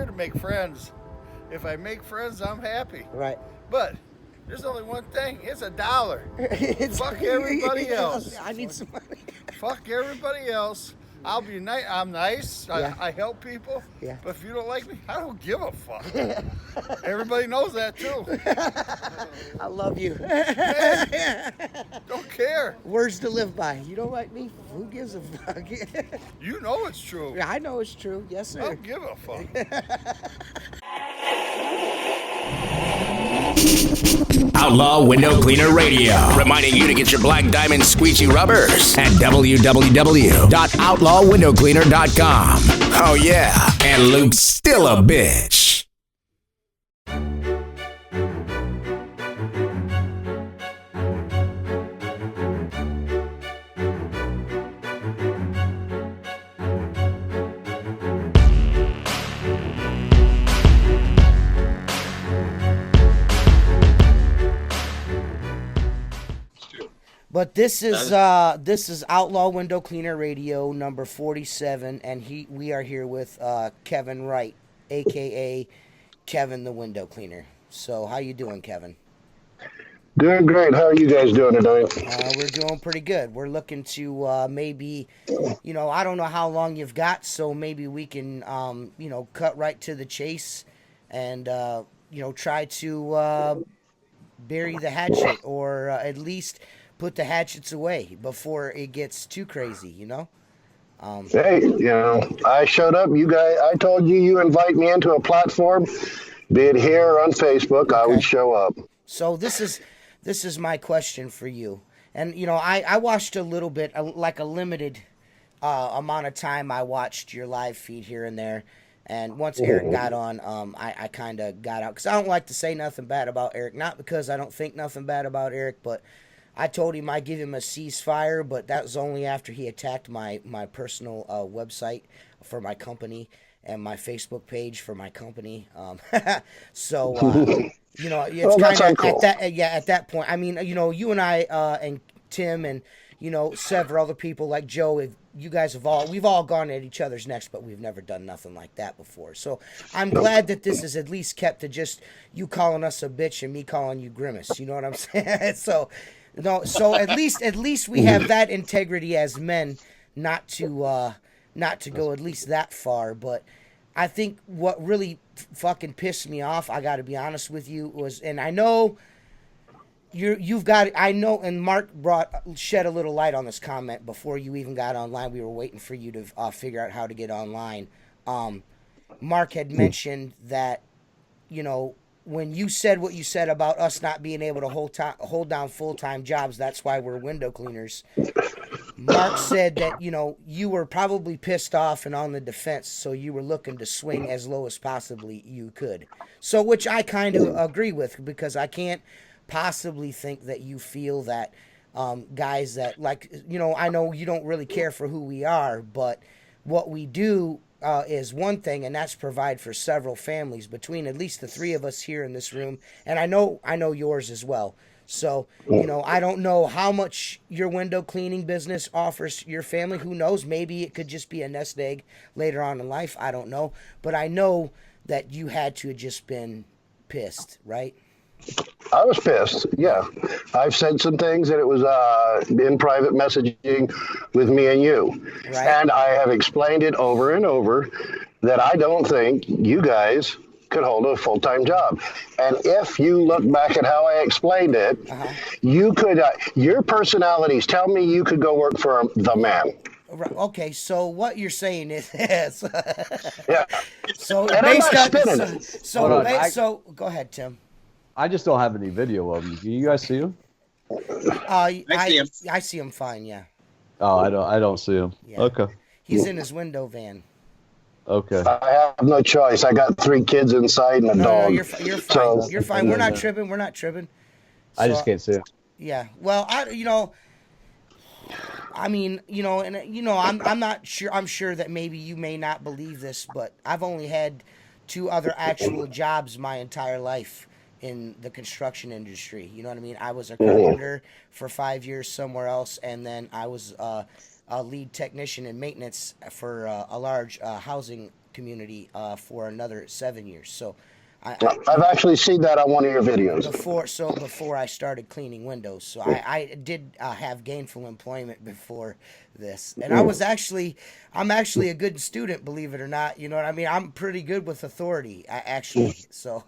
here to make friends. If I make friends, I'm happy. Right. But there's only one thing. It's $1. It's, Fuck everybody else. I need some money. Fuck everybody else. I'll be nice. I'm nice. Yeah. I help people. Yeah. But if you don't like me, I don't give a fuck. Everybody knows that too. I love you. Don't care. Words to live by. You don't like me? Who gives a fuck? You know it's true. I know it's true. Yes, I sir. don't give a fuck. Outlaw Window Cleaner Radio, reminding you to get your black diamond squeegee rubbers at www.outlawwindowcleaner.com. Oh yeah, and Luke's still a bitch. But this is Outlaw Window Cleaner Radio number 47, and we are here with Kevin Wright, aka Kevin the Window Cleaner. So how you doing, Kevin? Doing great. How are you guys doing tonight? We're doing pretty good. We're looking to maybe, I don't know how long you've got, so maybe we can, cut right to the chase and, try to bury the hatchet, or at least put the hatchets away before it gets too crazy, Hey, I showed up. I told you invite me into a platform, be it here or on Facebook, I would show up. So this is my question for you. And, I watched a little bit, like a limited amount of time. I watched your live feed here and there. And once Eric got on, I kind of got out. Because I don't like to say nothing bad about Eric. Not because I don't think nothing bad about Eric, but I told him I'd give him a ceasefire. But that was only after he attacked my personal website for my company and my Facebook page for my company. So, it's kind of cool. at that point. I mean, you and I and Tim and, several other people like Joe, we've all gone at each other's necks, but we've never done nothing like that before. So I'm glad that this is at least kept to just you calling us a bitch and me calling you Grimace. You know what I'm saying? So at least we have that integrity as men, not to go at least that far. But I think what really fucking pissed me off, I got to be honest with you, was, and I know and Mark shed a little light on this comment before you even got online. We were waiting for you to figure out how to get online. Mark had mentioned that, when you said what you said about us not being able to hold down full-time jobs, that's why we're window cleaners. Mark said that, you were probably pissed off and on the defense, so you were looking to swing as low as possibly you could. So, which I kind of agree with, because I can't possibly think that you feel that guys that, like, I know you don't really care for who we are, but what we do is one thing, and that's provide for several families between at least the three of us here in this room, and I know yours as well. So, I don't know how much your window cleaning business offers your family. Who knows? Maybe it could just be a nest egg later on in life. I don't know. But I know that you had to have just been pissed, right? I was pissed. Yeah. I've said some things that it was in private messaging with me and you. Right. And I have explained it over and over that I don't think you guys could hold a full-time job. And if you look back at how I explained it, you could, your personalities tell me you could go work for the man. Okay, so what you're saying is this. Yeah. So and I'm not spinning it. So go ahead, Tim. I just don't have any video of him. Do you guys see him? I see him fine. Yeah. Oh, I don't see him. Yeah. Okay. He's in his window van. Okay. I have no choice. I got 3 kids inside and a dog. No, you're fine. So, you're fine. We're not tripping. We're not tripping. I just can't see him. Yeah. Well, I'm not sure. I'm sure that maybe you may not believe this, but I've only had 2 other actual jobs my entire life in the construction industry. You know what I mean? I was a carpenter for 5 years somewhere else, and then I was a lead technician in maintenance for a large housing community for another 7 years. So I've actually seen that on one of your videos. Before I started cleaning windows, so I did have gainful employment before this, and I'm actually a good student, believe it or not. You know what I mean? I'm pretty good with authority, actually. So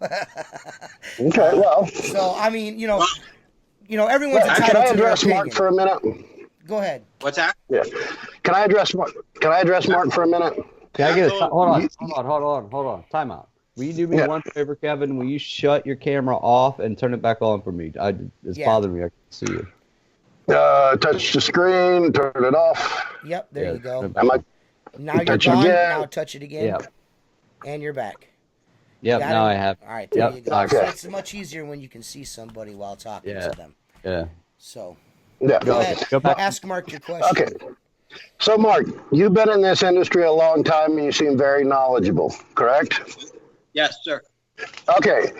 Okay, well. So I mean, everyone's entitled Can I to their address opinion. Mark for a minute? Go ahead. What's that? Yeah. Can I address Mark for a minute? Can I get a hold on. Time out. Will you do me one favor, Kevin? Will you shut your camera off and turn it back on for me? It's bothering me. I can't see you. Touch the screen, turn it off. Yep, there you go. Now you're gone. Now touch it again. Yep. And you're back. Yep, now I have. All right, there you go. Okay. So it's much easier when you can see somebody while talking to them. Yeah. So Yeah. go ahead. Go back. Ask Mark your question. Okay. So, Mark, you've been in this industry a long time and you seem very knowledgeable, correct? Yes, sir. Okay.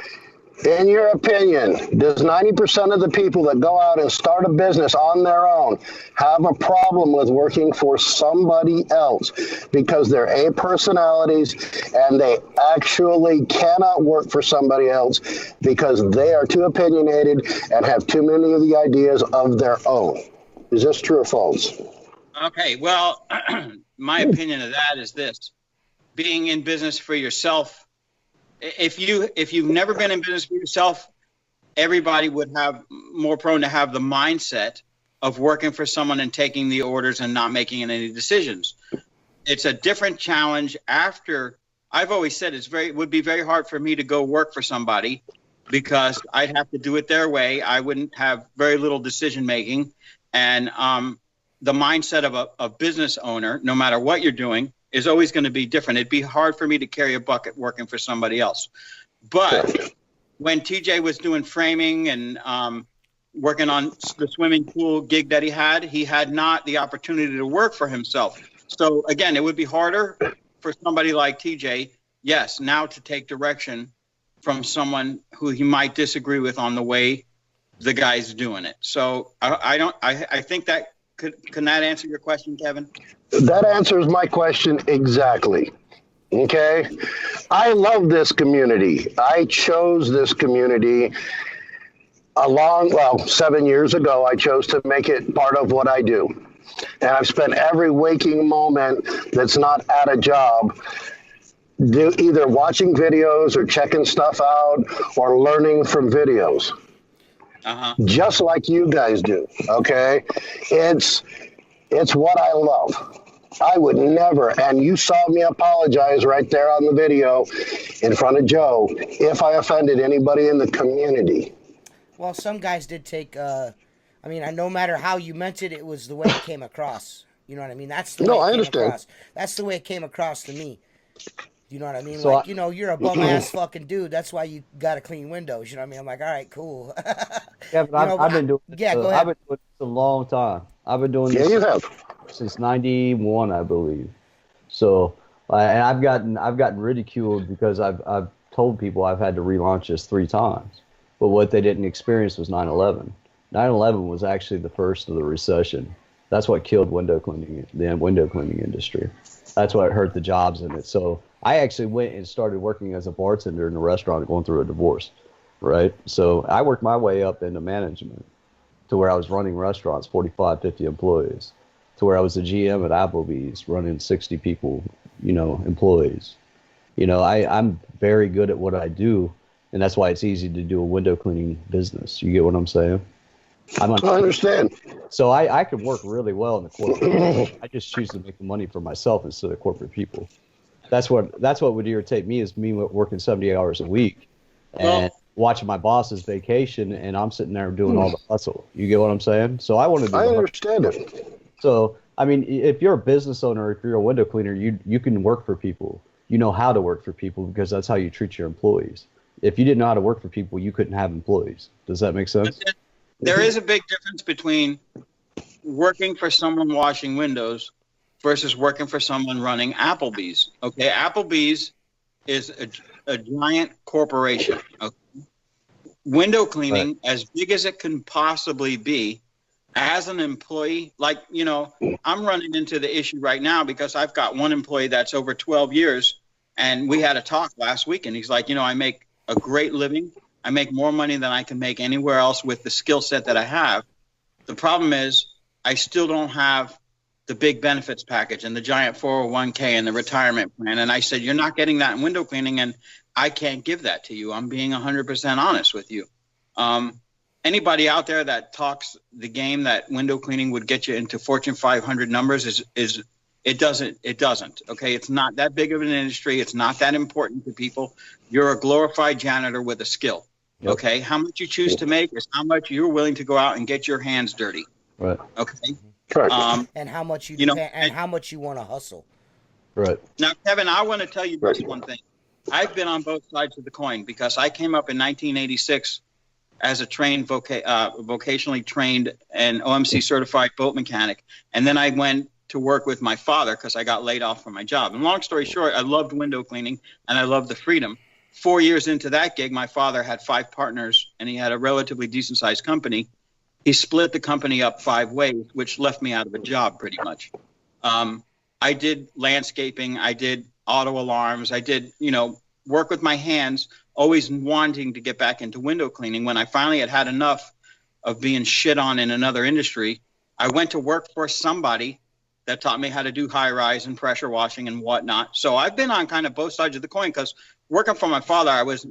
In your opinion, does 90% of the people that go out and start a business on their own have a problem with working for somebody else because they're A personalities and they actually cannot work for somebody else because they are too opinionated and have too many of the ideas of their own? Is this true or false? Okay, well, my opinion of that is this. Being in business for yourself, if you've never been in business for yourself, everybody would have more prone to have the mindset of working for someone and taking the orders and not making any decisions. It's a different challenge after. I've always said it would be very hard for me to go work for somebody because I'd have to do it their way. I wouldn't have very little decision making, and the mindset of a business owner, no matter what you're doing, is always going to be different. It'd be hard for me to carry a bucket working for somebody else. But when TJ was doing framing and working on the swimming pool gig that he had not the opportunity to work for himself. So again, it would be harder for somebody like TJ, yes, now to take direction from someone who he might disagree with on the way the guy's doing it. So I think that can that answer your question, Kevin? That answers my question exactly. Okay. I love this community. I chose this community 7 years ago. I chose to make it part of what I do. And I've spent every waking moment that's not at a job either watching videos or checking stuff out or learning from videos. Just like you guys do, okay? It's what I love. I would never, and you saw me apologize right there on the video in front of Joe, if I offended anybody in the community. Well, some guys did take, no matter how you meant it, it was the way it came across. You know what I mean? That's the way it came across. That's the way it came across to me. You know what I mean? So you're a bum-ass fucking dude. That's why you got to clean windows. You know what I mean? I'm like, all right, cool. Yeah, but I've been doing this. Yeah, go ahead. I've been doing this a long time. I've been doing this. Yeah, you have. Since 91, I believe. So, and I've gotten ridiculed because I've told people I've had to relaunch this 3 times. But what they didn't experience was 9/11. 9/11 was actually the first of the recession. That's what killed the window cleaning industry. That's what hurt the jobs in it. So I actually went and started working as a bartender in a restaurant going through a divorce, right? So I worked my way up into management to where I was running restaurants, 45, 50 employees, to where I was a GM at Applebee's running 60 people, employees. I'm very good at what I do, and that's why it's easy to do a window cleaning business. You get what I'm saying? I understand. So I could work really well in the corporate. I just choose to make the money for myself instead of corporate people. That's what would irritate me is me working 70 hours a week and watching my boss's vacation, and I'm sitting there doing all the hustle. You get what I'm saying? So I want to do. I understand it. So I mean, if you're a business owner, if you're a window cleaner, you can work for people. You know how to work for people because that's how you treat your employees. If you didn't know how to work for people, you couldn't have employees. Does that make sense? There is a big difference between working for someone washing windows versus working for someone running Applebee's. Okay, Applebee's is a giant corporation. Okay? Window cleaning, as big as it can possibly be, as an employee, I'm running into the issue right now because I've got one employee that's over 12 years And we had a talk last week, and he's like, I make a great living. I make more money than I can make anywhere else with the skill set that I have. The problem is I still don't have the big benefits package and the giant 401k and the retirement plan. And I said, you're not getting that in window cleaning, and I can't give that to you. I'm being 100% honest with you. Anybody out there that talks the game that window cleaning would get you into Fortune 500 numbers it doesn't. Okay. It's not that big of an industry. It's not that important to people. You're a glorified janitor with a skill. Yep. Okay. How much you choose to make is how much you're willing to go out and get your hands dirty. Right. Okay. Correct. And how much and how much you want to hustle. Right. Now, Kevin, I want to tell you this one thing. I've been on both sides of the coin because I came up in 1986 as a trained vocationally trained and OMC certified boat mechanic. And then I went to work with my father because I got laid off from my job. And long story short, I loved window cleaning and I loved the freedom. 4 years into that gig, my father had 5 partners and he had a relatively decent sized company. He split the company up 5 ways, which left me out of a job pretty much. I did landscaping. I did auto alarms. I did, work with my hands, always wanting to get back into window cleaning. When I finally had enough of being shit on in another industry, I went to work for somebody that taught me how to do high rise and pressure washing and whatnot. So I've been on kind of both sides of the coin because working for my father, I was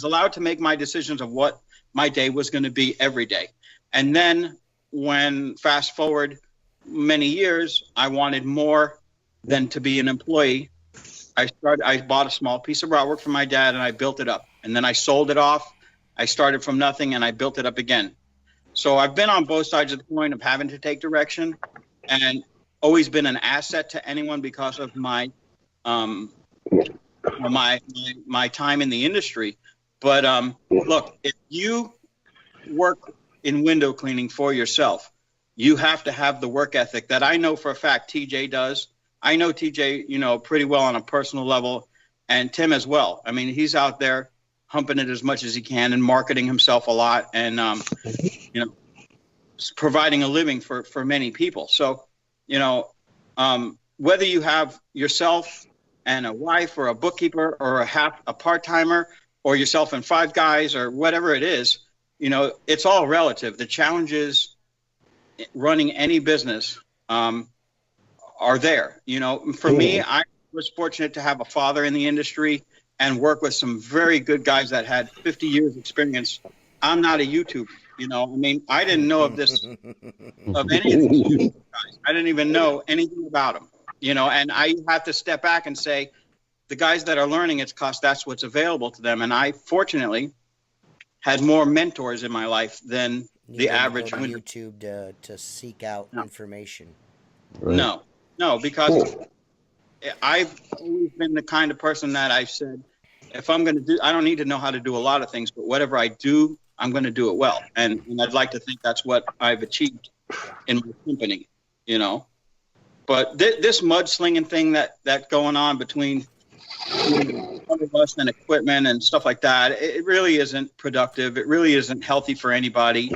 allowed to make my decisions of what my day was going to be every day. And then when fast forward many years, I wanted more than to be an employee. I bought a small piece of route work from my dad and I built it up. And then I sold it off. I started from nothing and I built it up again. So I've been on both sides of the coin of having to take direction and always been an asset to anyone because of my my time in the industry. But look, if you work in window cleaning for yourself, you have to have the work ethic that I know for a fact TJ does. I know TJ, pretty well on a personal level, and Tim as well. I mean, he's out there humping it as much as he can and marketing himself a lot and, providing a living for many people. So, whether you have yourself and a wife or a bookkeeper or a part-timer or yourself and 5 guys or whatever it is, it's all relative. The challenges running any business are there. For me, I was fortunate to have a father in the industry and work with some very good guys that had 50 years experience. I'm not a YouTuber, I didn't know of any of these YouTube guys. I didn't even know anything about them, and I have to step back and say, the guys that are learning, it's because that's what's available to them. And I fortunately had more mentors in my life than the average YouTube to seek out information. Right. No, because I've always been the kind of person that I've said, if I'm going to do, I don't need to know how to do a lot of things, but whatever I do, I'm going to do it well. And I'd like to think that's what I've achieved in my company, But this mudslinging thing that going on between some of us and equipment and stuff like that, it really isn't productive. It really isn't healthy for anybody.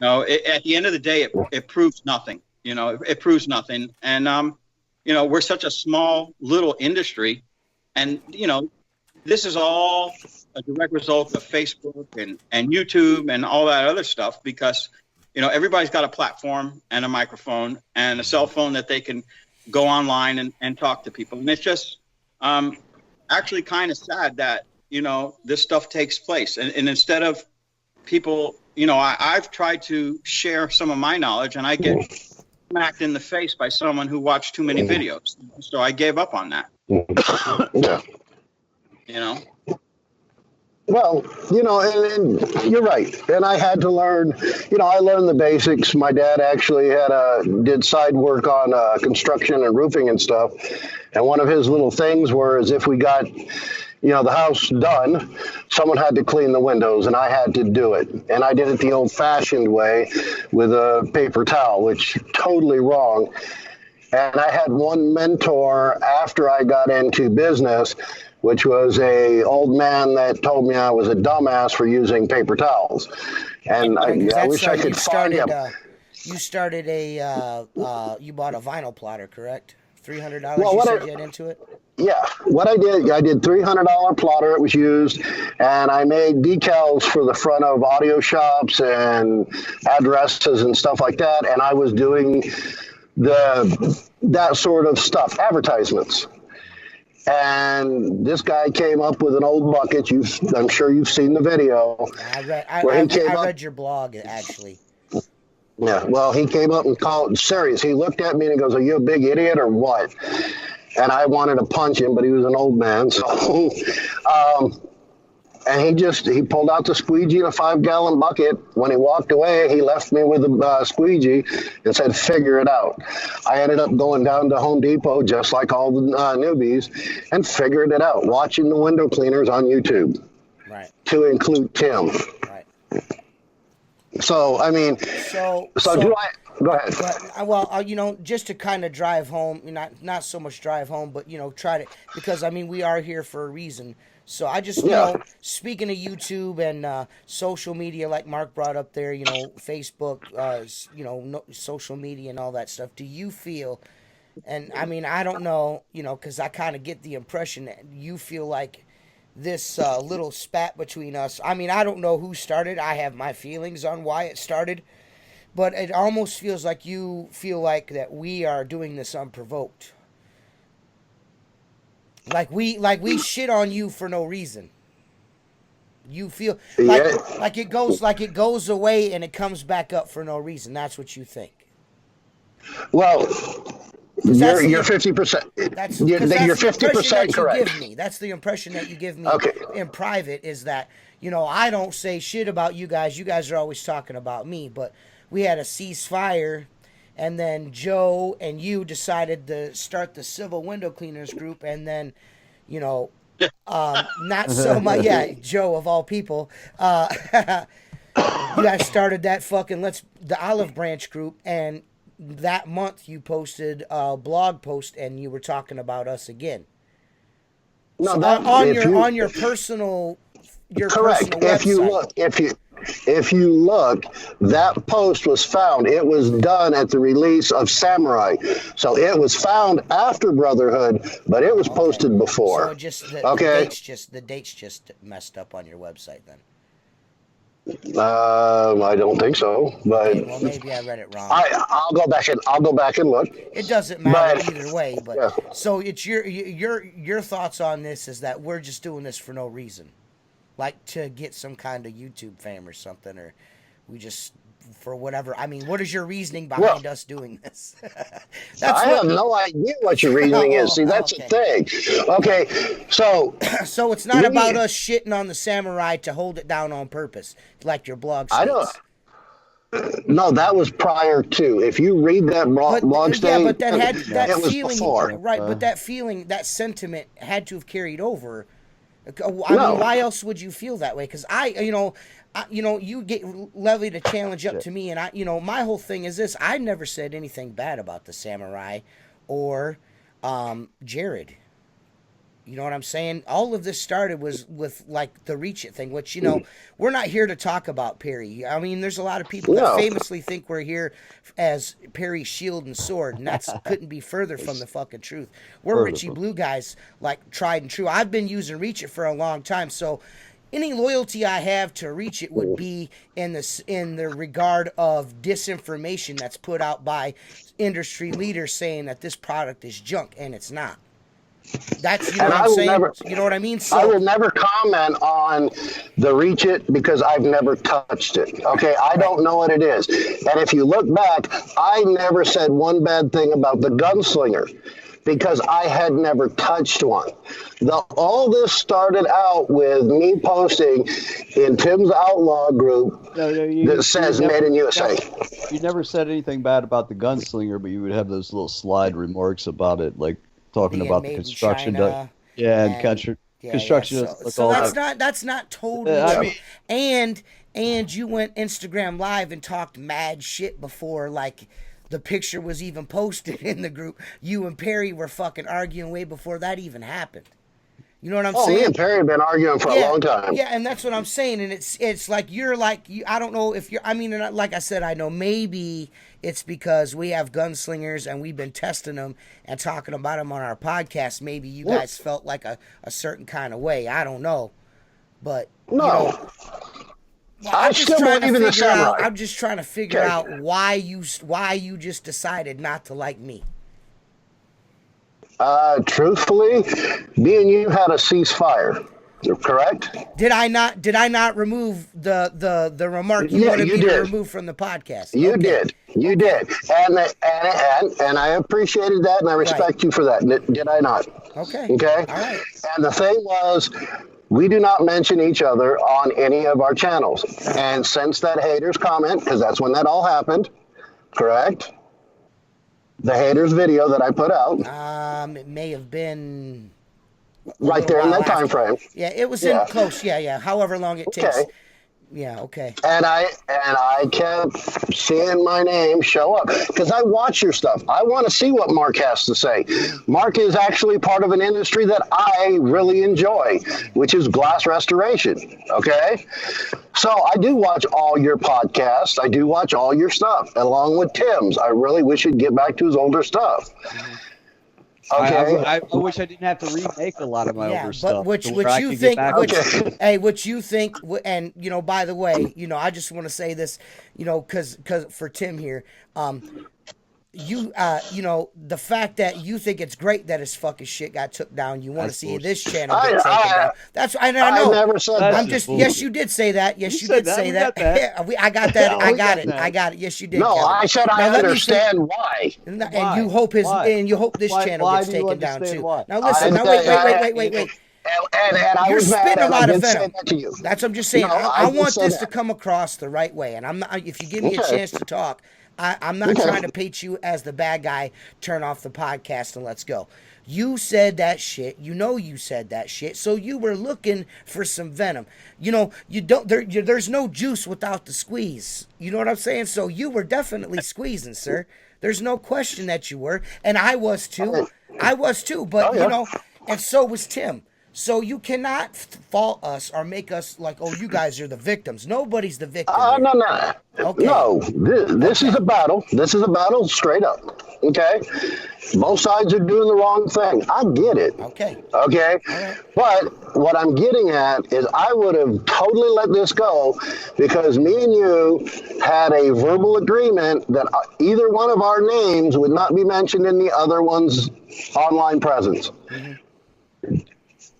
At the end of the day, it proves nothing. It proves nothing. And, we're such a small little industry. And, this is all a direct result of Facebook and YouTube and all that other stuff because, everybody's got a platform and a microphone and a cell phone that they can go online and talk to people. And it's just actually kind of sad that, this stuff takes place. And instead of people, I've tried to share some of my knowledge and I get smacked in the face by someone who watched too many videos. So I gave up on that. Yeah. Well, and you're right. And I had to learn, I learned the basics. My dad actually did side work on construction and roofing and stuff. And one of his little things was if we got, the house done, someone had to clean the windows and I had to do it. And I did it the old fashioned way with a paper towel, which totally wrong. And I had one mentor after I got into business, which was a old man that told me I was a dumbass for using paper towels. And I wish I could find him. You started you bought a vinyl plotter, correct? $300 Well, you what said I- you had into it? Yeah, what I did $300 plotter. It was used, and I made decals for the front of audio shops and addresses and stuff like that. And I was doing that sort of stuff, advertisements. And this guy came up with an old bucket. I'm sure you've seen the video. I where he came up. read your blog, actually. Yeah, well, he came up and called serious. He looked at me and he goes, "Are you a big idiot or what?" And I wanted to punch him, but he was an old man. So, and he pulled out the squeegee in a 5-gallon bucket. When he walked away, he left me with a squeegee and said, "Figure it out." I ended up going down to Home Depot, just like all the newbies, and figured it out, watching the window cleaners on YouTube. Right. To include Tim. Right. So, I mean, So do I... Go ahead. But well, just to kind of drive home, not so much drive home, but try to, because I mean we are here for a reason. So I just speaking of YouTube and social media, like Mark brought up there, Facebook, social media and all that stuff. Do you feel? And I mean I don't know, because I kind of get the impression that you feel like this little spat between us. I mean I don't know who started. I have my feelings on why it started. But it almost feels like you feel like that we are doing this unprovoked. Like we shit on you for no reason. You feel like it goes away and it comes back up for no reason. That's what you think. Well, you're 50%. That's you're the 50% correct. You give me. That's the impression that you give me in private. Is that I don't say shit about you guys. You guys are always talking about me, but we had a ceasefire, and then Joe and you decided to start the Civil Window Cleaners group, and then, not so much. Yeah, Joe of all people. You guys started that the Olive Branch group, and that month you posted a blog post, and you were talking about us again. No, so that, on your personal. Correct. Personal If you look, that post was found. It was done at the release of Samurai, so it was found after Brotherhood, but it was posted before. So just the dates just messed up on your website then. I don't think so, but well, maybe I read it wrong. I'll go back and look. It doesn't matter either way, but yeah. So it's your thoughts on this is that we're just doing this for no reason. Like to get some kind of YouTube fame or something, or we just for whatever. I mean, what is your reasoning behind us doing this? I have no idea what your reasoning is. See, that's the thing. Okay, so so it's not about us shitting on the Samurai to hold it down on purpose, like your blog states. I don't. No, that was prior to. If you read that blog statement, but that had that it was feeling, before. Right? But that feeling, that sentiment, had to have carried over. I mean, why else would you feel that way? Because you get levied a challenge up to me, and my whole thing is this: I never said anything bad about the Samurai or Jared. You know what I'm saying? All of this started was with like the Reach It thing, which we're not here to talk about Perry. I mean, there's a lot of people that famously think we're here as Perry's shield and sword, and that's couldn't be further from the fucking truth. We're Richie Blue guys, like tried and true. I've been using Reach It for a long time, so any loyalty I have to Reach It would be in the regard of disinformation that's put out by industry leaders saying that this product is junk, and it's not. That's what I'm saying. You know what I mean? So, I will never comment on the Reach It because I've never touched it. Okay, I don't know what it is. And if you look back, I never said one bad thing about the Gunslinger because I had never touched one. All this started out with me posting in Tim's Outlaw group that says Made in USA. You never said anything bad about the Gunslinger, but you would have those little slide remarks about it, like talking about the construction. Construction. So that's not totally. And you went Instagram Live and talked mad shit before, like the picture was even posted in the group. You and Perry were fucking arguing way before that even happened. You know what I'm Oh, saying? me and Perry have been arguing for a long time. Yeah, and that's what I'm saying. And it's like I don't know if you're. I mean, and like I said, I know maybe it's because we have gunslingers and we've been testing them and talking about them on our podcast. Maybe you guys felt like a certain kind of way. I don't know, but No. I'm just trying to in the figure out. samurai. I'm just trying to figure out why you just decided not to like me. Truthfully, me and you had a ceasefire, correct? Did I not remove the remark you Yeah, wanted you me to did. remove from the podcast? You did, and I appreciated that, and I respect you for that. Did I not? Okay. Okay. All right. And the thing was, we do not mention each other on any of our channels. And since that haters comment, because that's when that all happened, correct? The haters video that I put out. It may have been Right there in that time frame. Yeah, it was in close. Yeah. However long it takes. Okay. Yeah. Okay. And I kept seeing my name show up because I watch your stuff. I want to see what Mark has to say. Mark is actually part of an industry that I really enjoy, which is glass restoration. Okay. So I do watch all your podcasts. I do watch all your stuff along with Tim's. I really wish he'd get back to his older stuff. Okay. I wish I didn't have to remake a lot of my older stuff. But which to where I you could think? get back Which, to it. hey, which you think? And by the way, I just want to say this, because for Tim here, the fact that you think it's great that his fucking shit got took down, you want to see this channel get taken down. That's I know. I never said that. I'm just. Yes, you did say that. Yes, you did say that. Yeah, I got that. I got it. I got it. Yes, you did. No, Kevin. I said I understand why. And you hope this channel Why gets do you taken down understand too. why? Now listen. Now wait. And I You're was mad, spitting a and I lot of did say venom. that to you. That's what I'm just saying. No, I I did want say this that. to come across the right way, and I'm not. If you give me a Okay. chance to talk, I'm not trying to paint you as the bad guy. Turn off the podcast and let's go. You said that shit. You said that shit. So you were looking for some venom. You don't. There's no juice without the squeeze. You know what I'm saying? So you were definitely squeezing, sir. There's no question that you were, and I was too. But and so was Tim. So you cannot fault us or make us like, oh, you guys are the victims. Nobody's the victim. No. Okay. No, this is a battle. This is a battle straight up. Okay? Both sides are doing the wrong thing. I get it. Okay. Okay? right. But what I'm getting at is I would have totally let this go because me and you had a verbal agreement that either one of our names would not be mentioned in the other one's online presence. Mm-hmm.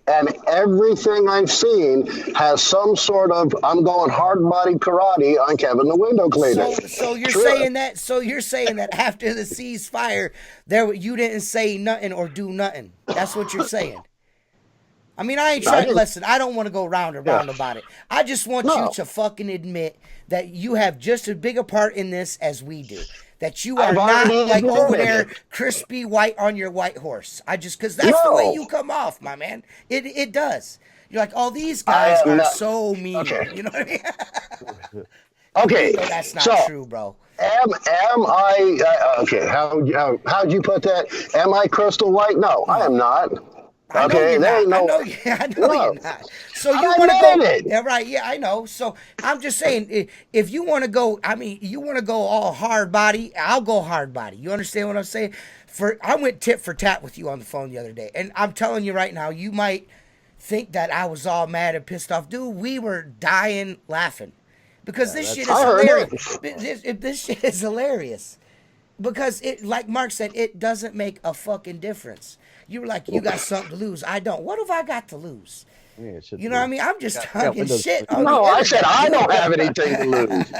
And everything I've seen has some sort of I'm going hard body karate on Kevin the window cleaner. So you're saying that. So you're saying that after the ceasefire, you didn't say nothing or do nothing. That's what you're saying. I mean, I ain't trying to listen. I don't want to go round and round about it. I just want you to fucking admit that you have just as big a part in this as we do. That you are not like over there crispy white on your white horse. Because that's the way you come off, my man. It does. You're like, oh, these guys are so mean. Okay. You know what I mean? Okay. That's not true, bro. Am I okay? How'd you put that? Am I crystal white? No, I am not. Okay, I know you're not. So you want to go? Yeah, right. Yeah, I know. So I'm just saying, if you want to go, you want to go all hard body. I'll go hard body. You understand what I'm saying? I went tit for tat with you on the phone the other day, and I'm telling you right now, you might think that I was all mad and pissed off, dude. We were dying laughing because this shit is hilarious. This shit is hilarious because like Mark said, it doesn't make a fucking difference. You were like, you got something to lose. I don't. What have I got to lose? Yeah, you know what I mean? I'm just talking shit. No, I said I don't have anything to lose.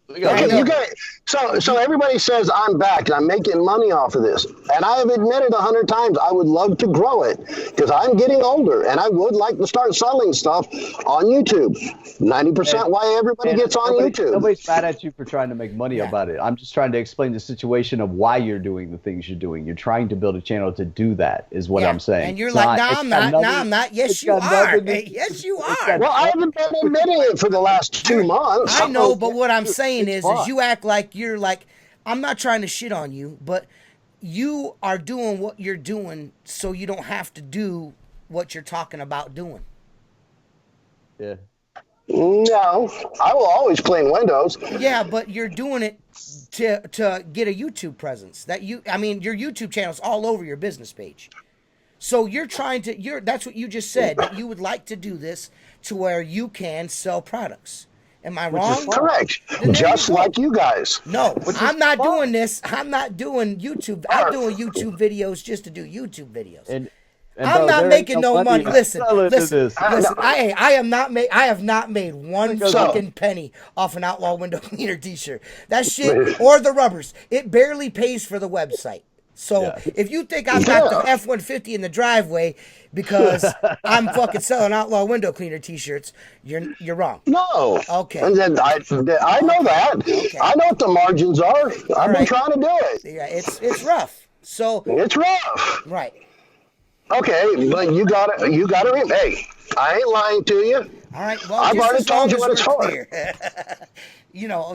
You guys, so everybody says I'm back and I'm making money off of this, and I have admitted 100 times I would love to grow it because I'm getting older and I would like to start selling stuff on YouTube. 90% why everybody gets on YouTube. Nobody's mad at you for trying to make money about it. I'm just trying to explain the situation of why you're doing the things you're doing. You're trying to build a channel to do that, is what I'm saying. And you're like, no, I'm not. No, I'm not. Yes, you are. Yes, you are. Well, I haven't been admitting it for the last 2 months. I know, but what I'm saying is you act like you're like, I'm not trying to shit on you, but you are doing what you're doing so you don't have to do what you're talking about doing. Yeah. No, I will always clean windows. Yeah, but you're doing it to get a YouTube presence. Your YouTube channel's all over your business page. So that's what you just said, that you would like to do this to where you can sell products. Am I wrong? Correct. Just like you guys. No, I'm not doing this. I'm not doing YouTube. I'm doing YouTube videos just to do YouTube videos. And I'm not making no money. Listen. I have not made one fucking penny off an Outlaw Window Cleaner t-shirt. That shit, or the rubbers, it barely pays for the website. So if you think I've got the F-150 in the driveway because I'm fucking selling Outlaw Window Cleaner t-shirts, you're wrong. No. Okay. And then I know that. Okay. I know what the margins are. I've been trying to do it. Yeah, it's rough. So it's rough. Right. Okay, but you got to. Hey, I ain't lying to you. All right. Well, I've already told you what it's for.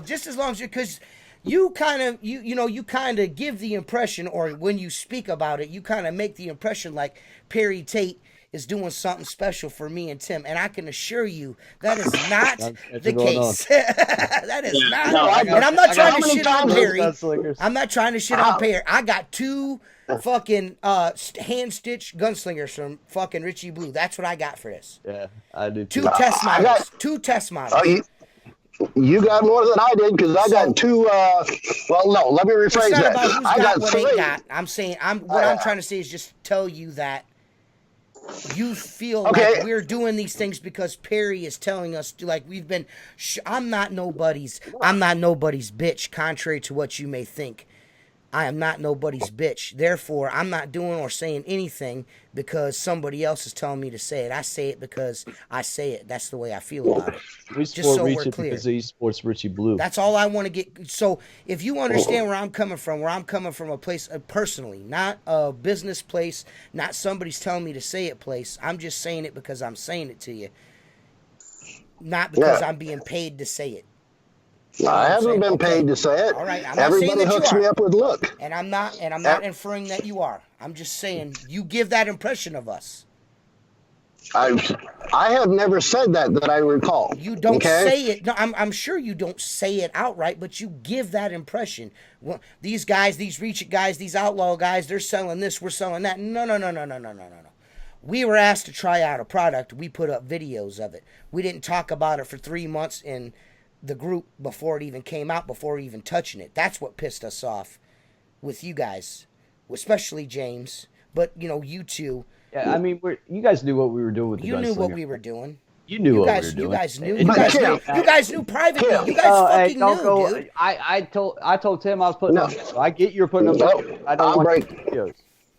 Just as long as because you kind of you kind of give the impression, or when you speak about it, you kind of make the impression like Perry Tate is doing something special for me and Tim, and I can assure you that is not the case. That is not. No, and I'm not trying to shit on Perry. Gunslingers. I'm not trying to shit on Perry. I got 2 fucking hand stitched gunslingers from fucking Richie Blue. That's what I got for this. Yeah, I do. 2 test models. 2 test models. You got more than I did because I got 2. Well, no, let me rephrase It's not that. about who's I got got what 3. ain't got. I'm saying what I'm trying to say is just tell you that you feel like we're doing these things because Perry is telling us to, like we've been. I'm not nobody's bitch. Contrary to what you may think, I am not nobody's bitch. Therefore, I'm not doing or saying anything because somebody else is telling me to say it. I say it because I say it. That's the way I feel about it. We Just so support we're Richie clear. because he supports Richie Blue. That's all I want to get. So if you understand where I'm coming from a place personally, not a business place, not somebody's telling me to say it place. I'm just saying it because I'm saying it to you, not because I'm being paid to say it. I haven't been paid to say it. All right, I'm not saying Everybody that you hooks are. me up with look. And I'm not inferring that you are. I'm just saying you give that impression of us. I have never said that I recall. You don't say it. No, I'm sure you don't say it outright, but you give that impression. Well, these guys, these Reach It guys, these Outlaw guys, they're selling this, we're selling that. No. We were asked to try out a product. We put up videos of it. We didn't talk about it for 3 months in the group before it even came out, before even touching it. That's what pissed us off with you guys, especially James, but you two. Yeah, I mean, you guys knew what we were doing with the You knew what gunslinger. we were doing. You knew what we were doing. You guys knew. And You guys knew privately. You guys fucking knew, dude. I told Tim I was putting up. I get you're putting up. I don't watch the videos.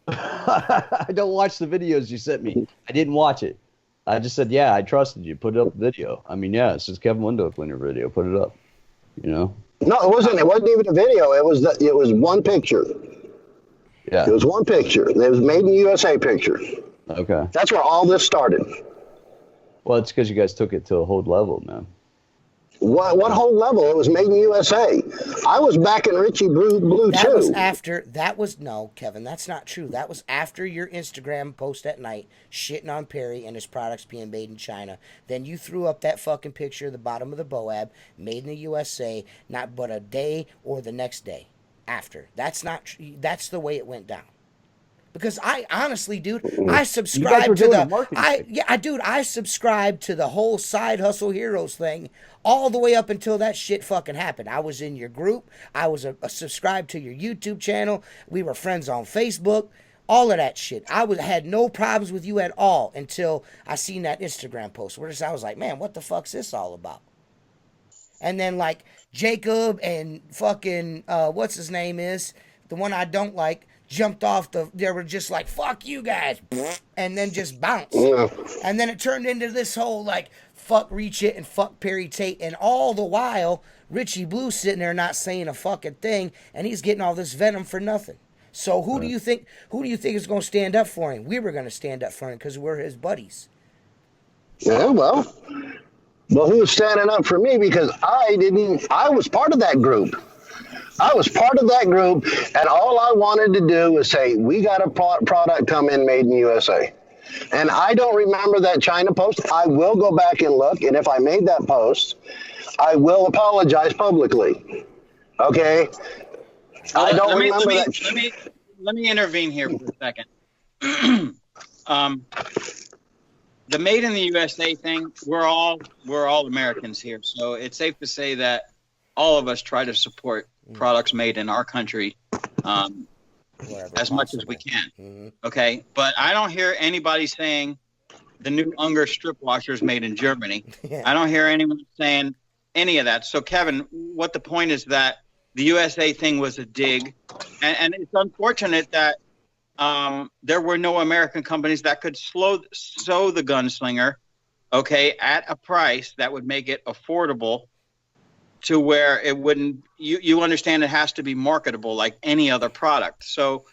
I don't watch the videos you sent me. I didn't watch it. I just said, yeah, I trusted you. Put up the video. I mean, yeah, it's just Kevin Window Cleaner video. Put it up. No, it wasn't. It wasn't even a video. It was one picture. Yeah. It was one picture. It was made in the USA picture. Okay. That's where all this started. Well, it's because you guys took it to a whole level, man. What whole level? It was made in the USA. I was back in Richie Blue too. No, Kevin, that's not true. That was after your Instagram post at night, shitting on Perry and his products being made in China. Then you threw up that fucking picture of the bottom of the Boab, made in the USA, not but a day or the next day after. That's not true. That's the way it went down. Because I honestly, dude, I subscribe to I subscribed to the whole Side Hustle Heroes thing all the way up until that shit fucking happened. I was in your group. I was subscribed to your YouTube channel. We were friends on Facebook. All of that shit. I had no problems with you at all until I seen that Instagram post. Where I was like, man, what the fuck's this all about? And then like Jacob and fucking what's his name is the one I don't like. Jumped off they were just like, fuck you guys, and then just bounced. Yeah. And then it turned into this whole like, fuck Reach It and fuck Perry Tate, and all the while, Richie Blue sitting there not saying a fucking thing, and he's getting all this venom for nothing. So who do you think is going to stand up for him? We were going to stand up for him because we're his buddies. Yeah, well, who was standing up for me? Because I was part of that group. I was part of that group, and all I wanted to do was say, we got a product come in made in the USA. And I don't remember that China post. I will go back and look, and if I made that post, I will apologize publicly. Okay? I don't remember that. Let me intervene here for a second. The Made in the USA thing, we're all Americans here, so it's safe to say that all of us try to support products made in our country as much as we can. Okay, but I don't hear anybody saying the new Unger strip washer is made in Germany. I don't hear anyone saying any of that. So Kevin, what the point is that the USA thing was a dig, and it's unfortunate that there were no American companies that could sew the gunslinger, okay, at a price that would make it affordable to where it wouldn't. You understand it has to be marketable like any other product. So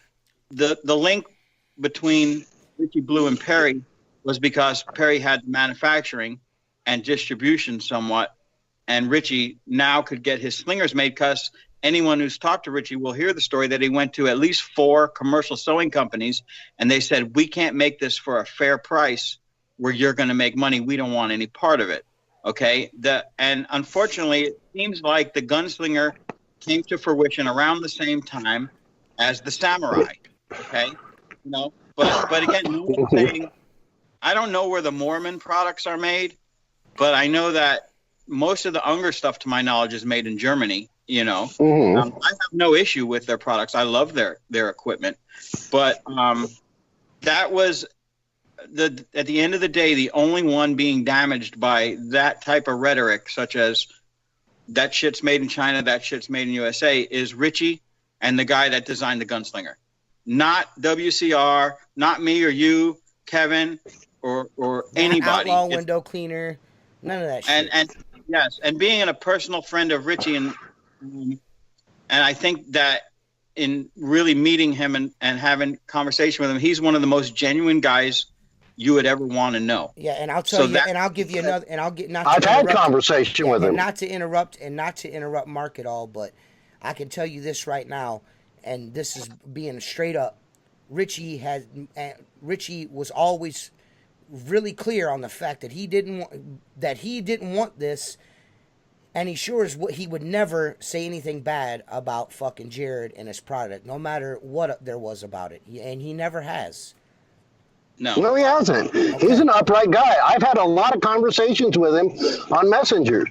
the link between Richie Blue and Perry was because Perry had manufacturing and distribution somewhat, and Richie now could get his slingers made because anyone who's talked to Richie will hear the story that he went to at least 4 commercial sewing companies, and they said, we can't make this for a fair price where you're going to make money. We don't want any part of it. Okay. And unfortunately, it seems like the gunslinger came to fruition around the same time as the samurai. Okay. You know, but again, no one's saying, I don't know where the Mormon products are made, but I know that most of the Unger stuff, to my knowledge, is made in Germany. You know, I have no issue with their products. I love their equipment, but that was at the end of the day, the only one being damaged by that type of rhetoric, such as that shit's made in China, that shit's made in USA, is Richie and the guy that designed the gunslinger, not WCR, not me or you, Kevin, or anybody. Outlaw window cleaner, none of that shit. And yes, and being a personal friend of Richie and I think that in really meeting him and having conversation with him, he's one of the most genuine guys you would ever want to know. Yeah, and I'll tell you, and I'll give you another, and I'll get not. I've had conversation with him. Not to interrupt Mark at all, but I can tell you this right now, and this is being straight up. Richie was always really clear on the fact that he didn't want this. And he sure is he would never say anything bad about fucking Jared and his product, no matter what there was about it. And he never has. No, he hasn't. Okay. He's an upright guy. I've had a lot of conversations with him on Messenger.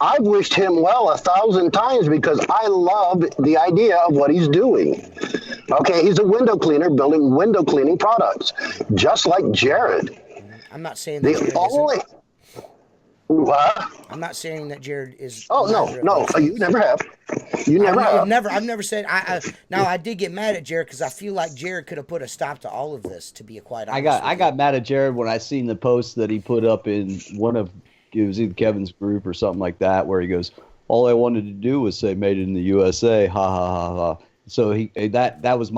I've wished him well 1,000 times because I love the idea of what he's doing. Okay, he's a window cleaner building window cleaning products, just like Jared. I'm not saying that Jared isn't. What? I'm not saying that Jared is. Oh no! You never have. I've never said. I did get mad at Jared because I feel like Jared could have put a stop to all of this. To be quite honest, I got mad at Jared when I seen the post that he put up in one of it was either Kevin's group or something like that, where he goes, "All I wanted to do was say made in the USA." Ha ha ha ha. So that was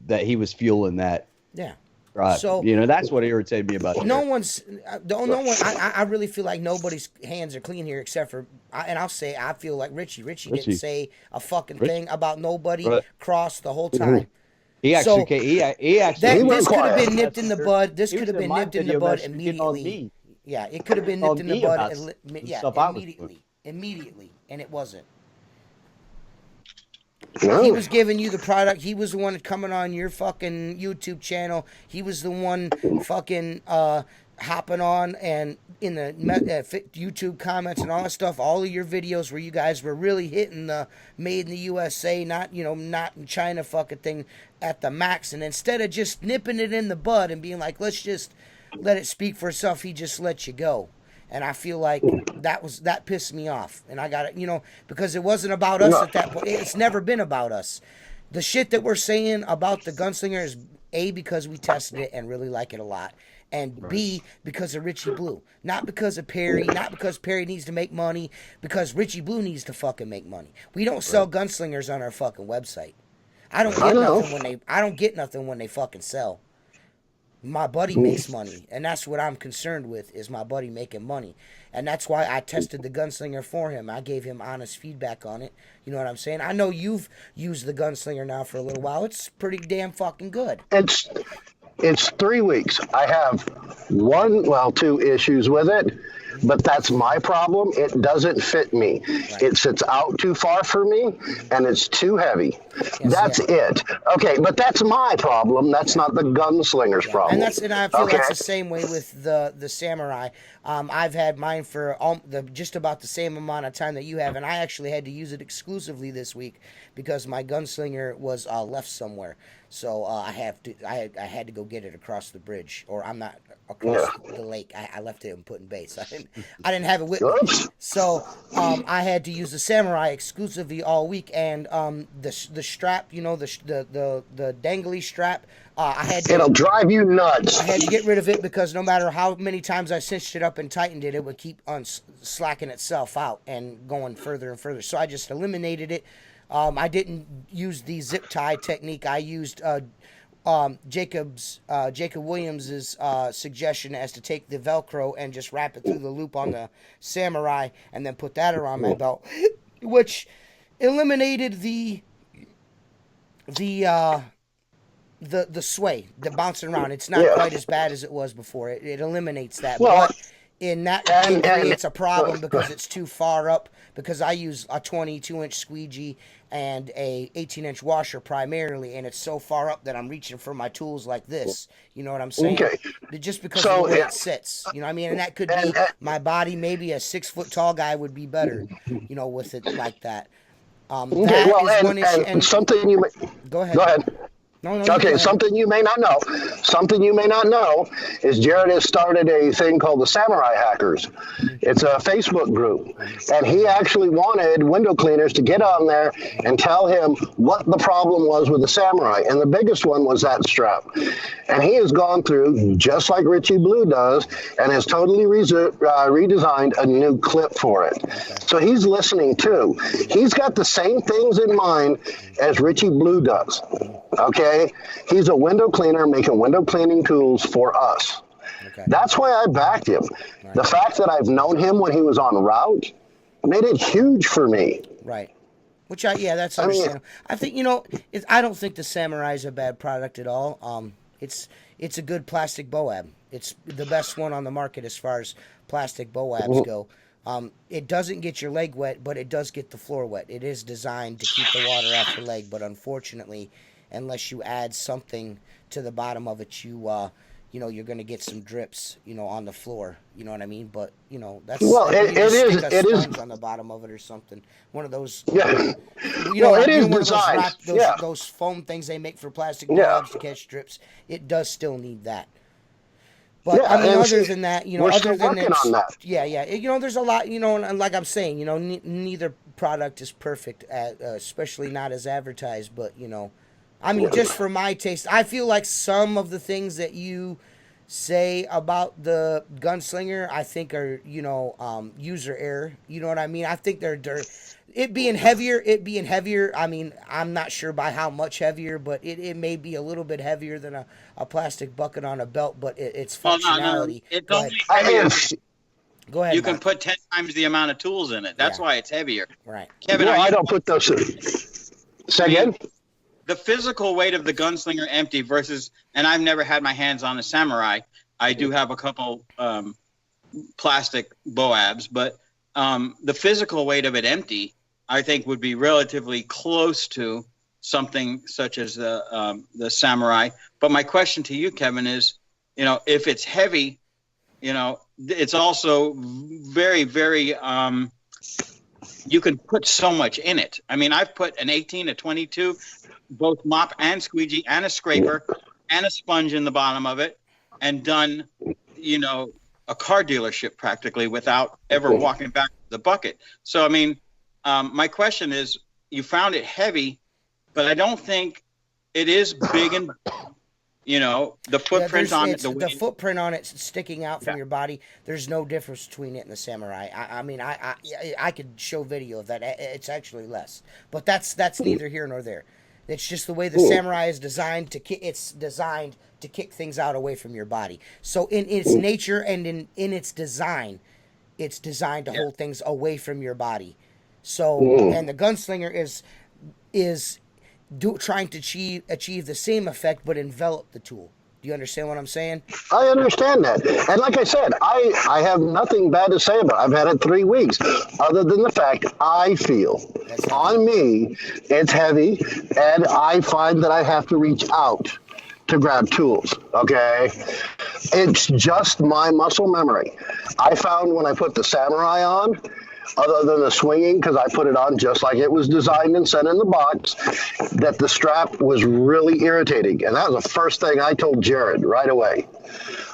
that he was fueling that. Yeah. Right. So that's what irritated me about it. I really feel like nobody's hands are clean here except for, and I'll say I feel like Richie didn't say a fucking thing about nobody Cross the whole time. He actually, this could have been nipped in the bud. This could have been nipped in the bud immediately. Yeah, it could have been nipped in the bud. Immediately, and it wasn't. No. He was giving you the product. He was the one coming on your fucking YouTube channel. He was the one fucking hopping on and in the YouTube comments and all that stuff. All of your videos where you guys were really hitting the made in the USA, not in China fucking thing at the max. And instead of just nipping it in the bud and being like, let's just let it speak for itself, he just let you go. And I feel like that pissed me off. And I got it, because it wasn't about us at that point. It's never been about us. The shit that we're saying about the gunslinger is A, because we tested it and really like it a lot. And B, because of Richie Blue. Not because of Perry, not because Perry needs to make money, because Richie Blue needs to fucking make money. We don't sell gunslingers on our fucking website. I don't get nothing when they fucking sell. My buddy makes money, and that's what I'm concerned with, is my buddy making money. And that's why I tested the gunslinger for him. I gave him honest feedback on it. You know what I'm saying? I know you've used the gunslinger now for a little while. It's pretty damn fucking good. It's 3 weeks. I have two issues with it, but that's my problem. It doesn't fit me. Right. It sits out too far for me, and it's too heavy. Yes, That's it. Okay, but that's my problem. That's not the gunslinger's problem. And I feel that's the same way with the Samurai. I've had mine for just about the same amount of time that you have, and I actually had to use it exclusively this week because my gunslinger was left somewhere. So I had to go get it across the bridge, or I'm not across the lake. I left it in Put-in Base. I didn't have it with me. So I had to use the Samurai exclusively all week, and the strap, the dangly strap. It'll drive you nuts. I had to get rid of it because no matter how many times I cinched it up and tightened it, it would keep on slacking itself out and going further and further. So I just eliminated it. I didn't use the zip tie technique. I used Jacob Williams's suggestion as to take the Velcro and just wrap it through the loop on the Samurai and then put that around my belt, which eliminated the sway, the bouncing around. It's not quite as bad as it was before. It eliminates that. Well, but in that it creates a problem because it's too far up, because I use a 22-inch squeegee and a 18-inch washer primarily, and it's so far up that I'm reaching for my tools like this. You know what I'm saying? Okay. Just because of the way it sits. You know what I mean? And that could be my body. Maybe a 6-foot-tall guy would be better, with it like that. That is one issue. And something you may... Go ahead. Go ahead. No, okay, something you may not know. Something you may not know is Jared has started a thing called the Samurai Hackers. It's a Facebook group. And he actually wanted window cleaners to get on there and tell him what the problem was with the Samurai. And the biggest one was that strap. And he has gone through, just like Richie Blue does, and has totally redesigned a new clip for it. So he's listening too. He's got the same things in mind as Richie Blue does. Okay, he's a window cleaner making window cleaning tools for us. Okay. That's why I backed him. Right. The fact that I've known him when he was on route made it huge for me. Right. Which that's understandable. I think I don't think the Samurai is a bad product at all. It's a good plastic BOAB. It's the best one on the market as far as plastic BOABs go. It doesn't get your leg wet, but it does get the floor wet. It is designed to keep the water off your leg, but unfortunately, unless you add something to the bottom of it, you're going to get some drips, on the floor. You know what I mean? But that's it is on the bottom of it or something. One of those. Yeah. It is designed. Those foam things they make for plastic gloves to catch drips. It does still need that. But other than that, we're other still than working on that. Yeah. There's a lot, and like I'm saying, neither product is perfect, especially not as advertised. But just for my taste, I feel like some of the things that you say about the Gunslinger, I think are user error. You know what I mean? I think they're it being heavier. I mean, I'm not sure by how much heavier, but it may be a little bit heavier than a plastic bucket on a belt. But it's functionality. It's only heavier. Go ahead. You can put 10 times the amount of tools in it. That's why it's heavier. Right. Kevin, I don't put those. Say again. The physical weight of the Gunslinger empty versus, and I've never had my hands on a Samurai. I do have a couple plastic BOABs, but the physical weight of it empty, I think, would be relatively close to something such as the Samurai. But my question to you, Kevin, is, if it's heavy, it's also very, very. You can put so much in it. I mean, I've put an 18, a 22. Both mop and squeegee and a scraper and a sponge in the bottom of it, and done, a car dealership practically without ever walking back to the bucket. So, I mean, my question is, you found it heavy, but I don't think it is big and, the footprint on it. The footprint on it sticking out from your body, there's no difference between it and the Samurai. I could show video of that. It's actually less. But that's neither here nor there. It's just the way the Samurai is designed to kick things out away from your body. So in its nature and in its design, it's designed to hold things away from your body. So and the Gunslinger is trying to achieve the same effect but envelop the tool. Do you understand what I'm saying? I understand that. And like I said, I have nothing bad to say about it. I've had it 3 weeks, other than the fact I feel on me it's heavy, and I find that I have to reach out to grab tools, okay? It's just my muscle memory. I found when I put the Samurai on, other than the swinging, because I put it on just like it was designed and sent in the box, that the strap was really irritating. And that was the first thing I told Jared right away.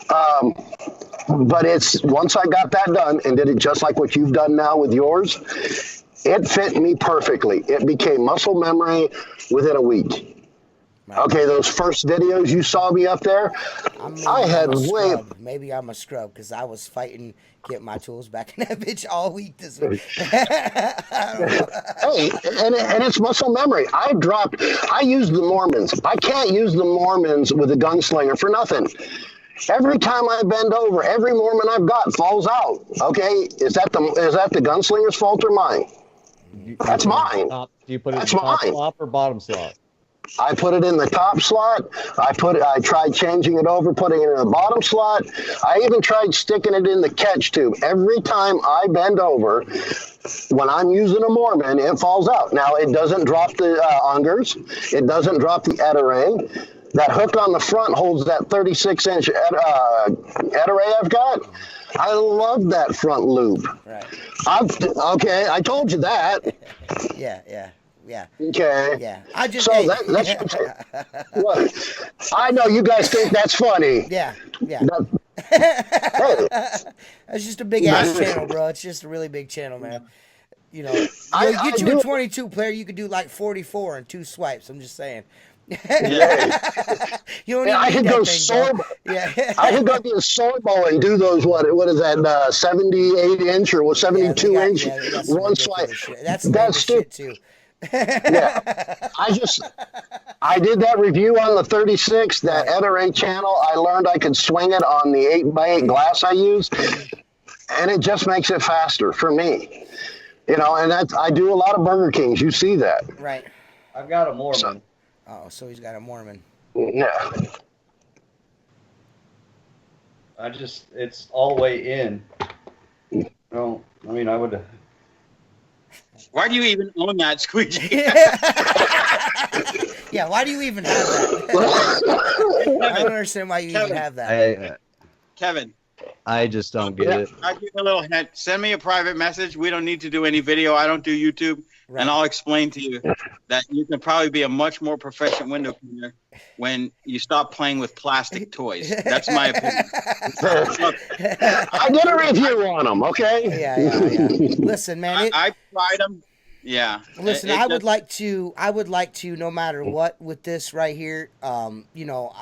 But it's once I got that done and did it just like what you've done now with yours, it fit me perfectly. It became muscle memory within a week. Okay, those first videos you saw me up there, I had way... Maybe I'm a scrub because I was fighting, getting my tools back in that bitch all week this week. Hey, and it's muscle memory. I used the Mormons. I can't use the Mormons with a gunslinger for nothing. Every time I bend over, every Mormon I've got falls out. Okay, is that the gunslinger's fault or mine? That's mine. Do you put it in the top slot or bottom slot? I put it in the top slot. I tried changing it over, putting it in the bottom slot. I even tried sticking it in the catch tube. Every time I bend over, when I'm using a Mormon, it falls out. Now, it doesn't drop the Ungers. It doesn't drop the Etaray. That hook on the front holds that 36-inch Etaray I've got. I love that front loop. Right. Okay, I told you that. Yeah. Okay. Yeah. I just. So that's what I know. You guys think that's funny. Yeah. Hey. That's just a big ass channel, bro. It's just a really big channel, man. You know, get you a 22 player, you could do like 44 in 2 swipes. I'm just saying. Yeah. You don't even I could need go that thing, soy. I could go to a soy ball and do those. What is that? 78-inch or 72-inch one swipe. That's shit too. Yeah, I did that review on the 36, that Etaray channel. I learned I could swing it on the 8x8 glass I use, and it just makes it faster for me. You know, and I do a lot of Burger Kings. You see that, right? I've got a Mormon. So he's got a Mormon. Yeah. It's all the way in. No, I mean I would. Why do you even own that, Squeegee? Yeah, why do you even have that? I don't understand why you even have that. Kevin. I just don't get it. I'll give you a little hint. Send me a private message. We don't need to do any video. I don't do YouTube. Right. And I'll explain to you that you can probably be a much more proficient window cleaner when you stop playing with plastic toys. That's my opinion. I did a review on them, okay? Yeah. Listen, man. I tried them. Yeah. Listen, I would like to, no matter what, with this right here, you know,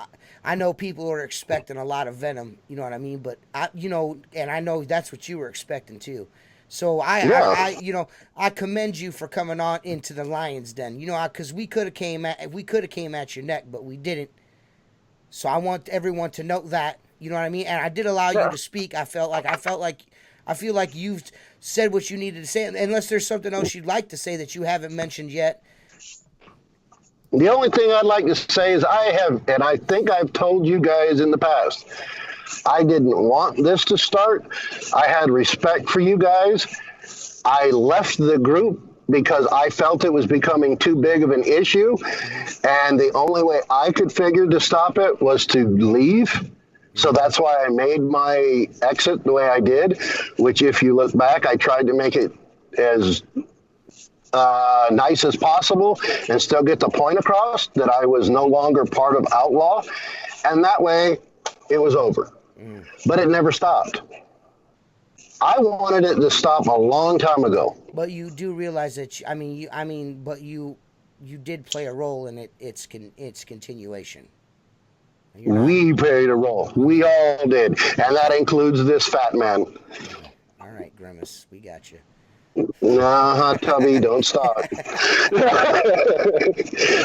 I know people are expecting a lot of venom, you know what I mean? But, and I know that's what you were expecting too. So I commend you for coming on into the Lion's Den, you know, because we could have came at your neck, but we didn't. So I want everyone to know that, you know what I mean? And I did allow you to speak. I feel like you've said what you needed to say, unless there's something else you'd like to say that you haven't mentioned yet. The only thing I'd like to say is I think I've told you guys in the past, I didn't want this to start. I had respect for you guys. I left the group because I felt it was becoming too big of an issue. And the only way I could figure to stop it was to leave. So that's why I made my exit the way I did, which if you look back, I tried to make it as nice as possible and still get the point across that I was no longer part of Outlaw. And that way it was over. But it never stopped. I wanted it to stop a long time ago. But you do realize that, but you did play a role in its continuation. We played a role. We all did. And that includes this fat man. All right, Grimace, we got you. Tubby, don't stop.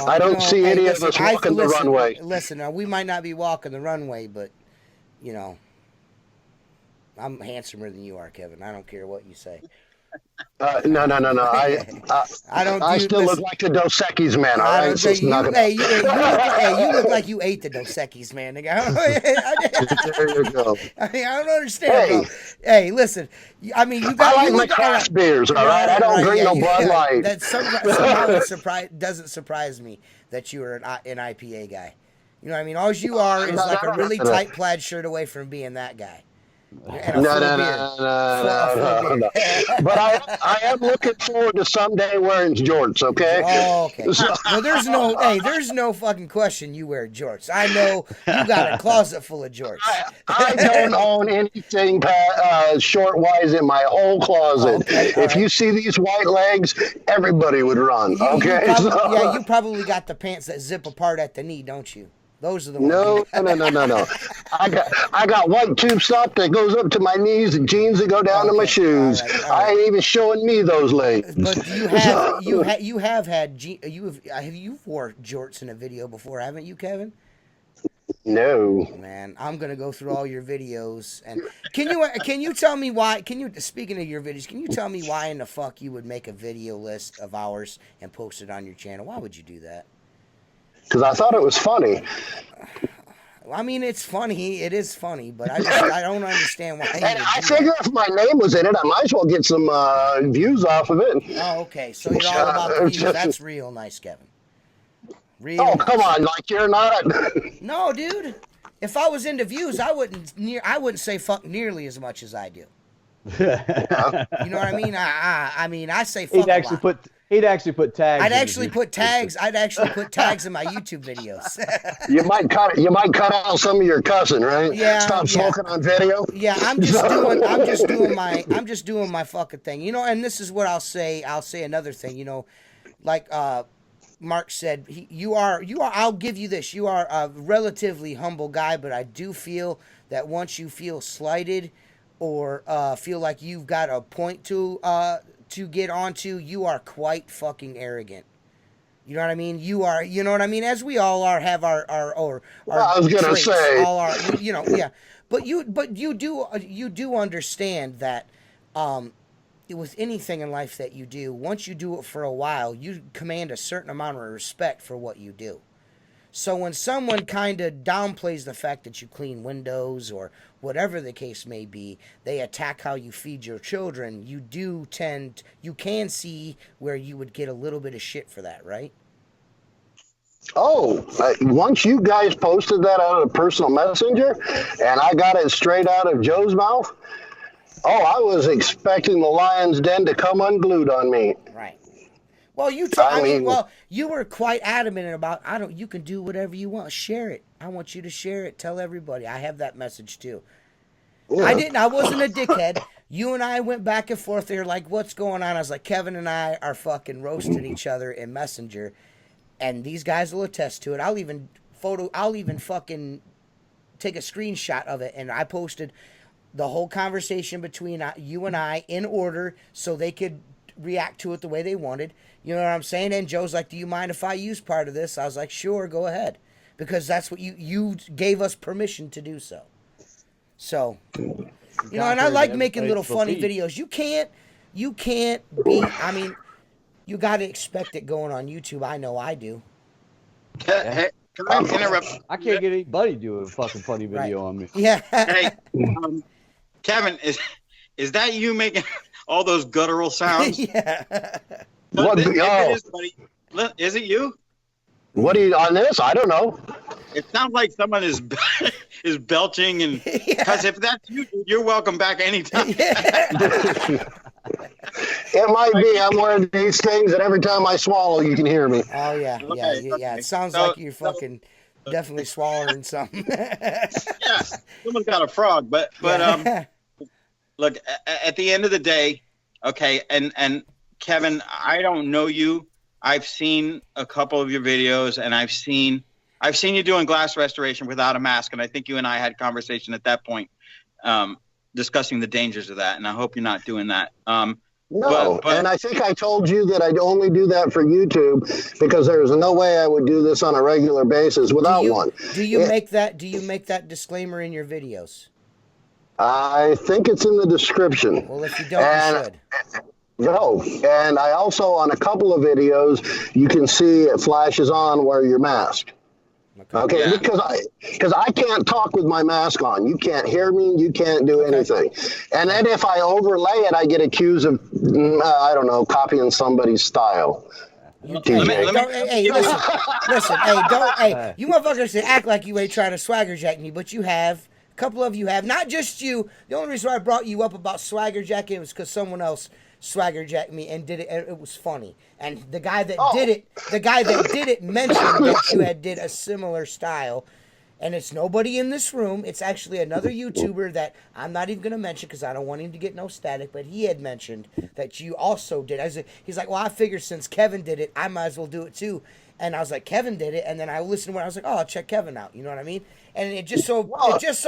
I don't see any of us walking the runway. Listen, we might not be walking the runway, but, you know, I'm handsomer than you are, Kevin. I don't care what you say. No. I don't. I do still this. look like the Dos Equis man. All I right, don't so say it's you, not gonna. hey, you look like you ate the Dos Equis, man. Nigga. There you go. I mean, I don't understand, Hey. bro. Hey, listen. I mean, you got. I you like my look, all craft beers. All right, I don't drink no Bud Light. That somehow it doesn't surprise me that you are an IPA guy. You know what I mean? All you are is like a really tight plaid shirt away from being that guy. And a No, full no, beard. no. But I am looking forward to someday wearing jorts. Okay. Oh, okay. So- Well, there's no fucking question you wear jorts. I know you got a closet full of jorts. I don't own anything short-wise in my whole closet. Okay, all If right. you see these white legs, everybody would run. You Okay. probably, you probably got the pants that zip apart at the knee, don't you? Those are the ones. No. I got white tube top that goes up to my knees and jeans that go down to my shoes. All right. I ain't even showing me those legs. But you have had you wore jorts in a video before, haven't you, Kevin? No. Man, I'm gonna go through all your videos and can you tell me why? Speaking of your videos, can you tell me why in the fuck you would make a video list of ours and post it on your channel? Why would you do that? Because I thought it was funny. I mean, it's funny. It is funny, but I don't understand why. And I figure if my name was in it, I might as well get some views off of it. Oh, okay. So you're all about the views. That's real nice, Kevin. Real. Oh, nice. come on. Like, you're not. No, dude. If I was into views, I wouldn't say fuck nearly as much as I do. You know what I mean? I mean, I say fuck. He'd actually put tags. I'd actually put tags in my YouTube videos. You might cut out some of your cussing, right? Yeah. Stop smoking on video. Yeah, I'm just doing my fucking thing. You know, and this is what I'll say. I'll say another thing. You know, like Mark said, I'll give you this. You are a relatively humble guy, but I do feel that once you feel slighted or feel like you've got a point to get onto, you are quite fucking arrogant. You know what I mean? You are, you know what I mean? As we all are, have our Well, I was gonna traits, say. all our, you know, yeah. But you do understand that with anything in life that you do, once you do it for a while, you command a certain amount of respect for what you do. So when someone kind of downplays the fact that you clean windows or whatever the case may be, they attack how you feed your children, you can see where you would get a little bit of shit for that, right? Oh, once you guys posted that out of personal messenger and I got it straight out of Joe's mouth, I was expecting the lion's den to come unglued on me. Right. Well, you were quite adamant about you can do whatever you want. Share it. I want you to share it. Tell everybody. I have that message too. Yeah. I wasn't a dickhead. You and I went back and forth. They were like, what's going on? I was like, Kevin and I are fucking roasting each other in Messenger. And these guys will attest to it. I'll even fucking take a screenshot of it. And I posted the whole conversation between you and I in order so they could react to it the way they wanted. You know what I'm saying? And Joe's like, do you mind if I use part of this? I was like, sure, go ahead. Because that's what you gave us permission to do so. So, you know, and I like making little funny videos. You can't be, I mean, you got to expect it going on YouTube. I know I do. Hey, can I interrupt? I can't get anybody to do a fucking funny video on me. Yeah. Hey, Kevin, is that you making all those guttural sounds? Yeah. Is it you? What are you on this? I don't know. It sounds like someone is belching, and because if that's you, you're welcome back anytime. It might be. I'm wearing these things, and every time I swallow, you can hear me. Oh yeah, okay. Yeah. It sounds like you're fucking definitely swallowing something. Yeah, someone's got a frog, but look, at the end of the day, okay, and Kevin, I don't know you. I've seen a couple of your videos, and I've seen you doing glass restoration without a mask, and I think you and I had a conversation at that point discussing the dangers of that, and I hope you're not doing that. No, and I think I told you that I'd only do that for YouTube because there's no way I would do this on a regular basis without one. Do you make that disclaimer in your videos? I think it's in the description. Well, if you don't, you should. No, and I also on a couple of videos you can see it flashes on where your mask. Okay, Yeah. because I can't talk with my mask on. You can't hear me. You can't do anything. And then if I overlay it, I get accused of I don't know, copying somebody's style. Hey, listen. Hey, you motherfuckers should act like you ain't trying to swagger jack me, but you have. A couple of you have, not just you. The only reason why I brought you up about swagger jacking was because someone else swagger jacked me and did it, and it was funny. And the guy that did it mentioned that you had did a similar style. And it's nobody in this room. It's actually another YouTuber that I'm not even going to mention because I don't want him to get no static. But he had mentioned that you also did. He's like, well, I figured since Kevin did it, I might as well do it too. And I was like, Kevin did it. And then I listened when I was like, oh, I'll check Kevin out. You know what I mean? And it just so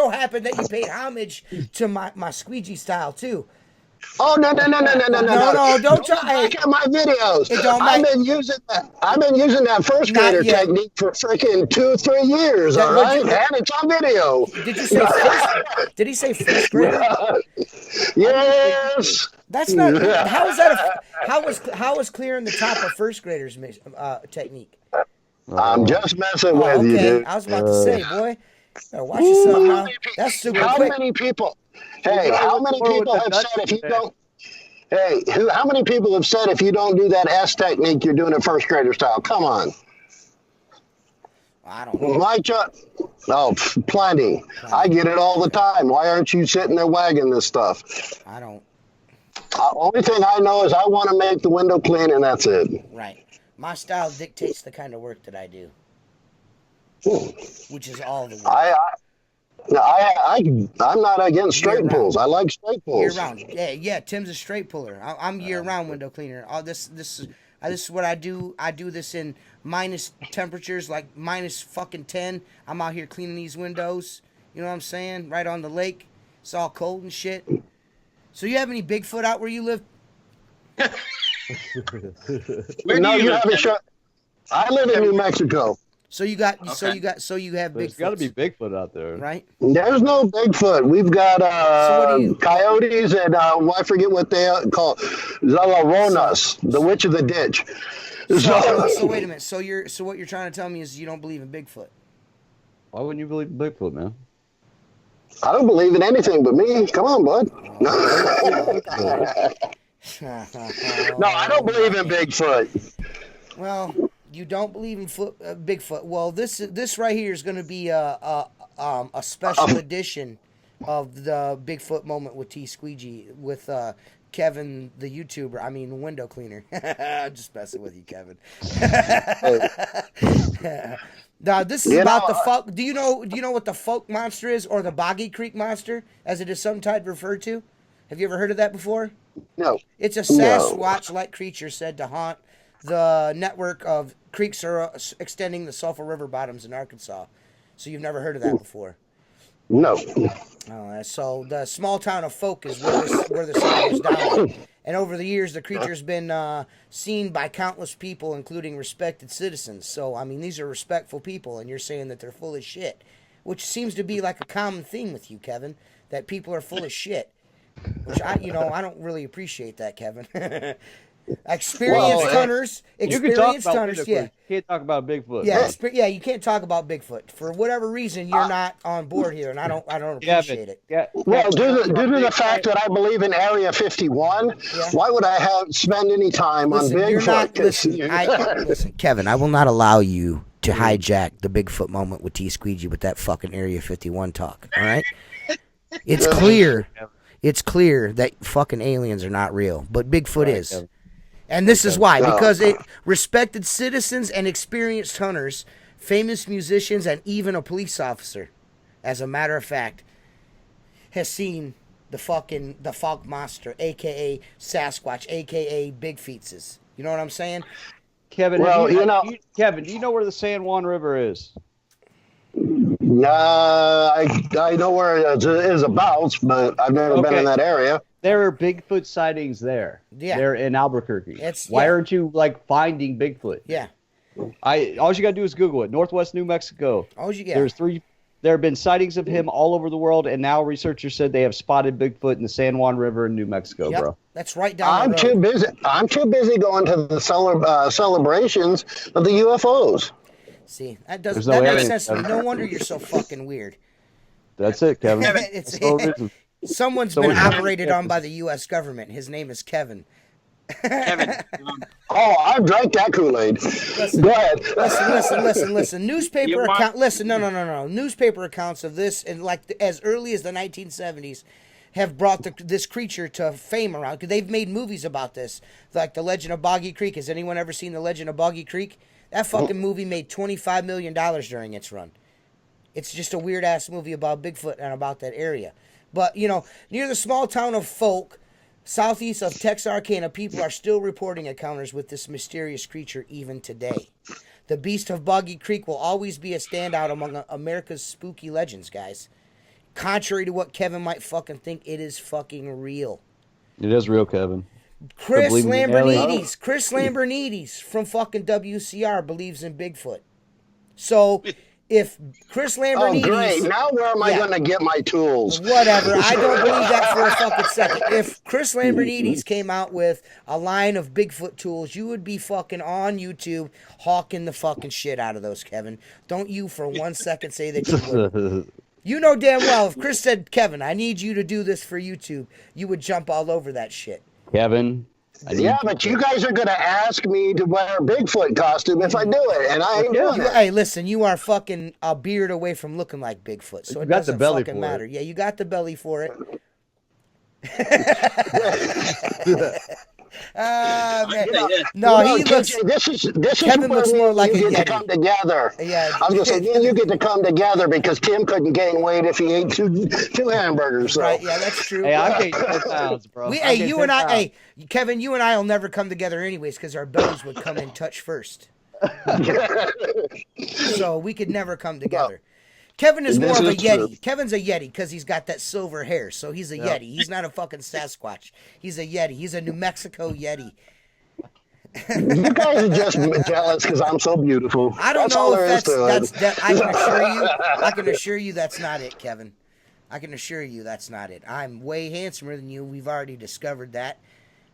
happened that you paid homage to my squeegee style too. Oh no! Don't try. Look at my videos. I've been using that first grader technique for freaking 2-3 years. All right, and it's on video. Did you say first? Did he say first grader? Yes. That's not. How is that? How is clearing the top of first graders technique? I'm just messing with you, dude. I was about to say, boy, better watch yourself now. That's super How quick. many people? Hey, how many people have said if you don't? Hey, how many people have said if you don't do that S technique, you're doing it first grader style? Come on. I don't know. Plenty. I get it all the time. Why aren't you sitting there wagging this stuff? I don't. Only thing I know is I want to make the window clean, and that's it. Right. My style dictates the kind of work that I do, which is all the work. I'm not against straight pulls. I like straight pulls. Year round. Yeah. Tim's a straight puller. I'm year round window cleaner. This is what I do. I do this in minus temperatures, like minus fucking 10. I'm out here cleaning these windows. You know what I'm saying? Right on the lake. It's all cold and shit. So you have any Bigfoot out where you live? No, you haven't shot. I live in New Mexico. So you have Bigfoot. There's got to be Bigfoot out there, right? There's no Bigfoot. We've got coyotes and I forget what they call Zalaronas, the witch of the ditch. So wait a minute. So what you're trying to tell me is you don't believe in Bigfoot? Why wouldn't you believe in Bigfoot, man? I don't believe in anything but me. Come on, bud. No, I don't believe in Bigfoot. Well, you don't believe in Bigfoot. Well, this right here is going to be a special edition of the Bigfoot moment with T Squeegee with Kevin, the YouTuber. I mean, window cleaner. I'm just messing with you, Kevin. Now, this is about the folk. Do you know what the folk monster is, or the Boggy Creek monster, as it is sometimes referred to? Have you ever heard of that before? No. It's a Sasquatch-like creature said to haunt the network of creeks extending the Sulphur River bottoms in Arkansas. So you've never heard of that before? No. So the small town of Folk is where the song is down. And over the years, the creature's been seen by countless people, including respected citizens. So, I mean, these are respectful people, and you're saying that they're full of shit, which seems to be like a common theme with you, Kevin, that people are full of shit. Which I don't really appreciate that, Kevin. Experienced hunters. You can't talk about Bigfoot. Yeah, you can't talk about Bigfoot for whatever reason. You're not on board here, and I don't appreciate it. Yeah. Well, due to the fact that I believe in Area 51, why would I spend any time on Bigfoot? Listen, Kevin, I will not allow you to hijack the Bigfoot moment with T Squeegee with that fucking Area 51 talk. All right, it's clear. It's clear that fucking aliens are not real, but Bigfoot is. Kevin. And this is why, because respected citizens and experienced hunters, famous musicians, and even a police officer, as a matter of fact, has seen the fog monster, a.k.a. Sasquatch, a.k.a. Big Feetses. You know what I'm saying? Kevin, Kevin, do you know where the San Juan River is? I know where it is about, but I've never been in that area. There are Bigfoot sightings there. Yeah. They're in Albuquerque. Why aren't you finding Bigfoot? Yeah. All you gotta do is Google it. Northwest New Mexico. There's There have been sightings of him all over the world, and now researchers said they have spotted Bigfoot in the San Juan River in New Mexico, Yep, bro. that's right down I'm the road. too busy. I'm too busy going to the celebrations of the UFOs. See, that There's doesn't no that makes evidence. sense to me. No wonder you're so fucking weird. That's it, Kevin. It's- That's the whole reason. Someone's been operated on by the U.S. government. His name is Kevin. Kevin, Oh, I've drank that Kool-Aid. Go ahead. Listen. Newspaper You want- account. Listen, no. Newspaper accounts of this, and like as early as the 1970s, have brought this creature to fame around because they've made movies about this, like The Legend of Boggy Creek. Has anyone ever seen The Legend of Boggy Creek? That fucking movie made $25 million during its run. It's just a weird ass movie about Bigfoot and about that area. But near the small town of Folk, southeast of Texarkana, people are still reporting encounters with this mysterious creature even today. The beast of Boggy Creek will always be a standout among America's spooky legends, guys. Contrary to what Kevin might fucking think, it is fucking real. It is real, Kevin. Chris believe in aliens. Lambernides from fucking WCR believes in Bigfoot. So if Chris Oh, Lambernides... great. Now where am I Yeah. going to get my tools? Whatever. I don't believe that for a fucking second. If Chris Lambernides came out with a line of Bigfoot tools, you would be fucking on YouTube hawking the fucking shit out of those, Kevin. Don't you for 1 second say that you would. You know damn well if Chris said, Kevin, I need you to do this for YouTube, you would jump all over that shit. Kevin. Yeah, but you guys are going to ask me to wear a Bigfoot costume if I do it, and I ain't doing it. Hey, listen, you are fucking a beard away from looking like Bigfoot, so You it got the doesn't belly fucking for matter. it. Yeah, you got the belly for it. Man. You know, No, he TJ, looks. this Kevin is where looks me more and like you a get Yeti. to come together. Yeah. I was going to say, me and you get to come together because Tim couldn't gain weight if he ate two hamburgers. So. Right, yeah, that's true. Hey, I gained 10 pounds, bro. Hey, I gained you 10 and I, pounds. hey, Kevin, you and I will never come together anyways because our bellies would come in touch first. So we could never come together. Kevin is more This of a is Yeti. true. Kevin's a Yeti because he's got that silver hair. So he's a Yeti. He's not a fucking Sasquatch. He's a Yeti. He's a New Mexico Yeti. You guys are just jealous because I'm so beautiful. I don't That's all know there if is to it. that's I can assure you that's not it, Kevin. I can assure you that's not it. I'm way handsomer than you. We've already discovered that.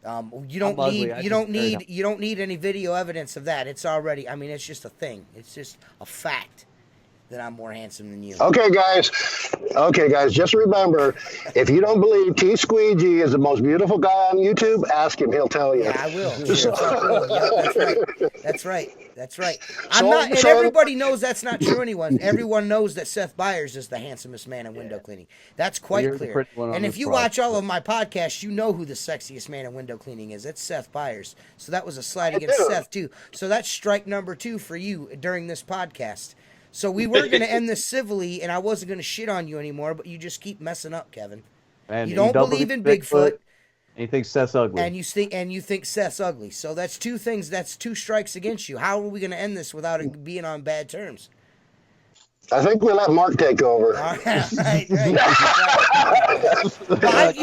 You don't I'm ugly. need I you just don't very need you don't need any video evidence of that. It's already. I mean, it's just a thing. It's just a fact that I'm more handsome than you. Okay, guys. Just remember, if you don't believe T Squeegee is the most beautiful guy on YouTube, ask him. He'll tell you. Yeah, I will. Sure, I will. Yeah, that's right. That's right. I'm So- not, and so- everybody knows that's not true. Everyone knows that Seth Byers is the handsomest man in window cleaning. That's quite You're the clear. pretty one on And if this you project. watch all of my podcasts, you know who the sexiest man in window cleaning is. It's Seth Byers. So that was a slide against do. Seth too. So that's strike number 2 for you during this podcast. So we were going to end this civilly, and I wasn't going to shit on you anymore, but you just keep messing up, Kevin. And You don't believe in Bigfoot. And you think Seth's ugly. And you think Seth's ugly. So that's 2 things. That's 2 strikes against you. How are we going to end this without it being on bad terms? I think we let Mark take over. All right. But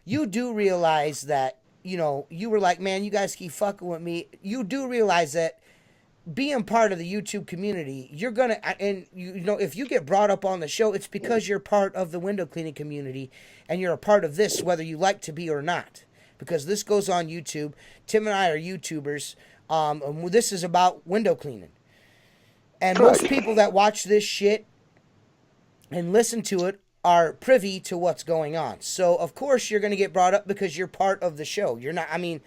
you do realize that you were like, man, you guys keep fucking with me. You do realize that being part of the YouTube community, you're gonna, and if you get brought up on the show, it's because you're part of the window cleaning community, and you're a part of this, whether you like to be or not. Because this goes on YouTube. Tim and I are YouTubers. And this is about window cleaning, and most people that watch this shit and listen to it are privy to what's going on. So of course you're gonna get brought up because you're part of the show. You're not. I mean.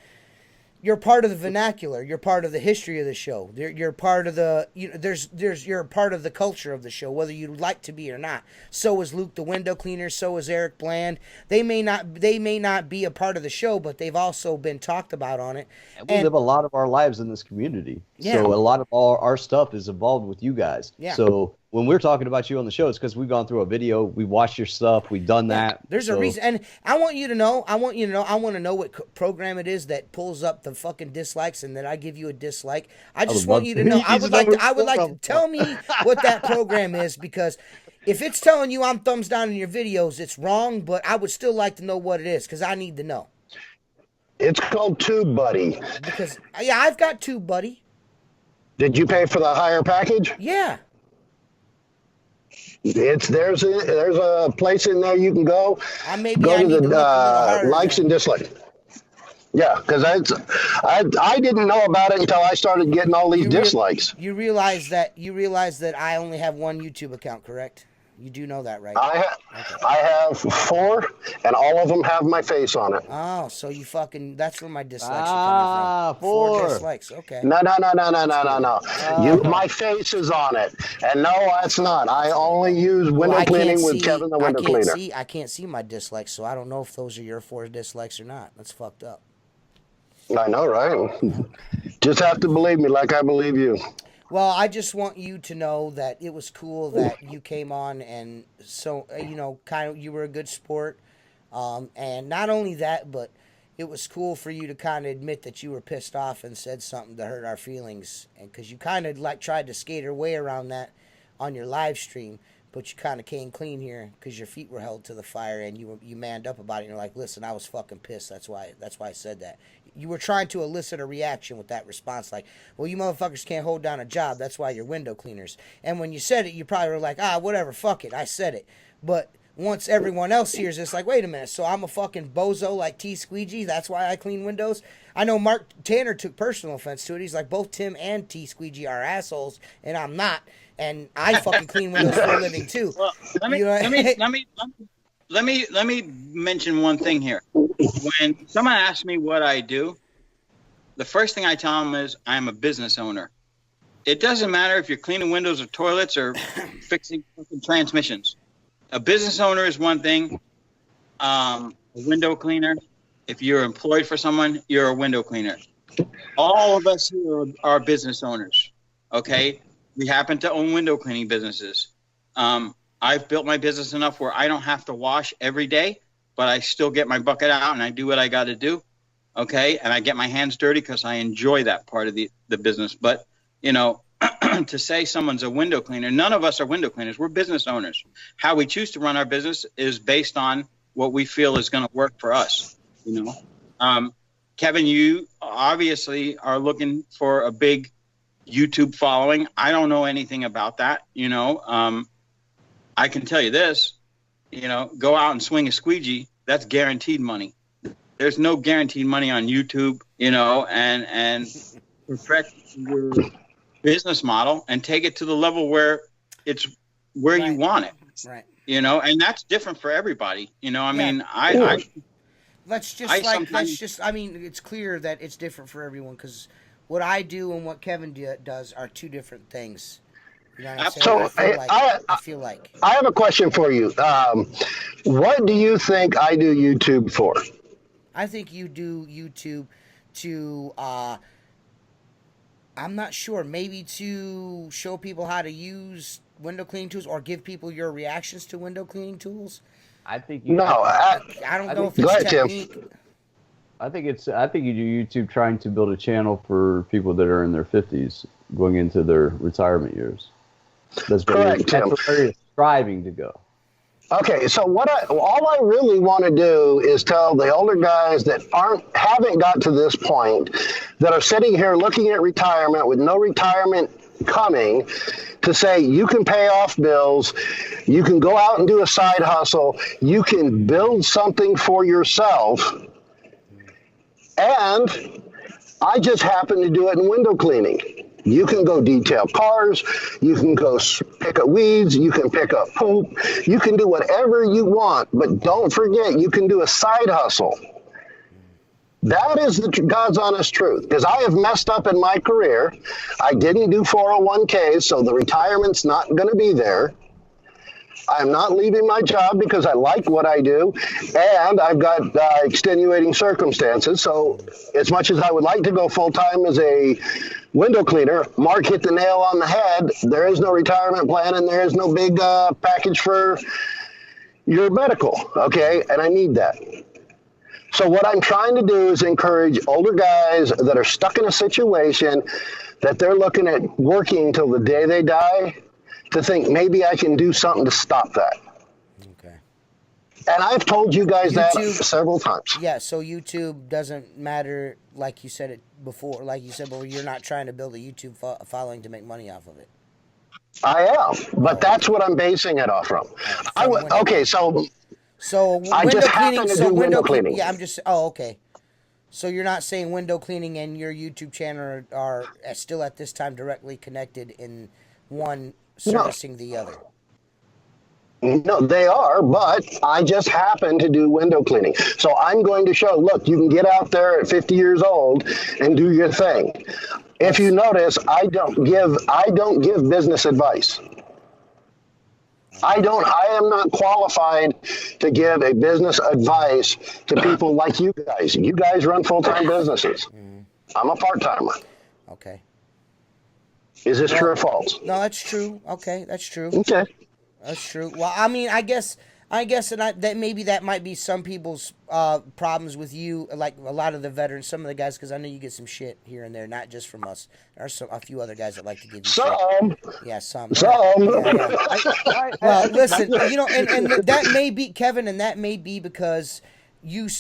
You're part of the vernacular. You're part of the history of the show. You're part of the you're part of the culture of the show, whether you like to be or not. So is Luke the window cleaner. So is Eric Bland. They may not be a part of the show, but they've also been talked about on it. And we live a lot of our lives in this community. Yeah. So a lot of our stuff is involved with you guys. Yeah. So when we're talking about you on the show, it's because we've gone through a video, we watched your stuff, we've done that. There's a reason, and I want to know what program it is that pulls up the fucking dislikes, and then I give you a dislike. I just want you to know. I would like to tell me what that program is, because if it's telling you I'm thumbs down in your videos, it's wrong. But I would still like to know what it is, because I need to know. It's called TubeBuddy. Because I've got TubeBuddy. Did you pay for the higher package? Yeah. There's a place in there you can go. Maybe Go I to need the to look a little harder likes then. and dislikes. Yeah, because I didn't know about it until I started getting all these dislikes. You realize that I only have one YouTube account, correct? You do know that, right? I have 4, and all of them have my face on it. Oh, so you fucking, that's where my dislikes are coming from. 4 dislikes, okay. No. My face is on it, and no, that's not. I only use window cleaning with Kevin the window cleaner. I can't see my dislikes, so I don't know if those are your 4 dislikes or not. That's fucked up. I know, right? Just have to believe me like I believe you. Well, I just want you to know that it was cool that you came on, and so kind of you were a good sport, and not only that, but it was cool for you to kind of admit that you were pissed off and said something to hurt our feelings, and because you kind of like tried to skate your way around that on your live stream, but you kind of came clean here because your feet were held to the fire and you manned up about it. And you're like, listen, I was fucking pissed. That's why I said that. You were trying to elicit a reaction with that response, like, well, you motherfuckers can't hold down a job. That's why you're window cleaners. And when you said it, you probably were like, whatever, fuck it. I said it. But once everyone else hears this, like, wait a minute, so I'm a fucking bozo like T Squeegee? That's why I clean windows? I know Mark Tanner took personal offense to it. He's like, both Tim and T Squeegee are assholes, and I'm not. And I fucking clean windows for a living too. Well, let me mention one thing here. When someone asks me what I do, the first thing I tell them is I'm a business owner. It doesn't matter if you're cleaning windows or toilets or fixing transmissions. A business owner is one thing. A window cleaner, if you're employed for someone, you're a window cleaner. All of us here are business owners, okay? We happen to own window cleaning businesses. I've built my business enough where I don't have to wash every day, but I still get my bucket out and I do what I got to do, okay? And I get my hands dirty because I enjoy that part of the business. But, to say someone's a window cleaner, none of us are window cleaners. We're business owners. How we choose to run our business is based on what we feel is going to work for us, Kevin, you obviously are looking for a big YouTube following. I don't know anything about that. I can tell you this, go out and swing a squeegee. That's guaranteed money. There's no guaranteed money on YouTube, and perfect your business model and take it to the level where it's where you want it. Right. And that's different for everybody. I mean, it's clear that it's different for everyone because what I do and what Kevin does are 2 different things. You know what I'm saying? So I feel like I have a question for you. What do you think I do YouTube for? I think you do YouTube to, I'm not sure, maybe to show people how to use window cleaning tools or give people your reactions to window cleaning tools. I think you. No, I don't know if it's technique. Tim. I think you do YouTube trying to build a channel for people that are in their 50s going into their retirement years. That's correct, Tim. That's where you're striving to go. Okay, so all I really want to do is tell the older guys that haven't got to this point, that are sitting here looking at retirement with no retirement coming, to say you can pay off bills, you can go out and do a side hustle, you can build something for yourself, and I just happen to do it in window cleaning. You can go detail cars, you can go pick up weeds, you can pick up poop, you can do whatever you want, but don't forget you can do a side hustle. That is the God's honest truth, because I have messed up in my career. I didn't do 401ks, so the retirement's not going to be there. I'm not leaving my job because I like what I do, and I've got extenuating circumstances. So as much as I would like to go full-time as a window cleaner, Mark hit the nail on the head. There is no retirement plan, and there is no big package for your medical, okay? And I need that. So what I'm trying to do is encourage older guys that are stuck in a situation that they're looking at working till the day they die, to think maybe I can do something to stop that. Okay. And I've told you guys that several times. Yeah, so YouTube doesn't matter, like you said it before. Like you said, but you're not trying to build a YouTube following to make money off of it. I am, but that's what I'm basing it off from. Okay, so I window just cleaning. happen to So do window cleaning. Yeah, I'm just. Oh, okay. So you're not saying window cleaning and your YouTube channel are still at this time directly connected in one servicing the other. No, they are, but I just happen to do window cleaning. So I'm going to show, look, you can get out there at 50 years old and do your thing. If you notice, I don't give business advice. I am not qualified to give a business advice to people like you guys. You guys run full-time businesses. I'm a part-timer. Okay. Is this true or false? No, that's true. Okay, that's true. Okay. That's true. Well, I mean, I guess that maybe that might be some people's problems with you, like a lot of the veterans, some of the guys, because I know you get some shit here and there, not just from us. There are a few other guys that like to give you shit. Yeah, some. Yeah. Well, listen, you know, and that may be, Kevin, and that may be because you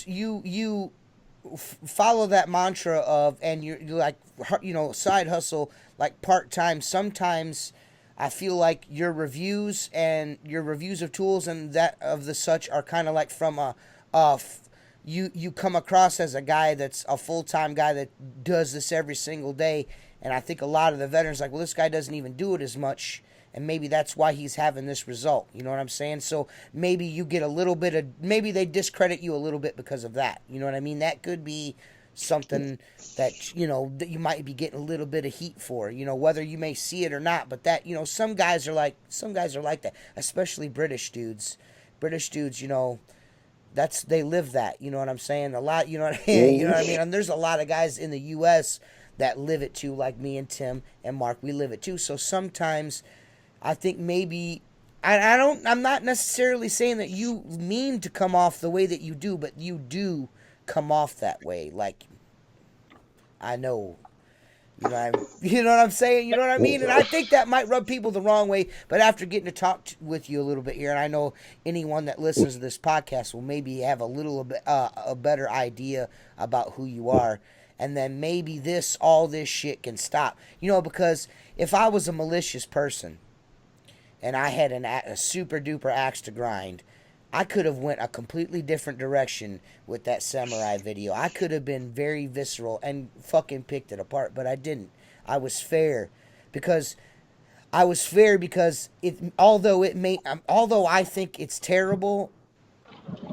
follow that mantra of, and you're like, you know, side hustle, like part-time. Sometimes I feel like your reviews of tools and that of the such are kind of like from you come across as a guy that's a full-time guy that does this every single day, and I think a lot of the veterans are like, well, this guy doesn't even do it as much, and maybe that's why he's having this result. You know what I'm saying? So maybe you get a little bit of, maybe they discredit you a little bit because of that. You know what I mean? That could be something that, you know, that you might be getting a little bit of heat for, you know, whether you may see it or not. But that, you know, some guys are like that, especially British dudes, you know, they live that, you know what I'm saying? A lot, you know what I mean? You know what I mean? And there's a lot of guys in the US that live it too, like me and Tim and Mark, we live it too. So sometimes I think maybe I'm not necessarily saying that you mean to come off the way that you do, but you do come off that way. Like, I know, you know what I'm saying? You know what I mean? And I think that might rub people the wrong way, but after getting to talk with you a little bit here, and I know anyone that listens to this podcast will maybe have a little bit a better idea about who you are, and then maybe all this shit can stop. You know, because if I was a malicious person and I had a super duper axe to grind, I could have went a completely different direction with that samurai video. I could have been very visceral and fucking picked it apart, but I didn't. I was fair because although I think it's terrible,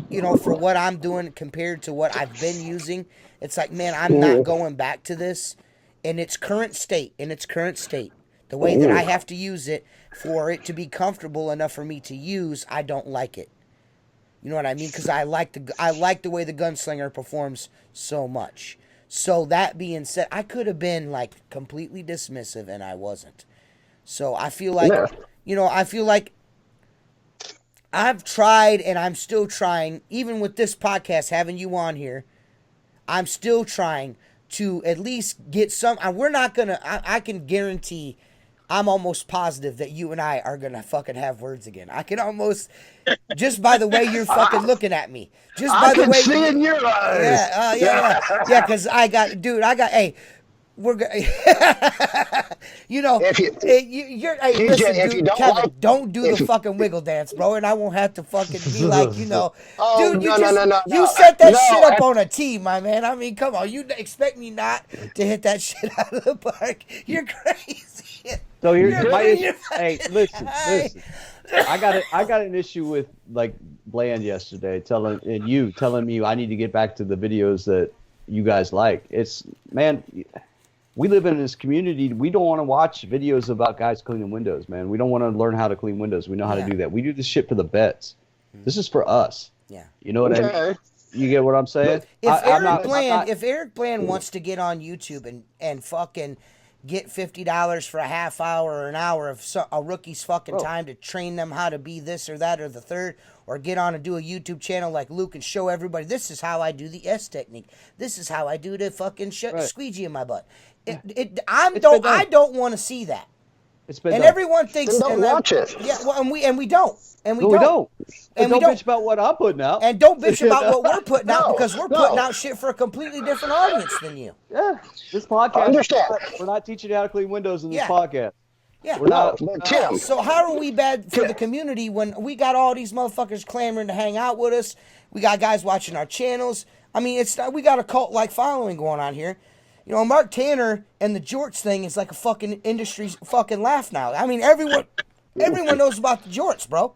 you know, for what I'm doing compared to what I've been using, it's like, man, I'm not going back to this in its current state, the way that I have to use it for it to be comfortable enough for me to use. I don't like it. You know what I mean? Because I like the way the gunslinger performs so much. So that being said, I could have been like completely dismissive, and I wasn't. So I feel like, you know, I've tried, and I'm still trying, even with this podcast, having you on here, I'm still trying to at least get some. We're not gonna. I can guarantee. I'm almost positive that you and I are going to fucking have words again. I can almost, just by the way you're fucking looking at me. Just by the way. I can see in your eyes. Yeah, because hey, we're going you know, don't do the fucking wiggle dance, bro, and I won't have to fucking be like, you know, dude, you set that shit up on a tee, my man. I mean, come on, you expect me not to hit that shit out of the park? You're crazy. So here's my issue. Hey, listen. I got an issue with like Bland yesterday telling me I need to get back to the videos that you guys like. It's, man, we live in this community. We don't want to watch videos about guys cleaning windows, man. We don't want to learn how to clean windows. We know how to do that. We do this shit for the vets. This is for us. Yeah. You know what I mean? You get what I'm saying? If Eric Bland wants to get on YouTube and fucking get $50 for a half hour or an hour of a rookie's fucking time to train them how to be this or that or the third, or get on and do a YouTube channel like Luke and show everybody, this is how I do the S technique. This is how I do the fucking squeegee in my butt. I don't want to see that. It's been and done. Everyone thinks don't watch it. Yeah, well, and we don't. And we don't. And don't bitch about what I'm putting out. And don't bitch about what we're putting out, because we're putting out shit for a completely different audience than you. Yeah. This podcast, understand. we're not teaching you how to clean windows in this podcast. Yeah. We're not. But Tim, So how are we bad for the community when we got all these motherfuckers clamoring to hang out with us? We got guys watching our channels. I mean, we got a cult-like following going on here. You know, Mark Tanner and the jorts thing is like a fucking industry fucking laugh now. I mean, everyone knows about the jorts, bro.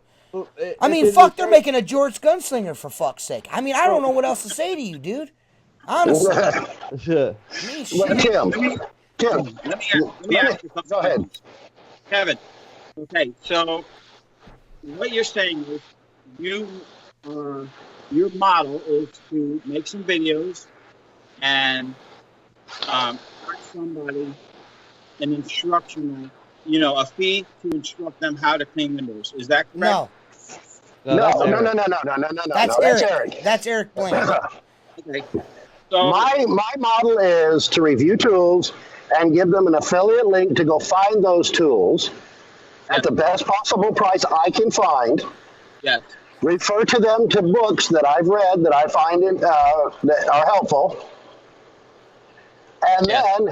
I mean, fuck, they're making a jorts gunslinger for fuck's sake. I mean, I don't know what else to say to you, dude. Honestly. Yeah. I mean, well, shit. Tim, Let me ask you something. go ahead. Kevin. Okay, so what you're saying is your model is to make some videos and ask somebody an instructional, a fee to instruct them how to clean windows. Is that correct? No. No. That's Eric. That's Eric Blaine. Okay. So My model is to review tools and give them an affiliate link to go find those tools at the best possible price I can find. yes. Refer to them to books that I've read that I find that are helpful. And then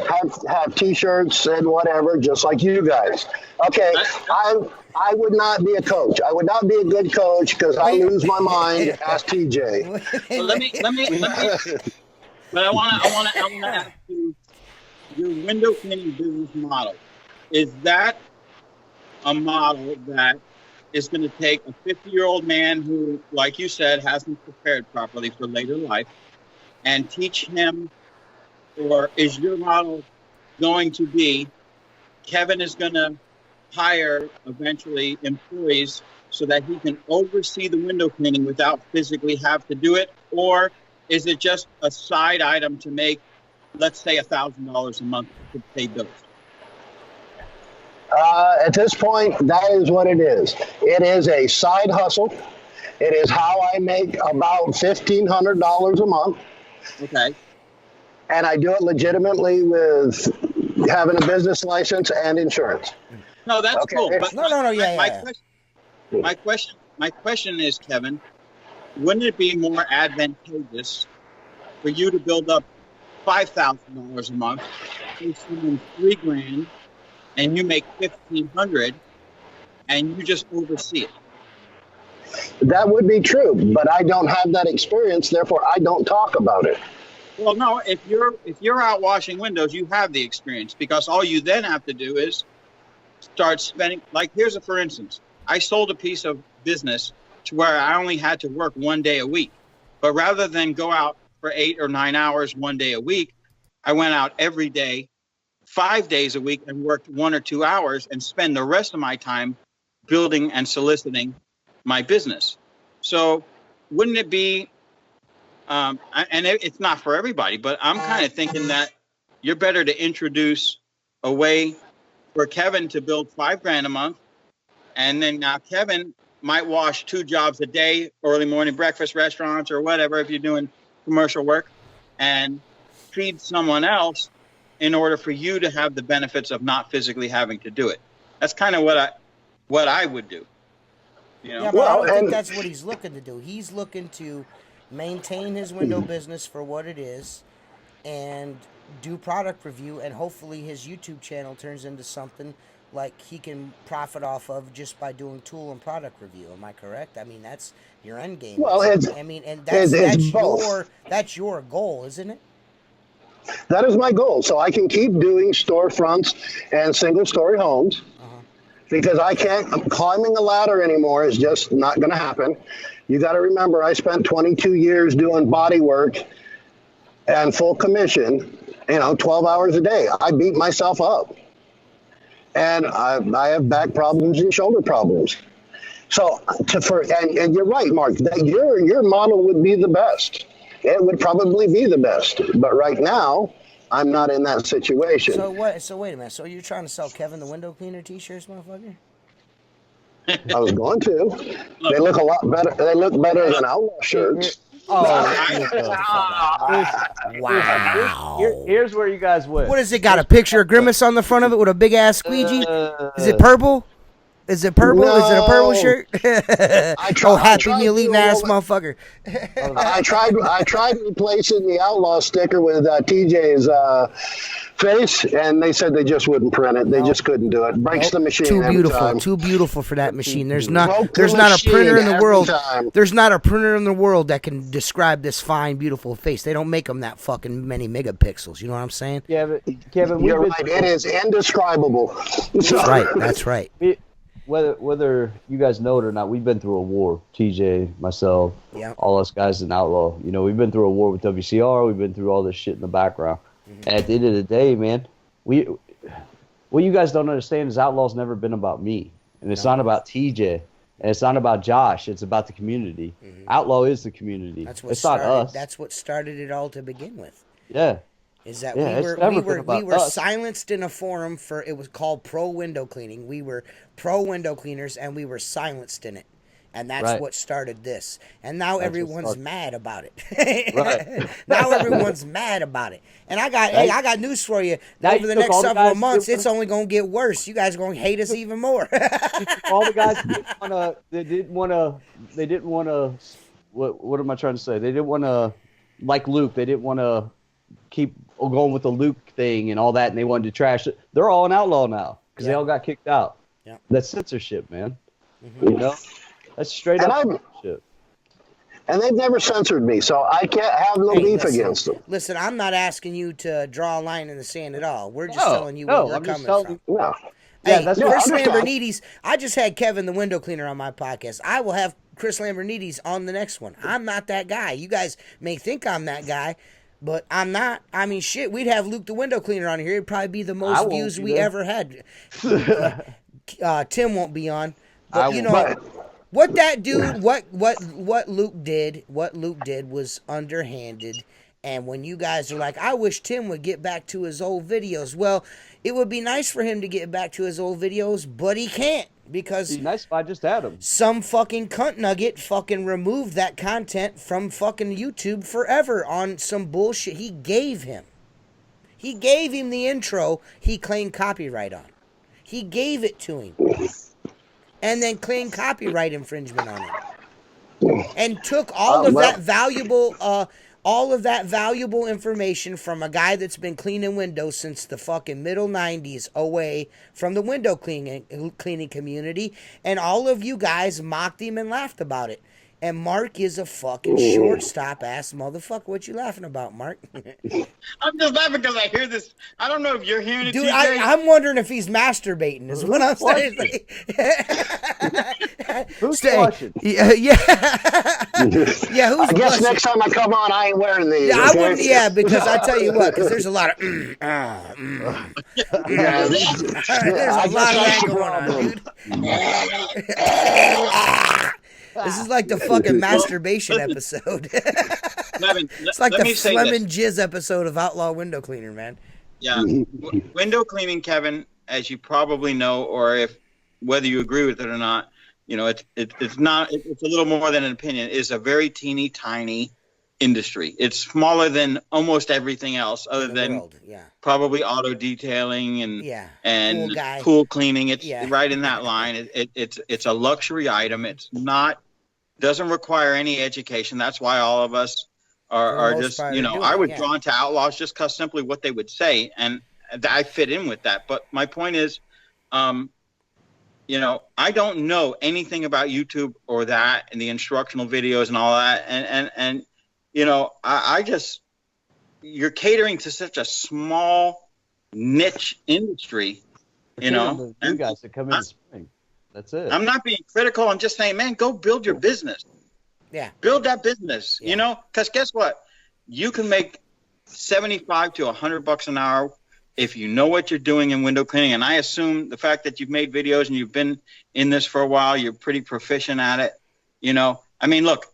have T-shirts and whatever, just like you guys. Okay, I would not be a coach. I would not be a good coach because I lose my mind. Ask TJ. Well, let me. But I want to ask you, your window cleaning business model, is that a model that is going to take a 50-year-old man who, like you said, hasn't prepared properly for later life and teach him, or is your model going to be Kevin is going to hire eventually employees so that he can oversee the window cleaning without physically have to do it? Or is it just a side item to make, let's say, $1,000 a month to pay bills? At this point, that is what it is. It is a side hustle. It is how I make about $1,500 a month. Okay. And I do it legitimately with having a business license and insurance. No, that's Okay. cool. But Yeah. my question is, Kevin, wouldn't it be more advantageous for you to build up $5,000 a month, pay someone $3,000, and you make $1,500, and you just oversee it? That would be true, but I don't have that experience, therefore I don't talk about it. Well, no. If you're out washing windows, you have the experience, because all you then have to do is start spending. Like, here's for instance, I sold a piece of business to where I only had to work 1 day a week, but rather than go out for 8 or 9 hours 1 day a week, I went out every day, 5 days a week, and worked 1 or 2 hours and spend the rest of my time building and soliciting my business. So wouldn't it be, and it's not for everybody, but I'm kind of thinking that you're better to introduce a way for Kevin to build $5,000 a month. And then now Kevin might wash 2 jobs a day, early morning breakfast restaurants or whatever, if you're doing commercial work, and feed someone else in order for you to have the benefits of not physically having to do it. That's kind of what I would do. You know? Yeah, but I don't think that's what he's looking to do. He's looking to maintain his window business for what it is and do product review, and hopefully his YouTube channel turns into something like he can profit off of just by doing tool and product review. Am I correct? I mean, that's your end game. Well, that's your goal, isn't it? That is my goal. So I can keep doing storefronts and single-story homes because I can't, climbing a ladder anymore is just not going to happen. You got to remember, I spent 22 years doing body work and full commission, 12 hours a day. I beat myself up. And I have back problems and shoulder problems. So, and you're right, Mark, that your model would be the best. It would probably be the best. But right now, I'm not in that situation. So wait a minute. So you're trying to sell Kevin the window cleaner T-shirts, motherfucker? I was going to. They look a lot better. They look better than outlaw shirts. Wow. Here's where you guys win. What is it? Got a picture of Grimace on the front of it with a big ass squeegee? Is it purple? Is it purple? Is it a purple shirt? Oh, happy tried meal to eating roll ass it. motherfucker. I tried replacing the outlaw sticker with TJ's face, and they said they just wouldn't print it. They just couldn't do it. Breaks the machine Too every beautiful, time. too beautiful for that machine. There's Broke not the a printer in machine the every world. time. There's not a printer in the world that can describe this fine, beautiful face. They don't make them that fucking many megapixels. You know what I'm saying? Kevin, Kevin, You're right. It is indescribable. That's right. That's right. Whether you guys know it or not, we've been through a war. TJ, myself, all us guys in Outlaw. You know, we've been through a war with WCR. We've been through all this shit in the background. And at the end of the day, man, what you guys don't understand is Outlaw's never been about me, and it's not about TJ, and it's not about Josh. It's about the community. Outlaw is the community. That's what it's started, not us. That's what started it all to begin with. Yeah. Is that Yeah, we it's never been were about us. silenced in a forum for, it was called pro window cleaning. We were pro window cleaners, and we were silenced in it, and that's Right. what started this. And now That's what everyone's started- mad about it. Right. Now everyone's mad about it. And I got news for you. Now Over you the took next all the several guys months, that it's only going to get worse. You guys are going to hate us even more. All the guys they didn't want to. What am I trying to say? They didn't want to, like Luke. They didn't want to keep going with the Luke thing and all that, and they wanted to trash it. They're all an outlaw now because they all got kicked out. Yeah. That's censorship, man. You know, that's straight And up I'm- censorship. And they've never censored me, so I can't have no beef against them. Listen, I'm not asking you to draw a line in the sand at all. We're just No, telling you no, where we're I'm just coming telling from. No. Yeah, Hey, that's what- Chris I understand. Lambernides. I just had Kevin, the window cleaner, on my podcast. I will have Chris Lambernides on the next one. I'm not that guy. You guys may think I'm that guy, but I'm not. I mean, shit, we'd have Luke, the window cleaner, on here. It'd probably be the I most won't views be we there. ever had. Tim won't be on, but I you won't. know. What that dude, what Luke did was underhanded. And when you guys are like, I wish Tim would get back to his old videos. Well, it would be nice for him to get back to his old videos, but he can't because It'd be nice if I just had them. some fucking cunt nugget fucking removed that content from fucking YouTube forever on some bullshit he gave him. He gave him the intro he claimed copyright on. He gave it to him. And then claimed copyright infringement on it. And took all of that valuable information from a guy that's been cleaning windows since the fucking middle 90s away from the window cleaning community, and all of you guys mocked him and laughed about it. And Mark is a fucking shortstop ass motherfucker. What you laughing about, Mark? I'm just laughing because I hear this. I don't know if you're hearing it, Dude, TJ. I'm wondering if he's masturbating, is what I'm saying. Who's watching? Yeah, who's I guess blushing? next time I come on, I ain't wearing these. Yeah, I okay? wouldn't. Yeah, because I tell you what, because there's a lot of Yeah, there's a lot of that going on, dude. This is like the fucking masturbation episode. Kevin, It's like let the me say phlegm this. and jizz episode of Outlaw Window Cleaner, man. Yeah, window cleaning, Kevin, as you probably know, or if whether you agree with it or not, you know, it's a little more than an opinion. It's a very teeny tiny industry. It's smaller than almost everything else, other The than world, yeah. probably auto detailing and Yeah. and Pool guy. pool cleaning. It's Yeah. right in that line. It's a luxury item. It's not doesn't require any education. That's why all of us For the are most just part, you are know doing I it, was yeah. drawn to Outlaws just because simply what they would say, and I fit in with that. But my point is, you know, I don't know anything about YouTube or that and the instructional videos and all that, and you know, I just you're catering to such a small niche industry, you know. You guys that come in the spring. That's it. I'm not being critical. I'm just saying, man, go build your business. Yeah. Build that business, Yeah. you know, because guess what? You can make $75 to $100 an hour if you know what you're doing in window cleaning. And I assume the fact that you've made videos and you've been in this for a while, you're pretty proficient at it. You know, I mean, look,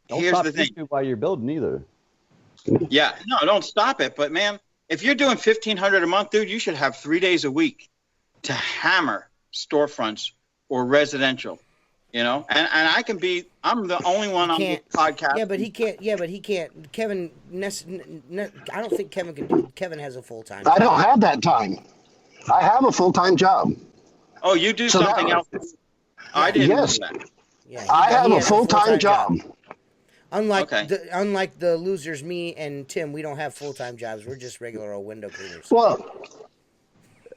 Don't here's stop the thing. YouTube while you're building either. Yeah, no, don't stop it. But man, if you're doing $1,500 a month, dude, you should have 3 days a week to hammer storefronts or residential. You know, and I'm the only one on this podcast. Yeah, but he can't. Yeah, but he can't. Kevin, I don't think Kevin can do. Kevin has a full time. I don't have that time. I have a full-time job. Oh, you do So something that- else? I didn't Yes. know that. Yeah, I have he a has full-time job. Unlike Okay. unlike the losers, me and Tim, we don't have full-time jobs. We're just regular old window cleaners. Well,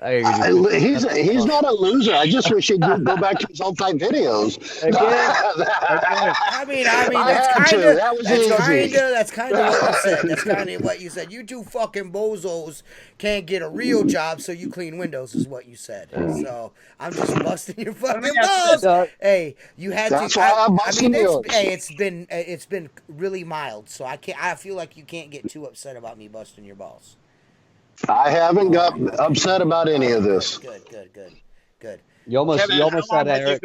he's not a loser. I just wish he'd go back to his old-time videos. Again. I mean, I that's had to. kind of That was easy. that's kind of what you said. That's kind of what you said. You two fucking bozos can't get a real job, so you clean windows, is what you said. So I'm just busting your fucking balls. Hey, you had That's to. why I'm I busting mean, yours. it's been really mild, so I can't. I feel like you can't get too upset about me busting your balls. I haven't got upset about any of this. Good. You almost Kevin, had Eric.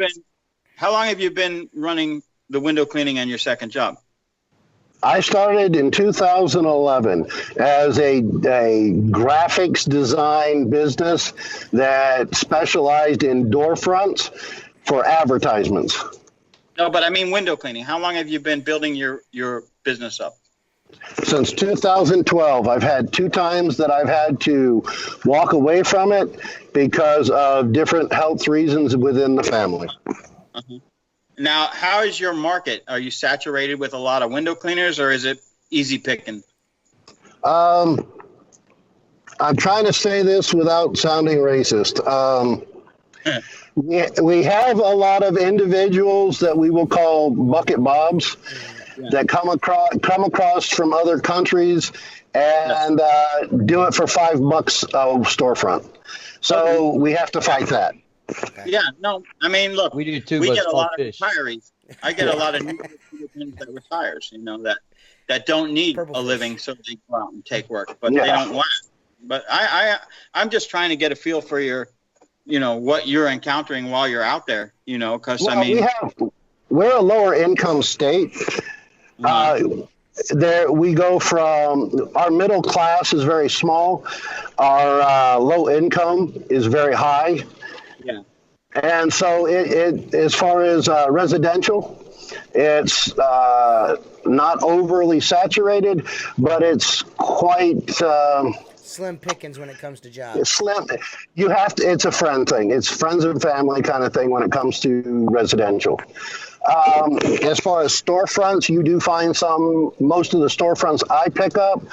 How long have you been running the window cleaning on your second job? I started in 2011 as a graphics design business that specialized in door fronts for advertisements. No, but I mean window cleaning. How long have you been building your business up? Since 2012, I've had 2 times that I've had to walk away from it because of different health reasons within the family. Uh-huh. Now, how is your market? Are you saturated with a lot of window cleaners, or is it easy picking? I'm trying to say this without sounding racist. We have a lot of individuals that we will call bucket bobs that come across from other countries and do it for $5 a storefront. So we have to fight that. Yeah, no, I mean, look, We do too, we but get it's a called lot fish. of retirees. I get a lot of new independents that retires, that don't need Purple a fish. living, so they go out and take work, but Yeah. they don't want it. But I'm just trying to get a feel for your, what you're encountering while you're out there, because Well, I mean, we're a lower income state. There we go from our middle class is very small, our low income is very high, yeah. and so it as far as residential, it's not overly saturated, but it's quite Slim pickings when it comes to jobs. slim. You have to. It's a friend thing. It's friends and family kind of thing when it comes to residential. As far as storefronts, you do find some. Most of the storefronts I pick up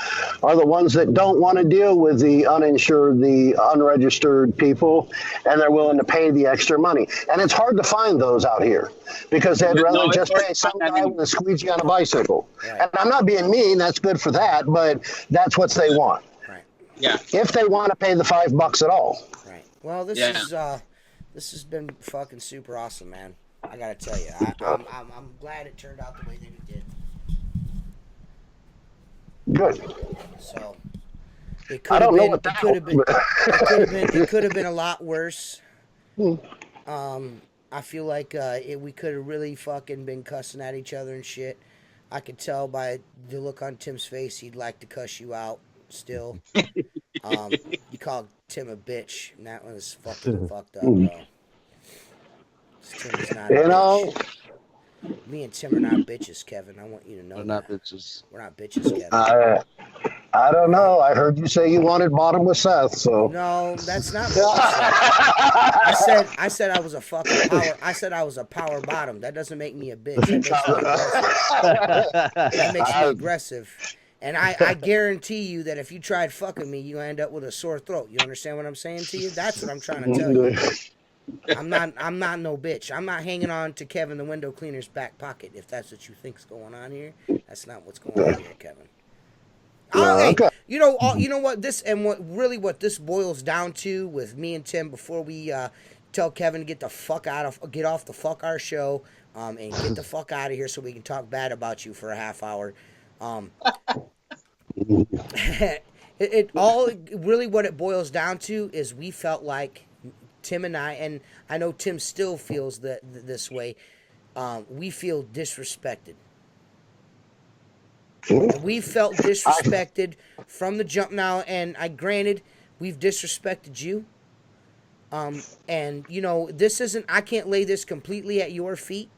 are the ones that don't want to deal with the uninsured, the unregistered people, and they're willing to pay the extra money. And it's hard to find those out here because they'd No, rather it's just hard pay to some find guy that with a squeegee on a bicycle. Right. And I'm not being mean. That's good for that, but that's what they want. Right. Yeah. If they want to pay the $5 at all. Right. Well, this has been fucking super awesome, man. I gotta tell you, I'm glad it turned out the way that it did. Good. So it I could have don't know been. what It that could have been. was, It could have been a lot worse. I feel like we could have really fucking been cussing at each other and shit. I could tell by the look on Tim's face he'd like to cuss you out still. You called Tim a bitch, and that was fucking fucked up, bro. Tim is not a You know, bitch. Me and Tim are not bitches, Kevin. I want you to know They're that. not bitches. We're not bitches, Kevin. I don't know. I heard you say you wanted bottom with Seth, so. No, that's not what I said. I said I was a fucking power. I said I was a power bottom. That doesn't make me a bitch. That makes me aggressive. And I guarantee you that if you tried fucking me, you end up with a sore throat. You understand what I'm saying to you? That's what I'm trying to tell you. I'm not no bitch. I'm not hanging on to Kevin the window cleaner's back pocket. If that's what you think's going on here, that's not what's going on here, Kevin. Okay. You know what what this boils down to with me and Tim before we tell Kevin to get off the fuck our show and get the fuck out of here so we can talk bad about you for a half hour. It all really what it boils down to is we felt like Tim and I know Tim still feels this way. We feel disrespected. And we felt disrespected from the jump now, and granted, we've disrespected you. And this isn't. I can't lay this completely at your feet,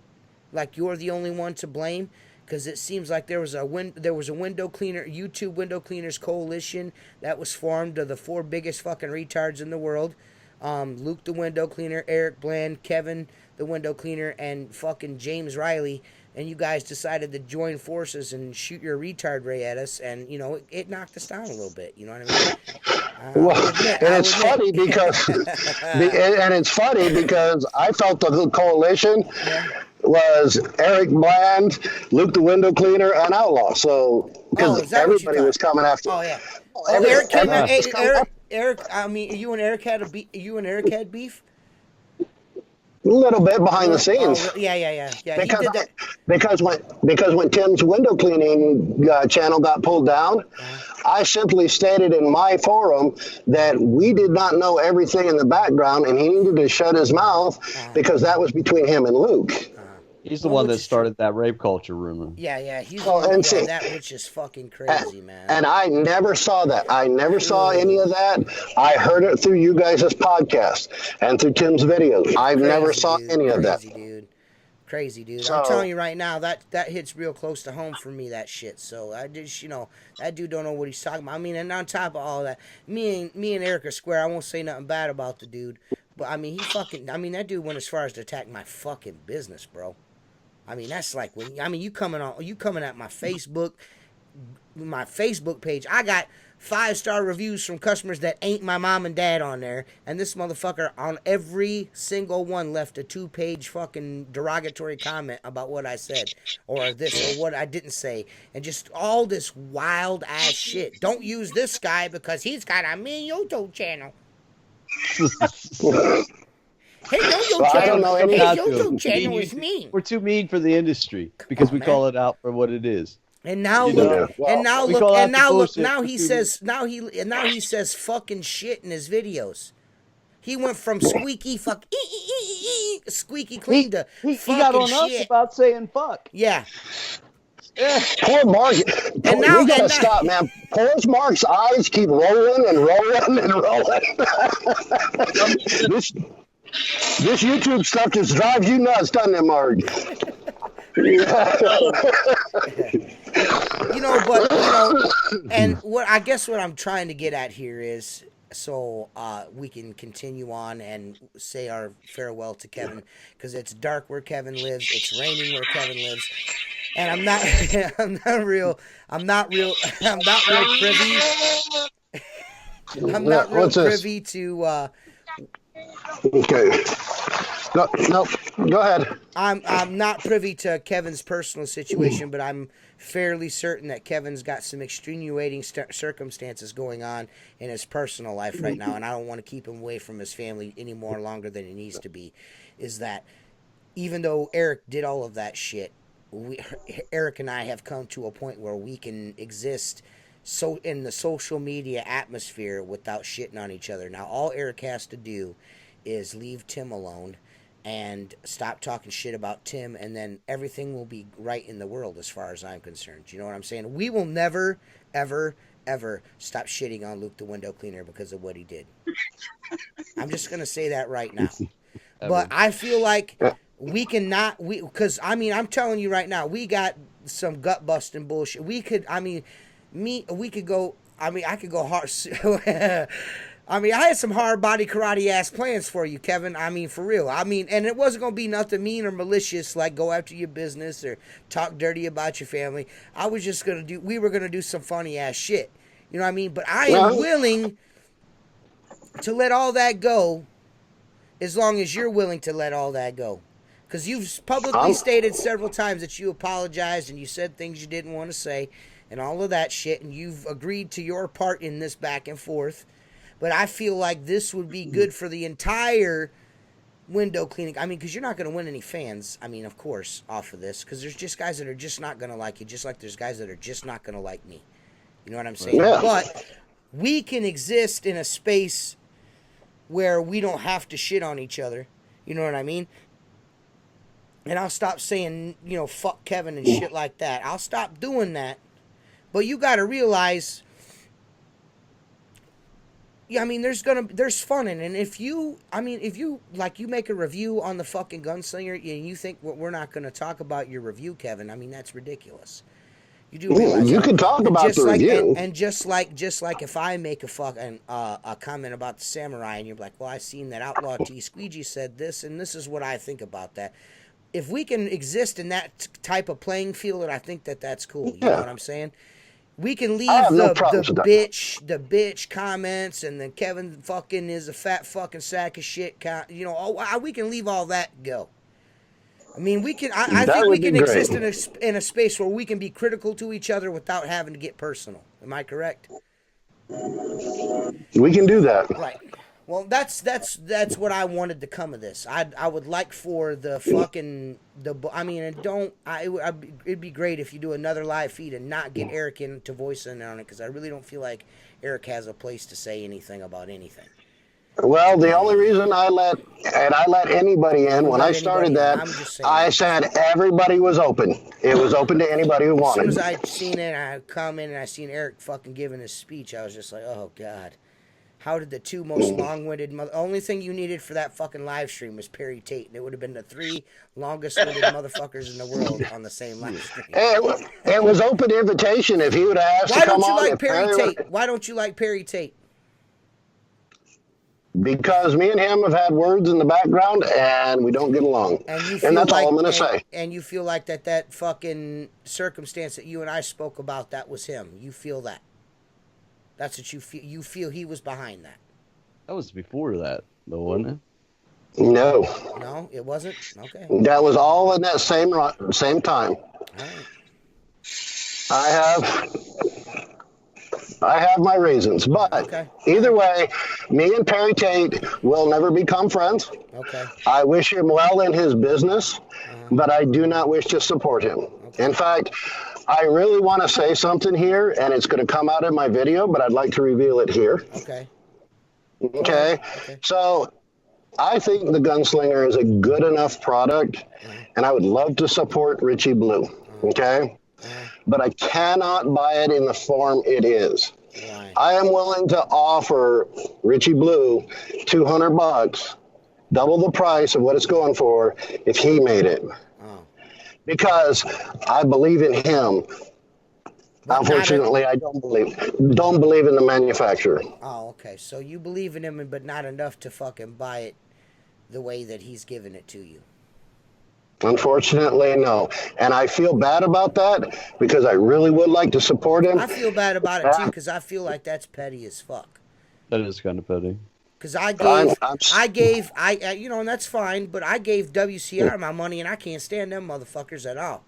like you're the only one to blame, because it seems like there was a YouTube window cleaners coalition that was formed of the 4 biggest fucking retards in the world. Luke the window cleaner, Eric Bland, Kevin the window cleaner, and fucking James Riley, and you guys decided to join forces and shoot your retard ray at us, and you know it knocked us down a little bit. You know what I mean? Well, and it's funny because, and it's funny because I felt the coalition was Eric Bland, Luke the window cleaner, and Outlaw. So because everybody was coming after. Oh yeah. Eric came out. Eric. I mean, you and Eric had beef. A little bit behind the scenes. Oh, yeah. Because, he did that. because when Tim's window cleaning channel got pulled down, I simply stated in my forum that we did not know everything in the background, and he needed to shut his mouth because that was between him and Luke. He's the one that started that rape culture rumor. Yeah. He's the one that which is fucking crazy, man. And I never saw that. I never saw any of that. I heard it through you guys' podcast and through Tim's videos. I never saw any of that. Crazy, dude. So, I'm telling you right now, that hits real close to home for me, that shit. So I just, that dude don't know what he's talking about. I mean, and on top of all that, me and Eric are square. I won't say nothing bad about the dude. But, I mean, that dude went as far as to attack my fucking business, bro. I mean, that's like you coming at my Facebook page. I got 5-star reviews from customers that ain't my mom and dad on there, and this motherfucker on every single one left a 2-page fucking derogatory comment about what I said or this or what I didn't say, and just all this wild ass shit. Don't use this guy because he's got a mean YouTube channel. Hey, I don't know any YouTube channel is mean. We're too mean for the industry because we call it out for what it is. And now now he says fucking shit in his videos. He went from squeaky clean to he got on shit. us about saying fuck. Yeah. Poor Mark. And now, we gotta stop, man. Poor Mark's eyes keep rolling and rolling and rolling. This YouTube stuff just drives you nuts, doesn't it, Mark? And what I'm trying to get at here is so we can continue on and say our farewell to Kevin, because it's dark where Kevin lives, it's raining where Kevin lives, and I'm not real privy to. Okay. No, go ahead. I'm not privy to Kevin's personal situation, but I'm fairly certain that Kevin's got some extenuating circumstances going on in his personal life right now, and I don't want to keep him away from his family any more longer than he needs to be. Is that even though Eric did all of that shit, Eric and I have come to a point where we can exist so in the social media atmosphere without shitting on each other. Now, all Eric has to do is leave Tim alone and stop talking shit about Tim, and then everything will be right in the world as far as I'm concerned. You know what I'm saying? We will never, ever, ever stop shitting on Luke the window cleaner because of what he did. I'm just going to say that right now. But I feel like we cannot, because, I mean, I'm telling you right now, we got some gut-busting bullshit. I could go hard. I mean, I had some hard body karate ass plans for you, Kevin. I mean, for real. I mean, and it wasn't going to be nothing mean or malicious, like go after your business or talk dirty about your family. I was just going to we were going to do some funny ass shit. You know what I mean? But I am willing to let all that go as long as you're willing to let all that go. Because you've publicly stated several times that you apologized and you said things you didn't want to say and all of that shit, and you've agreed to your part in this back and forth. But I feel like this would be good for the entire window cleaning. I mean, because you're not going to win any fans, I mean, of course, off of this. Because there's just guys that are just not going to like you, just like there's guys that are just not going to like me. You know what I'm saying? Yeah. But we can exist in a space where we don't have to shit on each other. You know what I mean? And I'll stop saying, fuck Kevin and shit like that. I'll stop doing that. But you got to realize... Yeah, I mean, there's fun in it. And if you make a review on the fucking Gunslinger and you think we're not going to talk about your review, Kevin, I mean, that's ridiculous. You do realize You that. can talk about just the like, review. and just like if I make a comment about the samurai and you're like, well, I seen that Outlaw T Squeegee said this and this is what I think about that. If we can exist in that type of playing field, I think that's cool. You know what I'm saying? We can leave have no the problems with that. bitch comments and then Kevin fucking is a fat fucking sack of shit. You know, we can leave all that go. I mean, we can. I That think we would be can exist great. in a space where we can be critical to each other without having to get personal. Am I correct? We can do that. Right. Well, that's what I wanted to come of this. I would like for the fucking I mean, and don't it'd be great if you do another live feed and not get Eric into voicing on it because I really don't feel like Eric has a place to say anything about anything. Well, the only reason I let anybody in when I Let started anybody in. that, I'm just saying. I said everybody was open. It was open to anybody who As soon wanted. as I seen it, I come in and I seen Eric fucking giving his speech. I was just like, oh god, how did the two most long-winded only thing you needed for that fucking live stream was Perry Tate, and it would have been the three longest-winded motherfuckers in the world on the same live stream. It was open invitation. If he would have asked Why to come don't you on, like if Perry Tate? Why don't you like Perry Tate? Because me and him have had words in the background, and we don't get along. And you feel And that's like, all I'm going to say. And you feel like that fucking circumstance that you and I spoke about, that was him. You feel that. That's what you feel. You feel he was behind that. That was before that, though, wasn't it? No, No, it wasn't? Okay. that was all in that same time. All right. I have my reasons, but Okay. either way, me and Perry Tate will never become friends. Okay. I wish him well in his business, but I do not wish to support him. In fact, I really want to say something here, and it's going to come out in my video, but I'd like to reveal it here. Okay. Okay? So I think the Gunslinger is a good enough product, and I would love to support Richie Blue. Okay? But I cannot buy it in the form it is. Right. I am willing to offer Richie Blue $200, double the price of what it's going for if he made it. Oh. Because I believe in him. But Unfortunately, I don't believe in the manufacturer. Oh, okay. So you believe in him, but not enough to fucking buy it the way that he's giving it to you. Unfortunately, no. And I feel bad about that because I really would like to support him. I feel bad about it too because I feel like that's petty as fuck. That is kind of petty. Because I gave, you know, and that's fine, but I gave WCR my money and I can't stand them motherfuckers at all.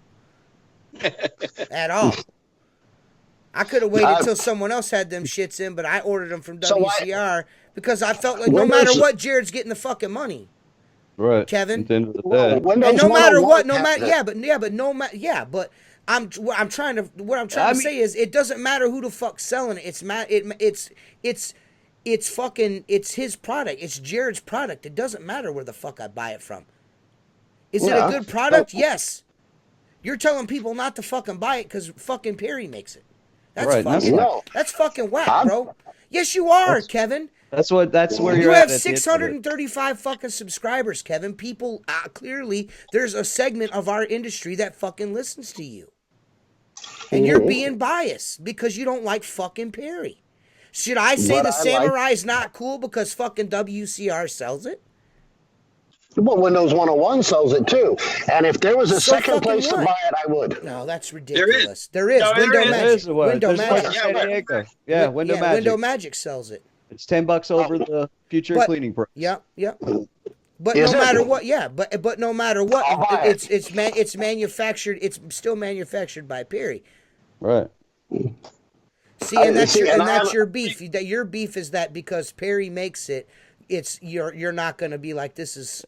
At all. I could have waited till someone else had them shits in, but I ordered them from WCR because I felt like no matter what, Jared's getting the fucking money. Right. Kevin? At the end of the day. Windows And no matter 101 what, what I'm trying to say is it doesn't matter who the fuck's selling it. It's his product. It's Jared's product. It doesn't matter where the fuck I buy it from. Is it a good product? Yes. You're telling people not to fucking buy it because fucking Perry makes it. That's Right, fucking no. that's fucking whack, bro. Yes, you are, Kevin. That's where You you're have at. 635 fucking subscribers, Kevin. People, clearly, there's a segment of our industry that fucking listens to you. And you're being biased because you don't like fucking Perry. Should I say the Samurai's not cool because fucking WCR sells it? Well, Windows 101 sells it too. And if there was a second place to buy it, I would. No, that's ridiculous. There There is. No, there Window is. Magic. Window There's one in Magic. San Diego. Yeah, Window Magic. Window Magic sells it. It's $10 over the future cleaning price. Yep. But Is no it? matter what, but no matter what, I'll buy it. it's manufactured. It's still manufactured by Perry. Right. See, and that's and your beef. That your beef is that because Perry makes it, you're not going to be like this is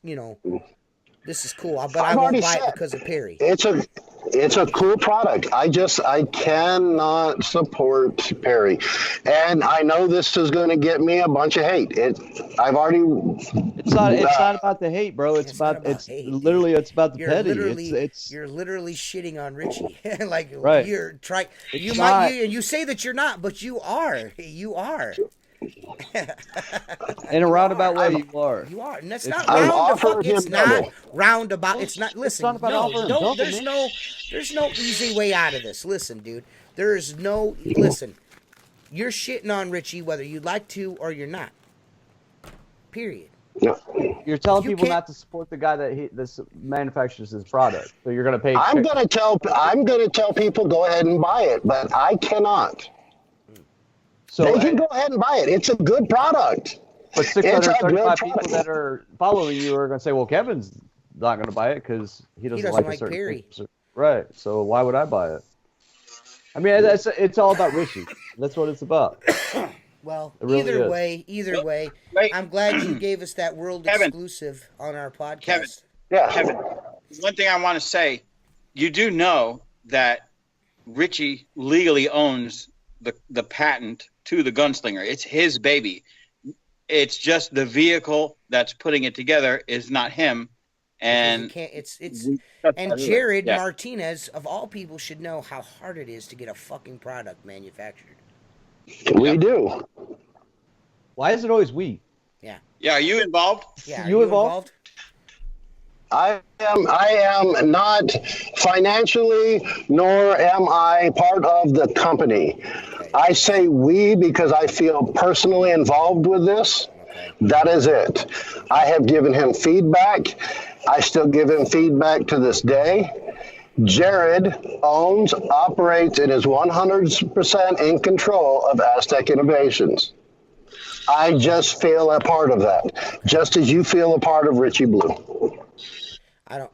cool, but I won't buy it because of Perry. It's a cool product. I cannot support Perry, and I know this is going to get me a bunch of hate. It's not about the hate, bro. It's about the You're petty. You're literally shitting on Richie. Like Right. you're trying. It's You not. might. You say that you're not, but you are. You are. In a roundabout way, you are. You are, and that's It's- not I've roundabout. offered It's him not double. roundabout. It's not. Listen, not about no, offering don't. double, There's man. no easy way out of this. Listen, dude. There is no. Listen, you're shitting on Richie whether you'd like to or you're not. Period. No. You're telling You people can't- not to support the guy that this manufactures his product. So you're going to pay. I'm gonna tell people go ahead and buy it, but I cannot. So They can go ahead and buy it. It's a good product. but It's a 635 good people product. that are following you are going to say, "Well, Kevin's not going to buy it because he doesn't like a certain Perry." thing." Right. So why would I buy it? I mean, it's all about Richie. That's what it's about. Well, It really either way, Wait. I'm glad you gave us that world Kevin. exclusive on our podcast. Kevin. Yeah. Kevin, one thing I want to say, you do know that Richie legally owns the patent to the gunslinger. It's his baby. It's just the vehicle that's putting it together is not him. Because And you can't, it's that's and what it is. Jared Yeah. Martinez of all people should know how hard it is to get a fucking product manufactured. We do. Why is it always we? Yeah. Yeah, are you involved? Yeah. You Are involved? I am not financially, nor am I part of the company. I say we because I feel personally involved with this. That is it. I have given him feedback. I still give him feedback to this day. Jared owns, operates, and is 100% in control of Aztec Innovations. I just feel a part of that, just as you feel a part of Richie Blue. I don't.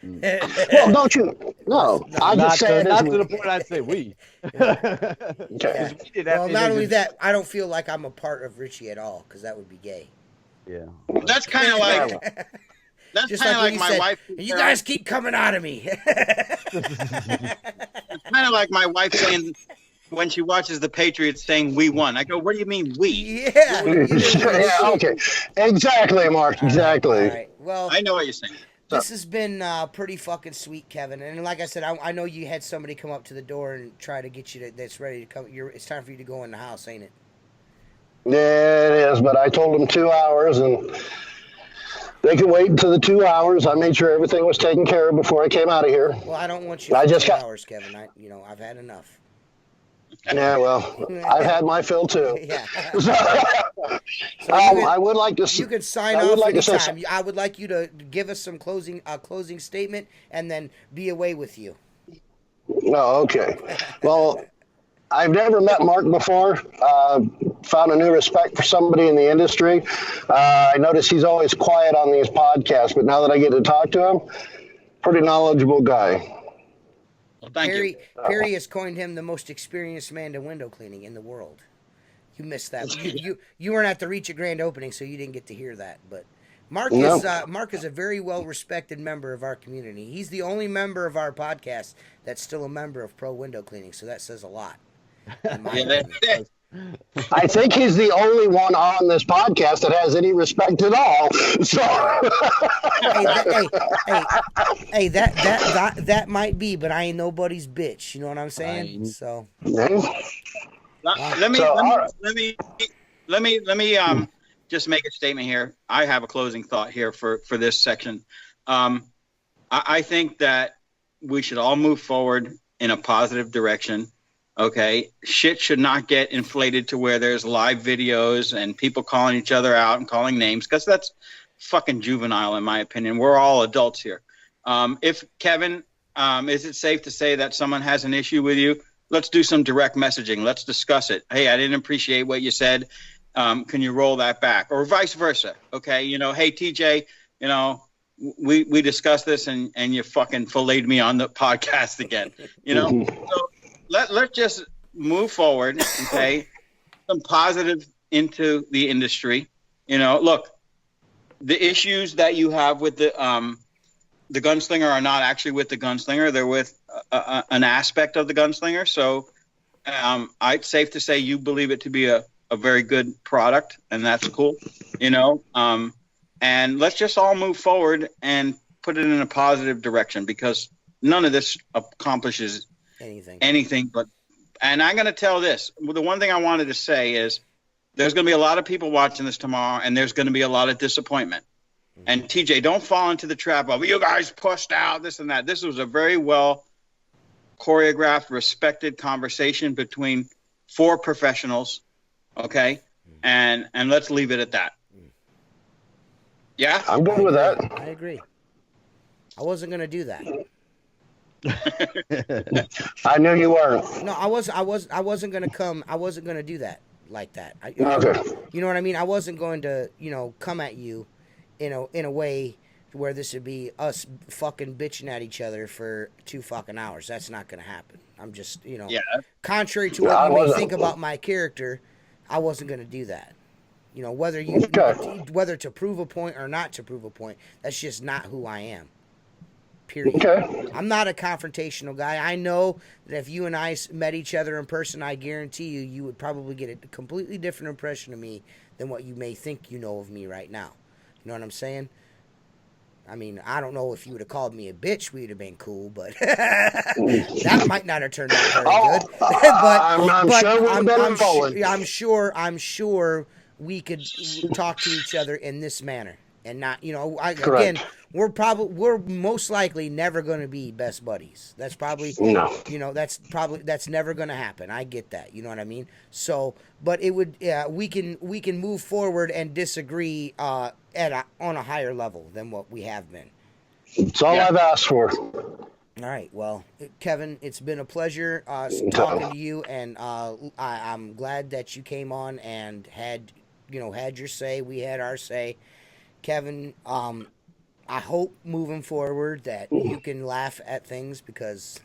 Well, don't you? No, I just say it as not to the point I'd say we. okay. We did have Well, to not make only a- that, I don't feel like I'm a part of Richie at all because that would be gay. Yeah. That's kind of like that's Just kind of like, like when he my said, wife. "You guys keep coming out of me." Kind of like my wife saying when she watches the Patriots saying we won. I go, what do you mean we? Yeah. Yeah, okay. Exactly, Mark. Exactly. All right. Well, I know what you're saying. this has been pretty fucking sweet, Kevin. And like I said, I know you had somebody come up to the door and try to get you to, that's ready to come. It's time for you to go in the house, ain't it? Yeah, it is, but I told them 2 hours, and they can wait until the 2 hours. I made sure everything was taken care of before I came out of here. Well, I don't want you I for just 2 got- hours, Kevin. I've had enough. Yeah, well, I've had my fill too. Yeah. So, So you I would like to. You can sign I would off like to say anytime. I would like you to give us some closing statement and then be away with you. No, okay. Well, I've never met Mark before. Found a new respect for somebody in the industry. I notice he's always quiet on these podcasts, but now that I get to talk to him, pretty knowledgeable guy. Well, thank you. Perry has coined him the most experienced man to window cleaning in the world. You missed that. You weren't at the Reach at grand opening, so you didn't get to hear that. But Mark is a very well respected member of our community. He's the only member of our podcast that's still a member of Pro Window Cleaning, so that says a lot. In my opinion. I think he's the only one on this podcast that has any respect at all. So, hey, that might be, but I ain't nobody's bitch. You know what I'm saying? So Let me just make a statement here. I have a closing thought here for this section. I think that we should all move forward in a positive direction. Okay, shit should not get inflated to where there's live videos and people calling each other out and calling names, because that's fucking juvenile in my opinion. We're all adults here. If Kevin, is it safe to say that someone has an issue with you? Let's do some direct messaging. Let's discuss it. Hey, I didn't appreciate what you said. Can you roll that back? Or vice versa. Okay, hey TJ, we discussed this and you fucking filleted me on the podcast again. So let's just move forward, okay? Some positive into the industry. Look, the issues that you have with the gunslinger are not actually with the gunslinger. They're with an aspect of the gunslinger. So it's safe to say you believe it to be a very good product, and that's cool, and let's just all move forward and put it in a positive direction, because none of this accomplishes anything but. And I'm going to tell this. The one thing I wanted to say is there's going to be a lot of people watching this tomorrow, and there's going to be a lot of disappointment. And TJ, don't fall into the trap of, you guys pushed out this and that. This was a very well choreographed, respected conversation between 4 professionals. Okay. And let's leave it at that. Yeah. I'm good with that. I agree. I wasn't going to do that. I knew you weren't. No, I wasn't going to come. I wasn't going to do that like that. Okay. You know what I mean? I wasn't going to, come at you in a way where this would be us fucking bitching at each other for 2 fucking hours. That's not going to happen. I'm just, Yeah. contrary to what you may think about my character, I wasn't going to do that. Whether whether to prove a point or not to prove a point, that's just not who I am. Period. Okay. I'm not a confrontational guy. I know that if you and I met each other in person, I guarantee you would probably get a completely different impression of me than what you may think you know of me right now. You know what I'm saying? I mean, I don't know if you would have called me a bitch, we'd have been cool, but that might not have turned out very good. I'm sure we could talk to each other in this manner and not, again, we're most likely never going to be best buddies. That's probably, that's never going to happen. I get that. You know what I mean? So, but it would, we can move forward and disagree, on a higher level than what we have been. It's all I've asked for. All right. Well, Kevin, it's been a pleasure talking to you, and I'm glad that you came on and had your say. We had our say. Kevin, I hope moving forward that you can laugh at things because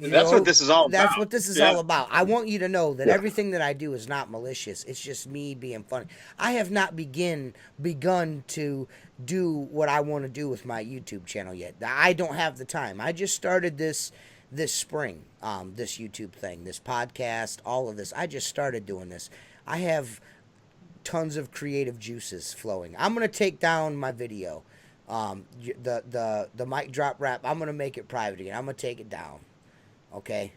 That's what this is all about. That's what this is all about. I want you to know that everything that I do is not malicious. It's just me being funny. I have not begun to do what I want to do with my YouTube channel yet. I don't have the time. I just started this spring, this YouTube thing, this podcast, all of this. I just started doing this. I have tons of creative juices flowing. I'm going to take down my video. The mic drop rap, I'm going to make it private again. I'm going to take it down. Okay,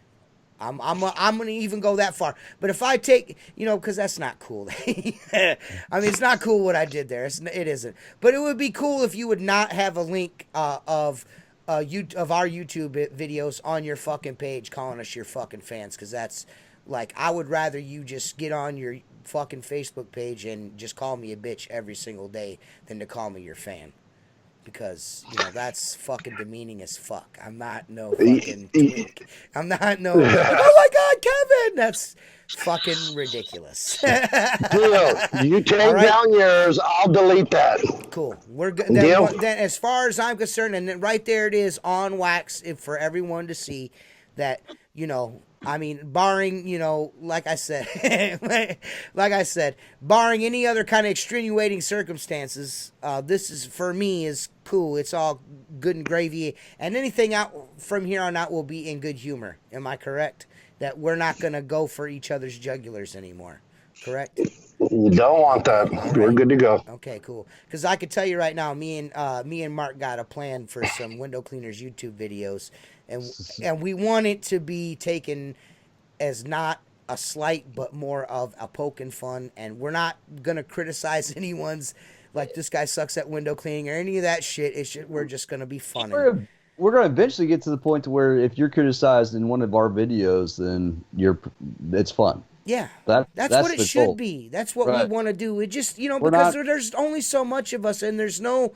I'm gonna even go that far. But if I take, because that's not cool. I mean, it's not cool what I did there. It isn't. But it would be cool if you would not have a link of our YouTube videos on your fucking page, calling us your fucking fans. Because that's like, I would rather you just get on your fucking Facebook page and just call me a bitch every single day than to call me your fan. Because, that's fucking demeaning as fuck. I'm not no fucking twink. I'm not no, oh my God, Kevin! That's fucking ridiculous. Deal. You take down yours, I'll delete that. Cool. We're good. Then, as far as I'm concerned, and then right there it is on wax for everyone to see that, I mean, barring, like I said, barring any other kind of extenuating circumstances, this is, for me, is cool. It's all good and gravy. And anything out from here on out will be in good humor. Am I correct? That we're not going to go for each other's jugulars anymore. Correct? You don't want that. We're good to go. Okay, cool. Because I could tell you right now, me and Mark got a plan for some window cleaners YouTube videos. And we want it to be taken as not a slight, but more of a poke and fun. And we're not going to criticize anyone's, like, this guy sucks at window cleaning or any of that shit. We're just going to be funny. We're going to eventually get to the point to where if you're criticized in one of our videos, then it's fun. Yeah, that's what it should be. That's what we want to do. It just, because there's only so much of us, and there's no...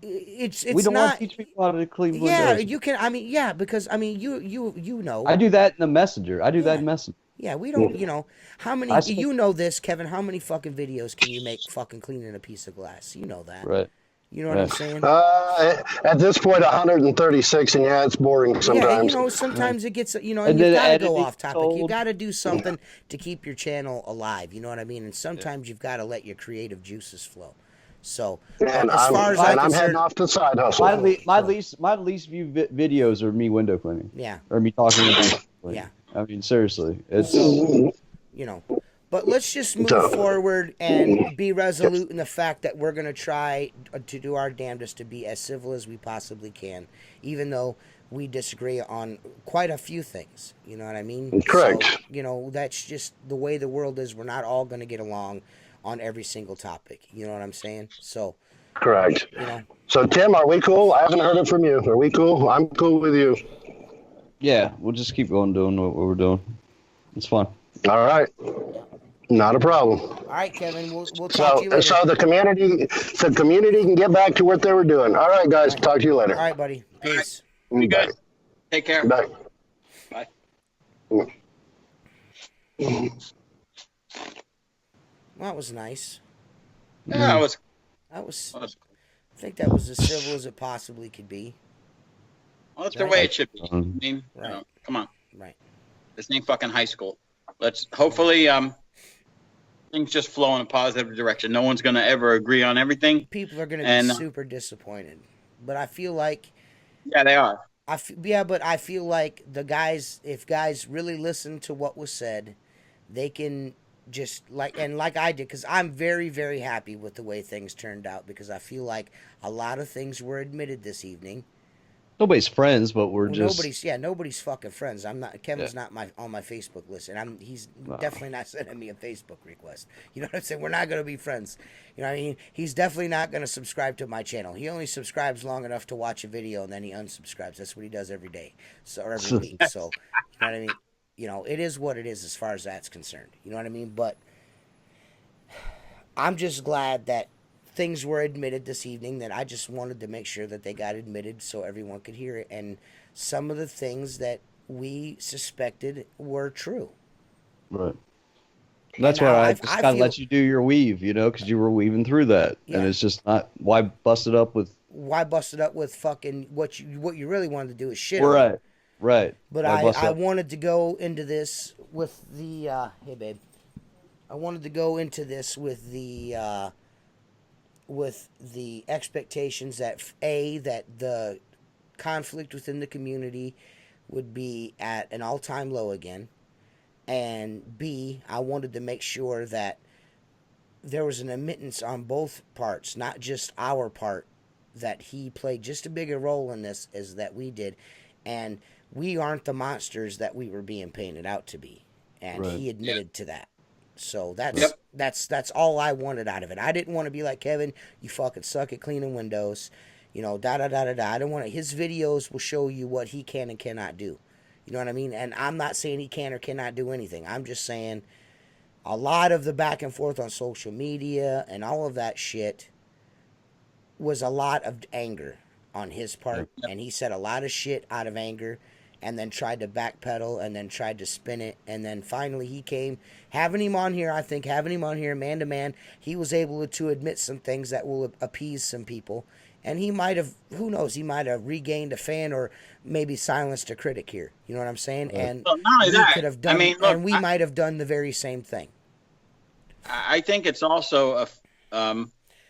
It's we don't want to teach people how to clean windows. Yeah, you can. I mean, yeah, because I mean, you know. I do that in the Messenger. I do that in Messenger. Yeah, we don't. How many? You know this, Kevin? How many fucking videos can you make fucking cleaning a piece of glass? You know that, right? You know what I'm saying? At this point, 136, and it's boring sometimes. Yeah, sometimes it gets. And you gotta go off topic. You gotta do something to keep your channel alive. You know what I mean? And sometimes you've got to let your creative juices flow. So, and as far as I'm heading off to side hustle. My least viewed videos are me window cleaning. Yeah. Or me talking about yeah. I mean, seriously, it's But let's just move forward and be resolute in the fact that we're going to try to do our damnedest to be as civil as we possibly can, even though we disagree on quite a few things. You know what I mean? Correct. So, you know, that's just the way the world is. We're not all going to get along on every single topic. You know what I'm saying? So, Correct. you know. So, Tim, are we cool? I haven't heard it from you. Are we cool? I'm cool with you. Yeah, we'll just keep going doing what we're doing. It's fun. All right. Not a problem. All right, Kevin. We'll talk to you So, later. so the community can get back to what they were doing. All right, guys. Talk to you later. All right, buddy. Peace. Be Bye. good. Take care. Bye. Bye. Well, that was nice. Yeah, it was. That was. Well, I think that was as civil as it possibly could be. that's the way it should be. I mean, you Right. know, come on. Right. This ain't fucking high school. Let's hopefully things just flow in a positive direction. No one's gonna ever agree on everything. People are going to And, be super disappointed, but I feel like Yeah, they are. but I feel like if guys really listen to what was said, they can just like I did, because I'm very, very happy with the way things turned out, because I feel like a lot of things were admitted this evening. Nobody's friends, but we're just Nobody's fucking friends. I'm not. Kevin's not on my Facebook list, and he's definitely not sending me a Facebook request. You know what I'm saying? We're not gonna be friends. You know what I mean? He's definitely not gonna subscribe to my channel. He only subscribes long enough to watch a video, and then he unsubscribes. That's what he does every day, or every week. So, you know what I mean? You know, it is what it is as far as that's concerned. You know what I mean? But I'm just glad that things were admitted this evening, that I just wanted to make sure that they got admitted so everyone could hear it. And some of the things that we suspected were true. right. That's why I just kind of let you do your weave, you know, because you were weaving through that, and it's just not why bust it up with fucking what you really wanted to do is shit. on right, it. right. But I wanted to go into this with the hey babe. I wanted to go into this with the expectations that that the conflict within the community would be at an all-time low again, and B, I wanted to make sure that there was an admittance on both parts, not just our part, that he played just a bigger role in this as that we did, and we aren't the monsters that we were being painted out to be, and he admitted to that. So that's all I wanted out of it. I didn't want to be like, Kevin, you fucking suck at cleaning windows, you know, da da da da da. I don't want to. His videos will show you what he can and cannot do. You know what I mean? And I'm not saying he can or cannot do anything. I'm just saying a lot of the back and forth on social media and all of that shit was a lot of anger on his part, and he said a lot of shit out of anger, and then tried to backpedal, and then tried to spin it, and then finally he came, having him on here, man to man, he was able to admit some things that will appease some people, and he might have, who knows, he might have regained a fan or maybe silenced a critic here, you know what I'm saying? And well, not only that, could have done, I mean, look, and we might have done the very same thing. I think it's also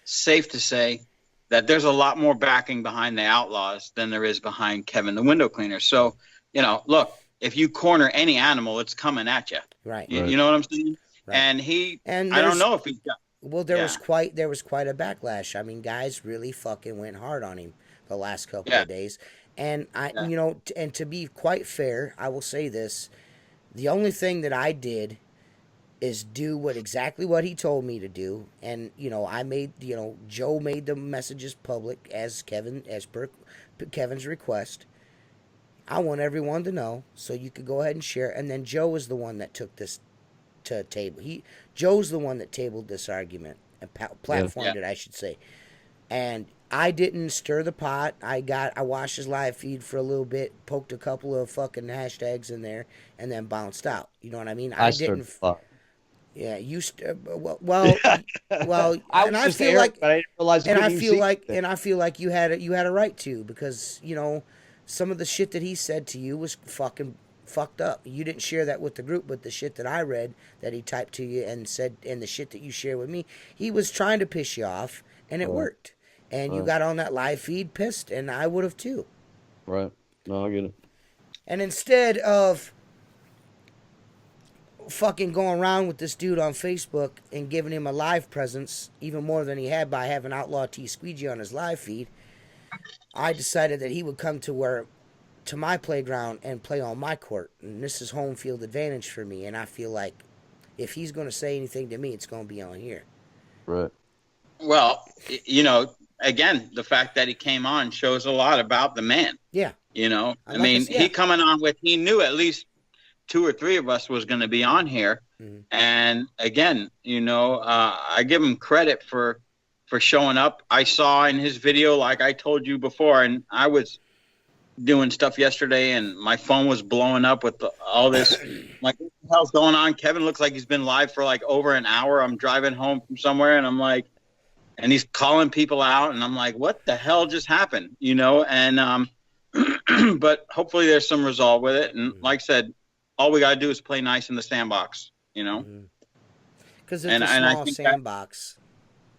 safe to say that there's a lot more backing behind the Outlaws than there is behind Kevin the window cleaner. So, you know, look, if you corner any animal, it's coming at you. Right. You know what I'm saying? Right. And I don't know if he's got. Well, there was quite a backlash. I mean, guys really fucking went hard on him the last couple of days. And you know, and to be quite fair, I will say this: the only thing that I did is do exactly what he told me to do. And you know, Joe made the messages public as per Kevin's request. I want everyone to know, so you could go ahead and share. And then Joe is the one that took this to table. Joe's the one that tabled this argument and platformed it, I should say. And I didn't stir the pot. I watched his live feed for a little bit, poked a couple of fucking hashtags in there, and then bounced out. You know what I mean? I didn't. Yeah, well. And I feel like, but I didn't realize. And I feel like you had a right to, because you know, some of the shit that he said to you was fucking fucked up. You didn't share that with the group, but the shit that I read that he typed to you and said, and the shit that you share with me, he was trying to piss you off, and it worked. And you got on that live feed pissed, and I would have too. Right. No, I get it. And instead of fucking going around with this dude on Facebook and giving him a live presence, even more than he had by having Outlaw T Squeegee on his live feed, I decided that he would come to to my playground and play on my court. And this is home field advantage for me. And I feel like if he's going to say anything to me, it's going to be on here. Right. Well, again, the fact that he came on shows a lot about the man. Yeah. I mean, he coming on he knew at least 2 or 3 of us was going to be on here. Mm-hmm. And again, I give him credit for showing up. I saw in his video, like I told you before, and I was doing stuff yesterday and my phone was blowing up with all this. Like, what the hell's going on? Kevin looks like he's been live for like over an hour. I'm driving home from somewhere and I'm like, and he's calling people out and I'm like, what the hell just happened? And but hopefully there's some resolve with it. And like I said, all we got to do is play nice in the sandbox, Because it's a small sandbox.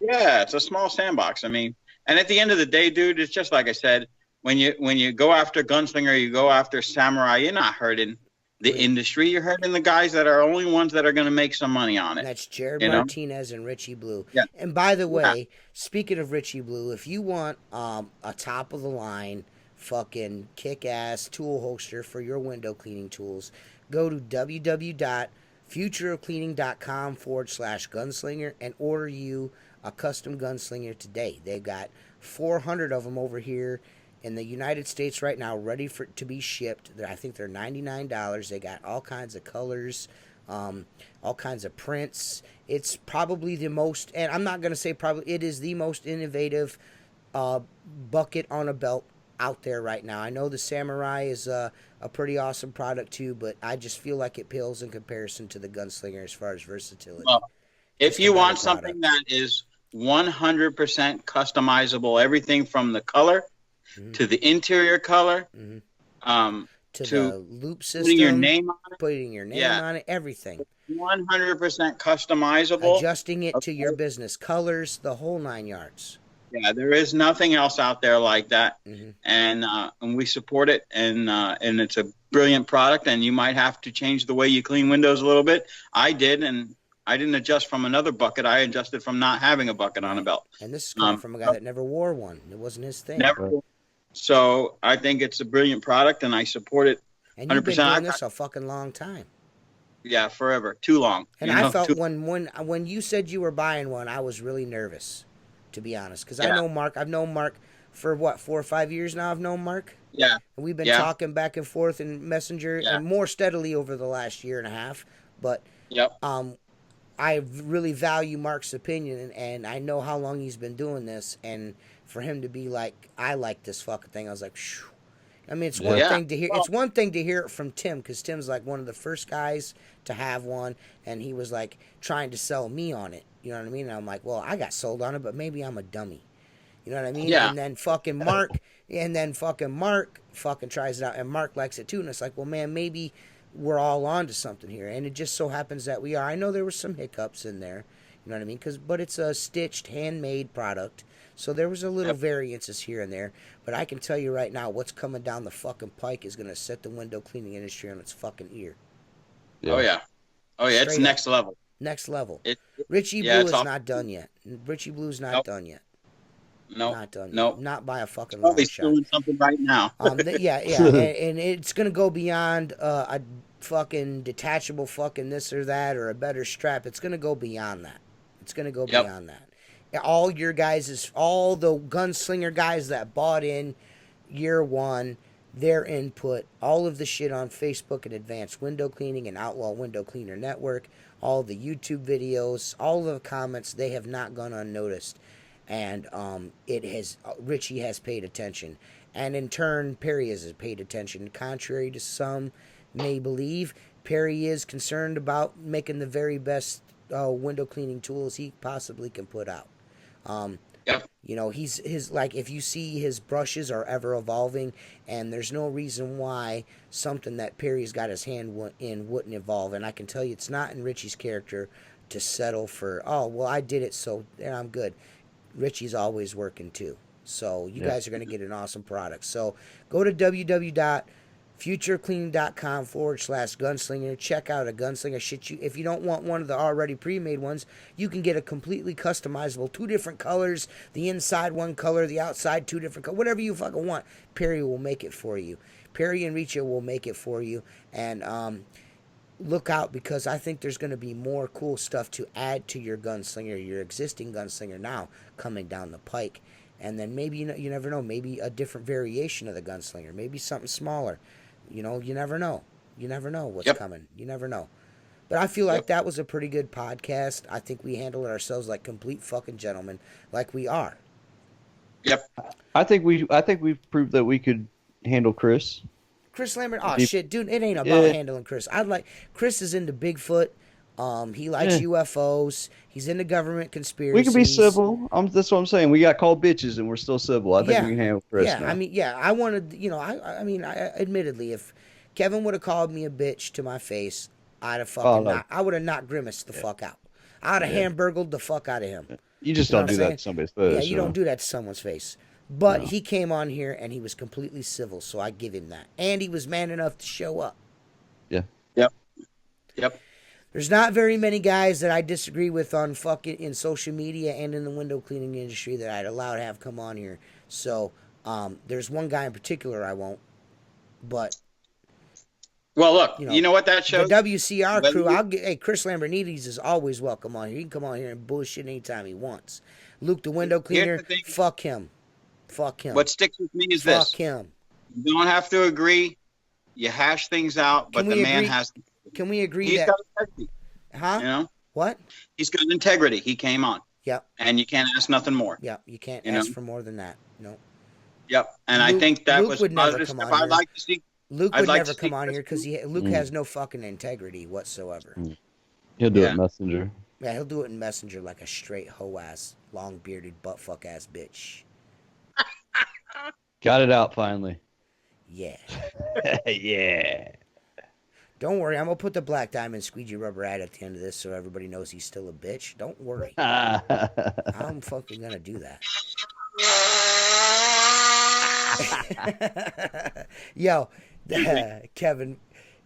Yeah, it's a small sandbox. I mean, and at the end of the day, dude, it's just like I said, when you go after Gunslinger, you go after Samurai, you're not hurting the industry. You're hurting the guys that are only ones that are going to make some money on it. And that's Jared Martinez and Richie Blue. Yeah. And by the way, speaking of Richie Blue, if you want a top of the line fucking kick-ass tool holster for your window cleaning tools, go to www.futureofcleaning.com/gunslinger and order you a custom gunslinger today. They've got 400 of them over here in the United States right now, ready to be shipped. I think they're $99. They got all kinds of colors, all kinds of prints. It's probably the most, and I'm not going to say probably, it is the most innovative bucket on a belt out there right now. I know the Samurai is a pretty awesome product too, but I just feel like it pales in comparison to the Gunslinger as far as versatility. Well, if you want something that is 100% customizable, everything from the color to the interior color, to the loop system, putting your name on it, everything. 100% customizable. Adjusting it to your business colors, the whole 9 yards. Yeah, there is nothing else out there like that, and we support it, and it's a brilliant product. And you might have to change the way you clean windows a little bit. I did, and I didn't adjust from another bucket. I adjusted from not having a bucket on a belt. And this is coming from a guy that never wore one. It wasn't his thing. Never. So I think it's a brilliant product, and I support it 100%. And you've been doing this a fucking long time. Yeah, forever. Too long. And I felt when you said you were buying one, I was really nervous, to be honest, because I know Mark. I've known Mark for 4 or 5 years now. I've known Mark. Yeah. And we've been talking back and forth in Messenger and more steadily over the last year and a half. But I really value Mark's opinion, and I know how long he's been doing this, and for him to be like, I like this fucking thing, I was like, phew. I mean, it's one thing to hear. It's one thing to hear it from Tim, because Tim's like one of the first guys to have one, and he was like trying to sell me on it. You know what I mean? And I'm like, well, I got sold on it, but maybe I'm a dummy. You know what I mean? Yeah. And then fucking Mark, fucking tries it out, and Mark likes it too. And it's like, well, man, maybe we're all on to something here. And it just so happens that we are. I know there were some hiccups in there. You know what I mean? But it's a stitched, handmade product. So there was a little variances here and there. But I can tell you right now, what's coming down the fucking pike is going to set the window cleaning industry on its fucking ear. Yeah. Oh, yeah. Straight it's next level. Next level. Richie Blue is not done yet. Richie Blue's not done yet. No, not done. No, not by a fucking long shot. Probably doing something right now. and it's gonna go beyond a fucking detachable fucking this or that or a better strap. It's gonna go beyond that. It's gonna go beyond that. All your guys, all the gunslinger guys that bought in year one, their input, all of the shit on Facebook and Advanced Window Cleaning and Outlaw Window Cleaner Network, all the YouTube videos, all the comments, they have not gone unnoticed. And Richie has paid attention. And in turn, Perry has paid attention. Contrary to some may believe, Perry is concerned about making the very best window cleaning tools he possibly can put out. You know, his like, if you see his brushes are ever evolving, and there's no reason why something that Perry's got his hand in wouldn't evolve. And I can tell you, it's not in Richie's character to settle for, oh, well, I did it, so I'm good. Richie's always working too. So you guys are going to get an awesome product. So go to www.futurecleaning.com/gunslinger. Check out a gunslinger. If you don't want one of the already pre-made ones, you can get a completely customizable, 2 different colors, the inside one color, the outside 2 different colors, whatever you fucking want. Perry will make it for you. Perry and Richa will make it for you. And look out, because I think there's going to be more cool stuff to add to your gunslinger, your existing gunslinger now coming down the pike. And then maybe, you never know, maybe a different variation of the gunslinger, maybe something smaller. You never know. You never know what's coming. You never know. But I feel like that was a pretty good podcast. I think we handled it ourselves like complete fucking gentlemen, like we are. Yep. I think we've proved that we could handle Chris. Chris Lambert. Oh shit, dude! It ain't about handling Chris. Chris is into Bigfoot. He likes UFOs. He's into government conspiracies. We can be civil. That's what I'm saying. We got called bitches and we're still civil. I think we can handle Chris. Yeah, now. I mean, I wanted, admittedly, if Kevin would have called me a bitch to my face, I'd have fucking I would have not grimaced the fuck out. I'd have hamburgled the fuck out of him. You just don't do that to somebody's face. Yeah, you don't do that to someone's face. But he came on here and he was completely civil, so I give him that. And he was man enough to show up. Yeah. Yep. There's not very many guys that I disagree with on fucking in social media and in the window cleaning industry that I'd allow to have come on here. So there's one guy in particular I won't. But well, look, you know what that shows? The WCR crew, Chris Lambernides is always welcome on here. He can come on here and bullshit anytime he wants. Luke the window cleaner, fuck him. Fuck him. What sticks with me is this. Fuck him. You don't have to agree. You hash things out, but the man has... Can we agree he's that... got integrity. Huh? You know? What? He's got integrity. He came on. Yep. And you can't ask nothing more. Yep. You can't ask for more than that. No. Yep. And I think that was positive stuff I'd like to see. Luke would never come on here because Luke has no fucking integrity whatsoever. He'll do it in Messenger. Yeah, he'll do it in Messenger like a straight hoe-ass, long-bearded, butt-fuck-ass bitch. Got it out finally. Yeah. Yeah. Don't worry, I'm going to put the black diamond squeegee rubber ad at the end of this so everybody knows he's still a bitch. Don't worry. I'm fucking going to do that. Yo, Kevin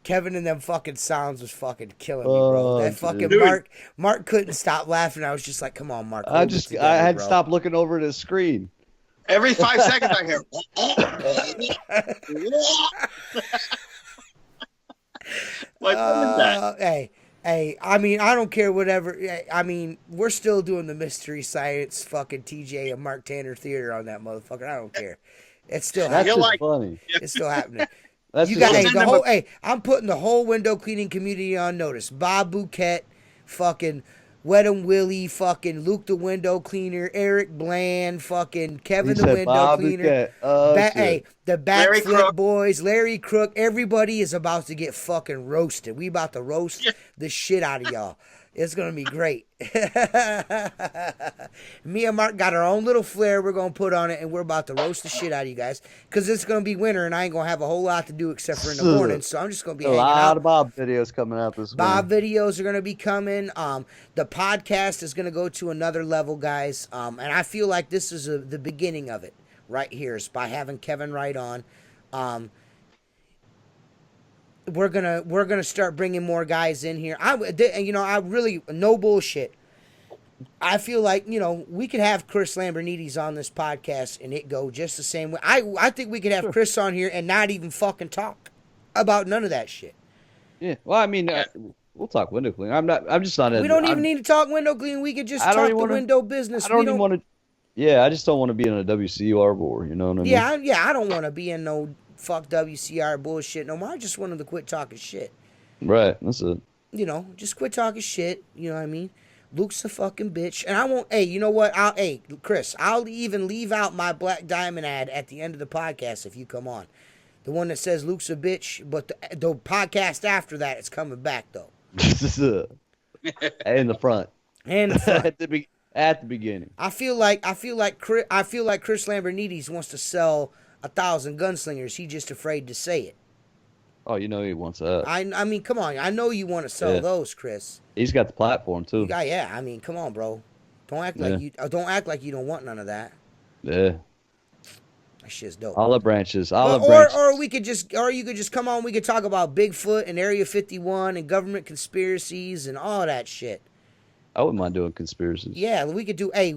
and them fucking sounds was fucking killing me, bro. That fucking dude. Mark couldn't stop laughing. I was just like, come on, Mark. I had to stop looking over at his screen. Every 5 seconds I hear. Like, what is that? Hey, I mean, I don't care whatever. I mean, we're still doing the Mystery Science fucking TJ and Mark Tanner theater on that motherfucker. I don't care. It's still happening. That's funny. It's still happening. That's you got I'm putting the whole window cleaning community on notice. Bob Bouquet, fucking Wet 'em Willie, fucking Luke the window cleaner, Eric Bland, fucking Kevin the window Bob cleaner. The Backflip Boys, Larry Crook. Everybody is about to get fucking roasted. We about to roast the shit out of y'all. It's going to be great. Me and Mark got our own little flair we're going to put on it, and we're about to roast the shit out of you guys. Because it's going to be winter, and I ain't going to have a whole lot to do except for in the morning. So I'm just going to be hanging out. A lot of Bob videos coming out this week. Bob videos are going to be coming. The podcast is going to go to another level, guys. And I feel like this is the beginning of it right here. Is by having Kevin right on. We're gonna start bringing more guys in here. I really, no bullshit. I feel like, we could have Chris Lambernides on this podcast and it go just the same way. I think we could have Chris on here and not even fucking talk about none of that shit. Yeah. Well, I mean, we'll talk window cleaning. I'm just not. We don't even need to talk window cleaning. We could just talk the window business. I don't even want to. Yeah, I just don't want to be in a WCR board. You know what I mean? Yeah. I don't want to be in no fuck WCR bullshit no more. I just wanted to quit talking shit. Right. That's it. Just quit talking shit. You know what I mean? Luke's a fucking bitch. And I won't, hey, you know what? Chris, I'll even leave out my Black Diamond ad at the end of the podcast if you come on. The one that says Luke's a bitch, but the podcast after that is coming back, though. In the front. And the front. At the beginning. I feel like Chris Lambernides wants to sell 1,000 gunslingers. He's just afraid to say it. Oh, he wants that. I mean, come on. I know you want to sell those, Chris. He's got the platform too. Yeah. I mean, come on, bro. Don't act like you don't want none of that. Yeah. That shit's dope. Olive branches. Or you could just come on. We could talk about Bigfoot and Area 51 and government conspiracies and all that shit. I wouldn't mind doing conspiracies. Yeah, we could do. Hey,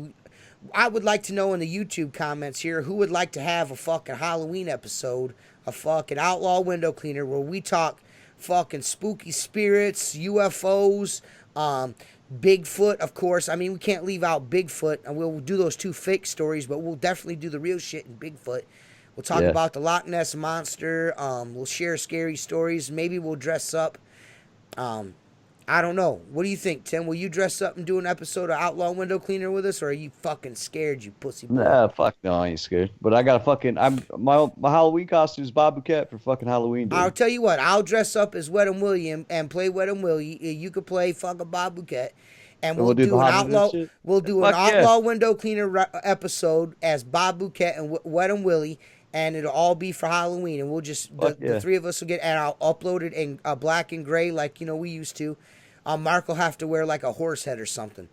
I would like to know in the YouTube comments here who would like to have a fucking Halloween episode, a fucking Outlaw Window Cleaner, where we talk fucking spooky spirits, UFOs, Bigfoot, of course. I mean, we can't leave out Bigfoot, and we'll do those 2 fake stories, but we'll definitely do the real shit in Bigfoot. We'll talk about the Loch Ness Monster. We'll share scary stories. Maybe we'll dress up. I don't know. What do you think, Tim? Will you dress up and do an episode of Outlaw Window Cleaner with us, or are you fucking scared, you pussy boy? Nah, fuck no, I ain't scared. But I got a fucking, my Halloween costume is Bob Bouquet for fucking Halloween, dude. I'll tell you what. I'll dress up as Wet and Willie and play Wet and Willie. You could play fucking Bob Bouquet. And we'll do an outlaw. We'll do an Outlaw Window Cleaner episode as Bob Bouquet and Wet and Willie, and it'll all be for Halloween. And we'll just the 3 of us will get, and I'll upload it in black and gray like we used to. Mark will have to wear like a horse head or something.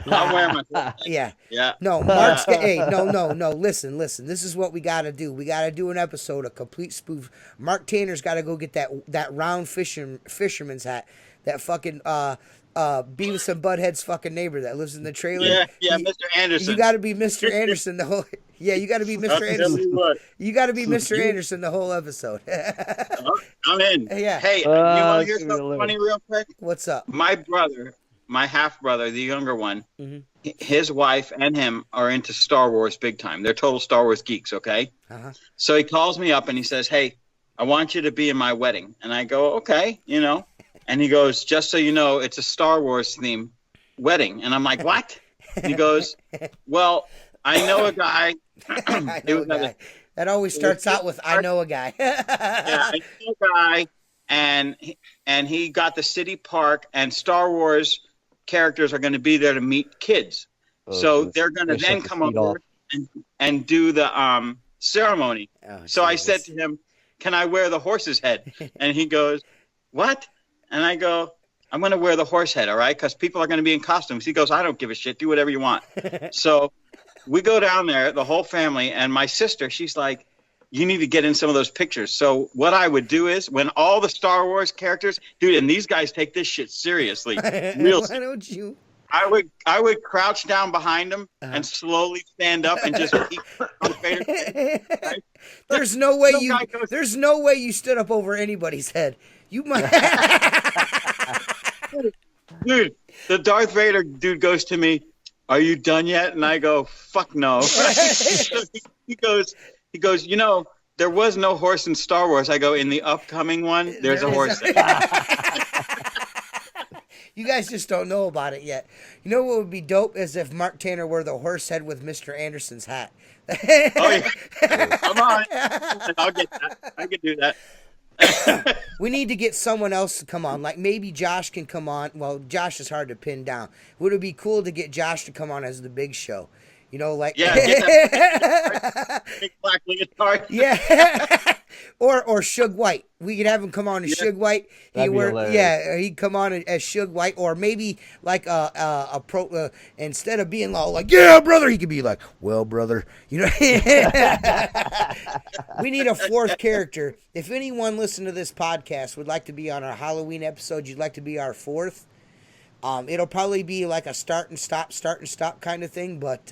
I'll wear my Yeah. Yeah. No, Mark's hey, no. Listen. This is what we gotta do. We gotta do an episode, a complete spoof. Mark Tanner's gotta go get that round fisherman's hat. That fucking Beavis and Butthead's fucking neighbor that lives in the trailer. Yeah, Mr. Anderson. You gotta be Mr. Anderson the whole. Yeah, you gotta be Mr. Anderson. You gotta be Mr. Anderson the whole episode. I'm in. Yeah. Hey, you want to hear something funny real quick? What's up? My brother, my half brother, the younger one, his wife and him are into Star Wars big time. They're total Star Wars geeks. Okay. So he calls me up and he says, "Hey, I want you to be in my wedding." And I go, "Okay, And he goes, "Just so you know, it's a Star Wars theme wedding." And I'm like, "What?" And he goes, "Well, I know a guy." I know a guy. That always starts out with "I know a guy." Yeah, I know a guy, and he got the city park, and Star Wars characters are going to be there to meet kids. So they're going to then come over and do the ceremony. So I said to him, "Can I wear the horse's head?" And he goes, "What?" And I go, "I'm going to wear the horse head, all right? Because people are going to be in costumes." He goes, "I don't give a shit. Do whatever you want." So we go down there, the whole family, and my sister, she's like, "You need to get in some of those pictures." So what I would do is, when all the Star Wars characters, dude, and these guys take this shit seriously. Real. Why don't you? I would crouch down behind them and slowly stand up and just peek on Vader's head, right? There's no way There's no way you stood up over anybody's head. You might. Dude, the Darth Vader dude goes to me, "Are you done yet?" And I go, "Fuck no." He goes, "There was no horse in Star Wars." I go, "In the upcoming one, there's a horse." You guys just don't know about it yet. You know what would be dope is if Mark Tanner wore the horse head with Mr. Anderson's hat. Oh yeah, come on, I'll get that. I can do that. We need to get someone else to come on. Like maybe Josh can come on. Well, Josh is hard to pin down. Would it be cool to get Josh to come on as the Big Show? Like yeah, get that big black leotard. Yeah. Or Suge White. We could have him come on as Suge White. He'd come on as Suge White, or maybe like a pro. Instead of being all like, "Yeah, brother," he could be like, "Well, brother," We need a 4th character. If anyone listening to this podcast would like to be on our Halloween episode, you'd like to be our 4th. It'll probably be like a start and stop kind of thing, but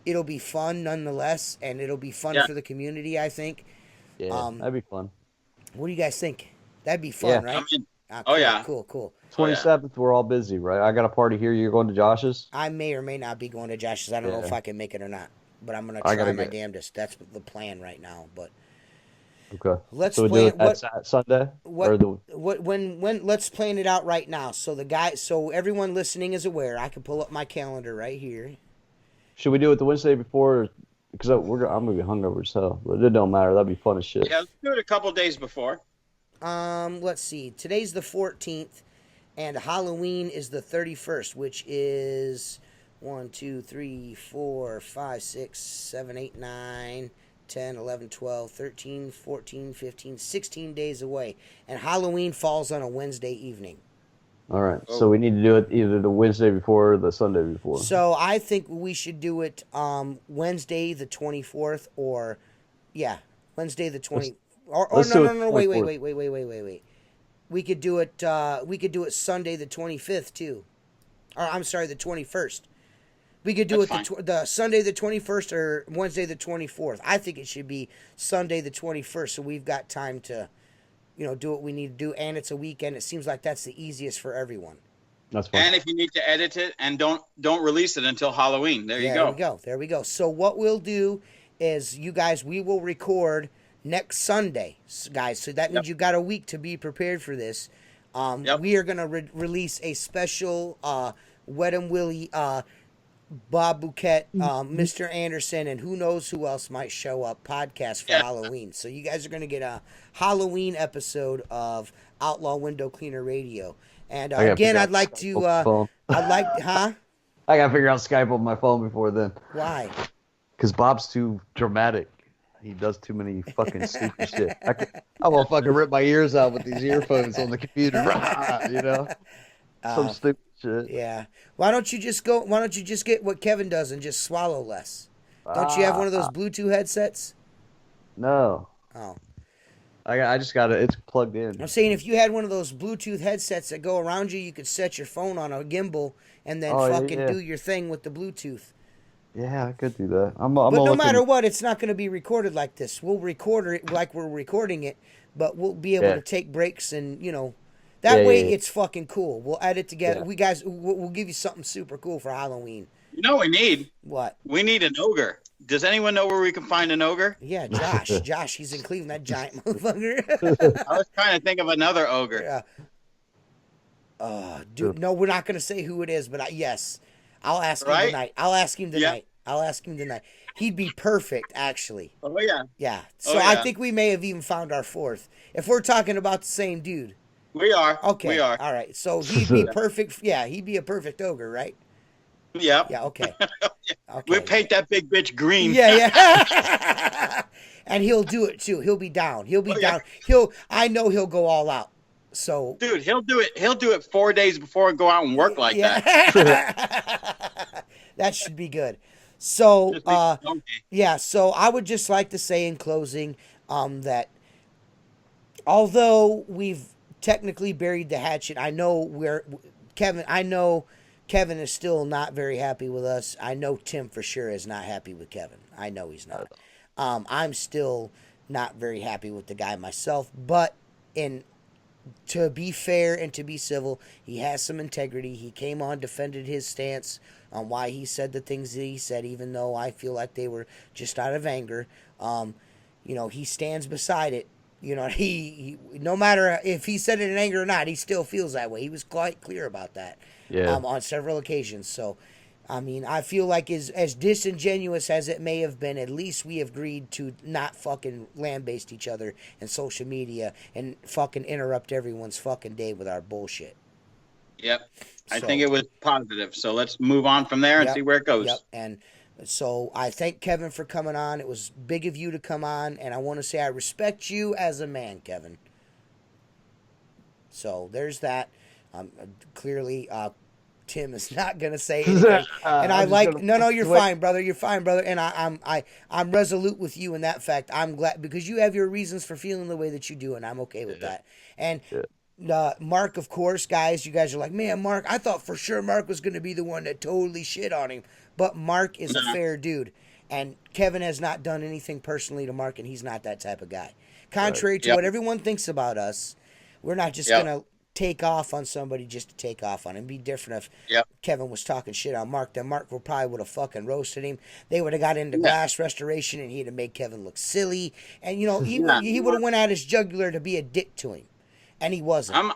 it'll be fun nonetheless, and it'll be fun for the community, I think. Yeah, that'd be fun. What do you guys think? That'd be fun, right? Cool. 27th, we're all busy, right? I got a party here. You're going to Josh's? I may or may not be going to Josh's. I don't know if I can make it or not, but I'm going to try my damnedest. That's the plan right now. But okay, let's so plan it Sunday. Let's plan it out right now. So everyone listening is aware. I can pull up my calendar right here. Should we do it the Wednesday before? Because I'm gonna be hungover as hell, but it don't matter. That'd be fun as shit. Yeah, let's do it a couple days before. Let's see. Today's the 14th, and Halloween is the 31st, which is 1, 2, 3, 4, 5, 6, 7, 8, 9, 10, 11, 12, 13, 14, 15, 16 days away. And Halloween falls on a Wednesday evening. All right. So we need to do it either the Wednesday before or the Sunday before. So I think we should do it Wednesday the 24th Wednesday the 20th. No, wait. We could do it Sunday the 25th too. Or I'm sorry, the 21st. We could do That's it the Sunday the 21st or Wednesday the 24th. I think it should be Sunday the 21st, so we've got time to, do what we need to do. And it's a weekend. It seems like that's the easiest for everyone. That's fine. And if you need to edit it, and don't release it until Halloween. There you go. There we go. So what we'll do is, you guys, we will record next Sunday, guys. So that means you got a week to be prepared for this. We are going to release a special Wet and Willie, Bob Bouquet, Mr. Anderson, and who knows who else might show up podcast for Halloween. So you guys are going to get a Halloween episode of Outlaw Window Cleaner Radio. And again, I'd like to, I gotta figure out Skype on my phone before then. Why? Because Bob's too dramatic. He does too many fucking stupid shit. I will fucking rip my ears out with these earphones on the computer. Some stupid shit. Yeah. Why don't you just get what Kevin does and just swallow less? Don't you have one of those Bluetooth headsets? No. Oh. I just got it. It's plugged in. I'm saying, if you had one of those Bluetooth headsets that go around you, you could set your phone on a gimbal and then do your thing with the Bluetooth. Yeah, I could do that. But no matter what, it's not going to be recorded like this. We'll record it like we're recording it, but we'll be able to take breaks and, that way it's fucking cool. We'll edit together. Yeah. We'll give you something super cool for Halloween. You know what we need? What? We need an ogre. Does anyone know where we can find an ogre? Yeah, Josh. Josh, he's in Cleveland, that giant motherfucker. I was trying to think of another ogre. Dude, no, we're not going to say who it is, but yes. I'll ask him tonight. I'll ask him tonight. He'd be perfect, actually. Oh, yeah. Yeah. So I think we may have even found our fourth. If we're talking about the same dude. We are. Okay. We are. All right. So he'd be perfect. Yeah, he'd be a perfect ogre, right? Yep. Yeah, okay. We'll paint that big bitch green. Yeah. And he'll do it too. He'll be down. He'll be down. I know he'll go all out. So dude, he'll do it 4 days before and go out and work like that. That should be good. So so I would just like to say in closing that although we've technically buried the hatchet, I know Kevin is still not very happy with us. I know Tim for sure is not happy with Kevin. I know he's not. I'm still not very happy with the guy myself, but to be fair and to be civil, he has some integrity. He came on, defended his stance on why he said the things that he said, even though I feel like they were just out of anger. He stands beside it. He no matter if he said it in anger or not, he still feels that way. He was quite clear about that on several occasions. So, I mean, I feel like as disingenuous as it may have been, at least we have agreed to not fucking lambaste each other in social media and fucking interrupt everyone's fucking day with our bullshit. Yep. I think it was positive. So let's move on from there and see where it goes. Yep. And so I thank Kevin for coming on. It was big of you to come on, and I want to say I respect you as a man, Kevin. So there's that. Clearly, Tim is not gonna say anything, and you're fine, brother. You're fine, brother. And I'm resolute with you in that fact. I'm glad because you have your reasons for feeling the way that you do, and I'm okay with that. And Mark, of course, guys, you guys are like, man, Mark. I thought for sure Mark was gonna be the one that totally shit on him. But Mark is a fair dude, and Kevin has not done anything personally to Mark, and he's not that type of guy. Contrary to what everyone thinks about us, we're not just going to take off on somebody just to take off on him. It'd be different if Kevin was talking shit on Mark. Then Mark probably would have fucking roasted him. They would have got into glass restoration, and he'd have made Kevin look silly. And, he would have went at his jugular to be a dick to him, and he wasn't.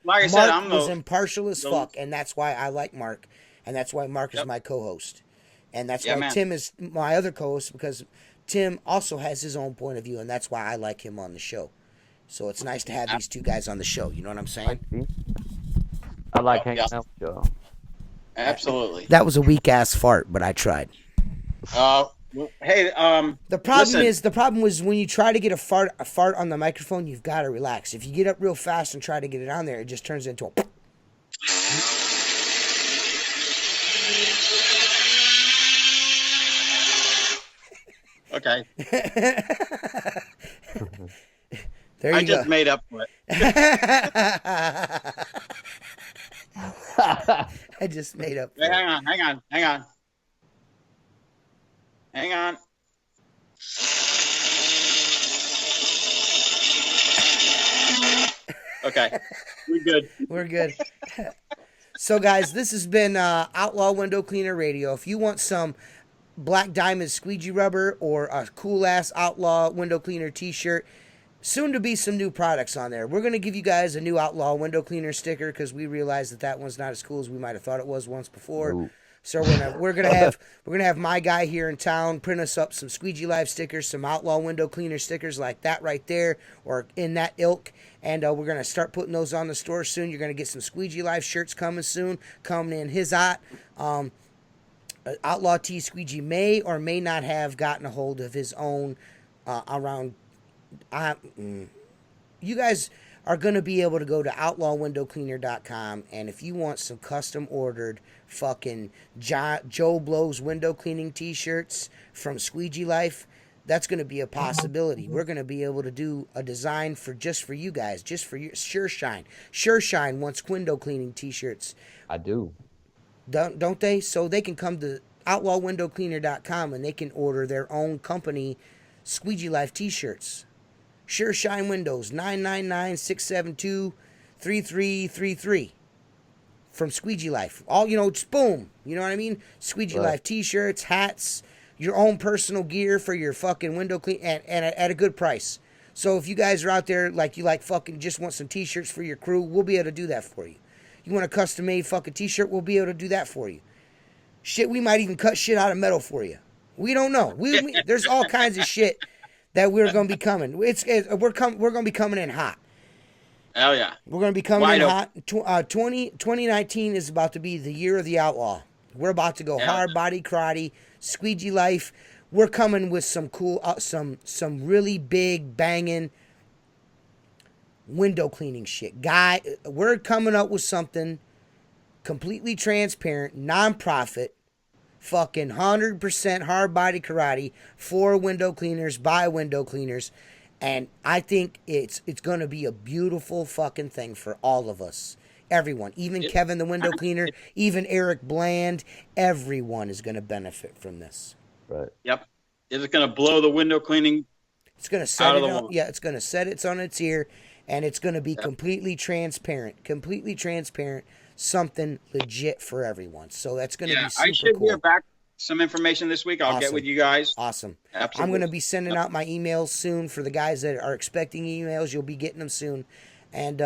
Mark was impartial as fuck, and that's why I like Mark. And that's why Mark is my co-host. And that's why Tim is my other co-host, because Tim also has his own point of view, and that's why I like him on the show. So it's nice to have these two guys on the show. You know what I'm saying? I like hanging out with y'all. Absolutely. That was a weak-ass fart, but I tried. Hey, the problem was when you try to get a fart on the microphone, you've got to relax. If you get up real fast and try to get it on there, it just turns into a... Okay. There you I go. just made up for it. I just made up for Hang on. Hang on. Okay, we're good. We're good. So, guys, this has been Outlaw Window Cleaner Radio. If you want some Black Diamond squeegee rubber or a cool-ass Outlaw Window Cleaner t-shirt, soon to be some new products on there. We're going to give you guys a new Outlaw Window Cleaner sticker because we realized that that one's not as cool as we might have thought it was once before. Ooh. So we're gonna have my guy here in town print us up some Squeegee Life stickers, some Outlaw Window Cleaner stickers like that right there, or in that ilk, and we're gonna start putting those on the store soon. You're gonna get some Squeegee Life shirts coming soon, coming in his Outlaw T Squeegee may or may not have gotten a hold of his own around. You guys are going to be able to go to outlawwindowcleaner.com, and if you want some custom ordered fucking Joe Blow's window cleaning t-shirts from Squeegee Life, that's going to be a possibility. We're going to be able to do a design for just for you guys, just for your Sure Shine wants window cleaning t-shirts. I do. Don't they? So they can come to outlawwindowcleaner.com and they can order their own company Squeegee Life t-shirts. Sure Shine Windows, 999-672-3333 from Squeegee Life. All, just boom. You know what I mean? Squeegee Life t-shirts, hats, your own personal gear for your fucking window clean, and at a good price. So if you guys are out there, fucking just want some t-shirts for your crew, we'll be able to do that for you. You want a custom-made fucking t-shirt, we'll be able to do that for you. Shit, we might even cut shit out of metal for you. We don't know. There's all kinds of shit that we're going to be coming. We're going to be coming in hot. Hell yeah. We're going to be coming in hot. 2019 is about to be the year of the outlaw. We're about to go hard body karate, Squeegee Life. We're coming with some cool, some really big banging window cleaning shit. We're coming up with something completely transparent, non-profit, fucking 100% hard body karate for window cleaners, by window cleaners, and I think it's going to be a beautiful fucking thing for all of us. Everyone, even Kevin the window cleaner, even Eric Bland, everyone is going to benefit from this. Right. Yep. It's going to blow the window cleaning. It's going to set it on. Yeah, it's going to set it on its ear, and it's going to be completely transparent. Something legit for everyone. So that's going to be super I should cool. hear back some information this week. I'll get with you guys. Awesome. Absolutely. I'm going to be sending out my emails soon for the guys that are expecting emails. You'll be getting them soon. And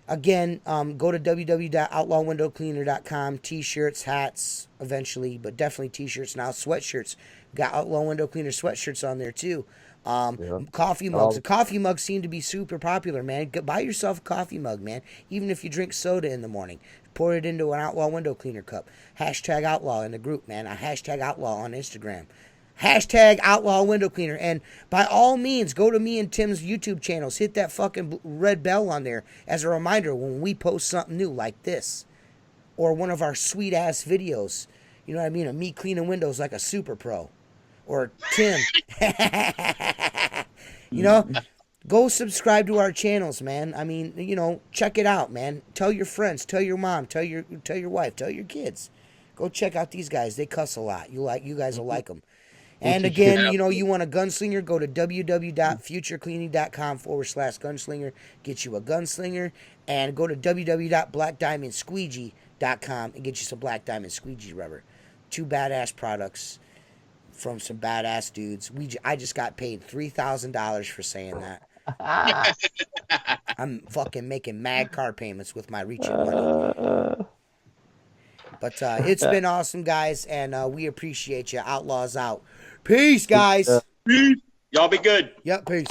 again, go to www.outlawwindowcleaner.com. T-shirts, hats, eventually, but definitely T-shirts now. Sweatshirts. Got Outlaw Window Cleaner sweatshirts on there too. Coffee mugs. The coffee mugs seem to be super popular, man. Buy yourself a coffee mug, man. Even if you drink soda in the morning, pour it into an Outlaw Window Cleaner cup. Hashtag Outlaw in the group, man. Hashtag Outlaw on Instagram. Hashtag Outlaw Window Cleaner. And by all means, go to me and Tim's YouTube channels. Hit that fucking red bell on there as a reminder when we post something new like this. Or one of our sweet-ass videos. You know what I mean? Of me cleaning windows like a super pro. Or Tim. Go subscribe to our channels, man. I mean, check it out, man. Tell your friends, tell your mom, tell your wife, tell your kids. Go check out these guys. They cuss a lot. You guys will like them. And again, you want a gunslinger, go to www.futurecleaning.com/gunslinger. Get you a gunslinger. And go to www.blackdiamondsqueegee.com and get you some Black Diamond squeegee rubber. 2 badass products from some badass dudes. I just got paid $3,000 for saying that. I'm fucking making mad car payments with my reaching money. But it's been awesome, guys, and we appreciate you. Outlaws out. Peace, guys. Peace. Y'all be good. Yep, peace.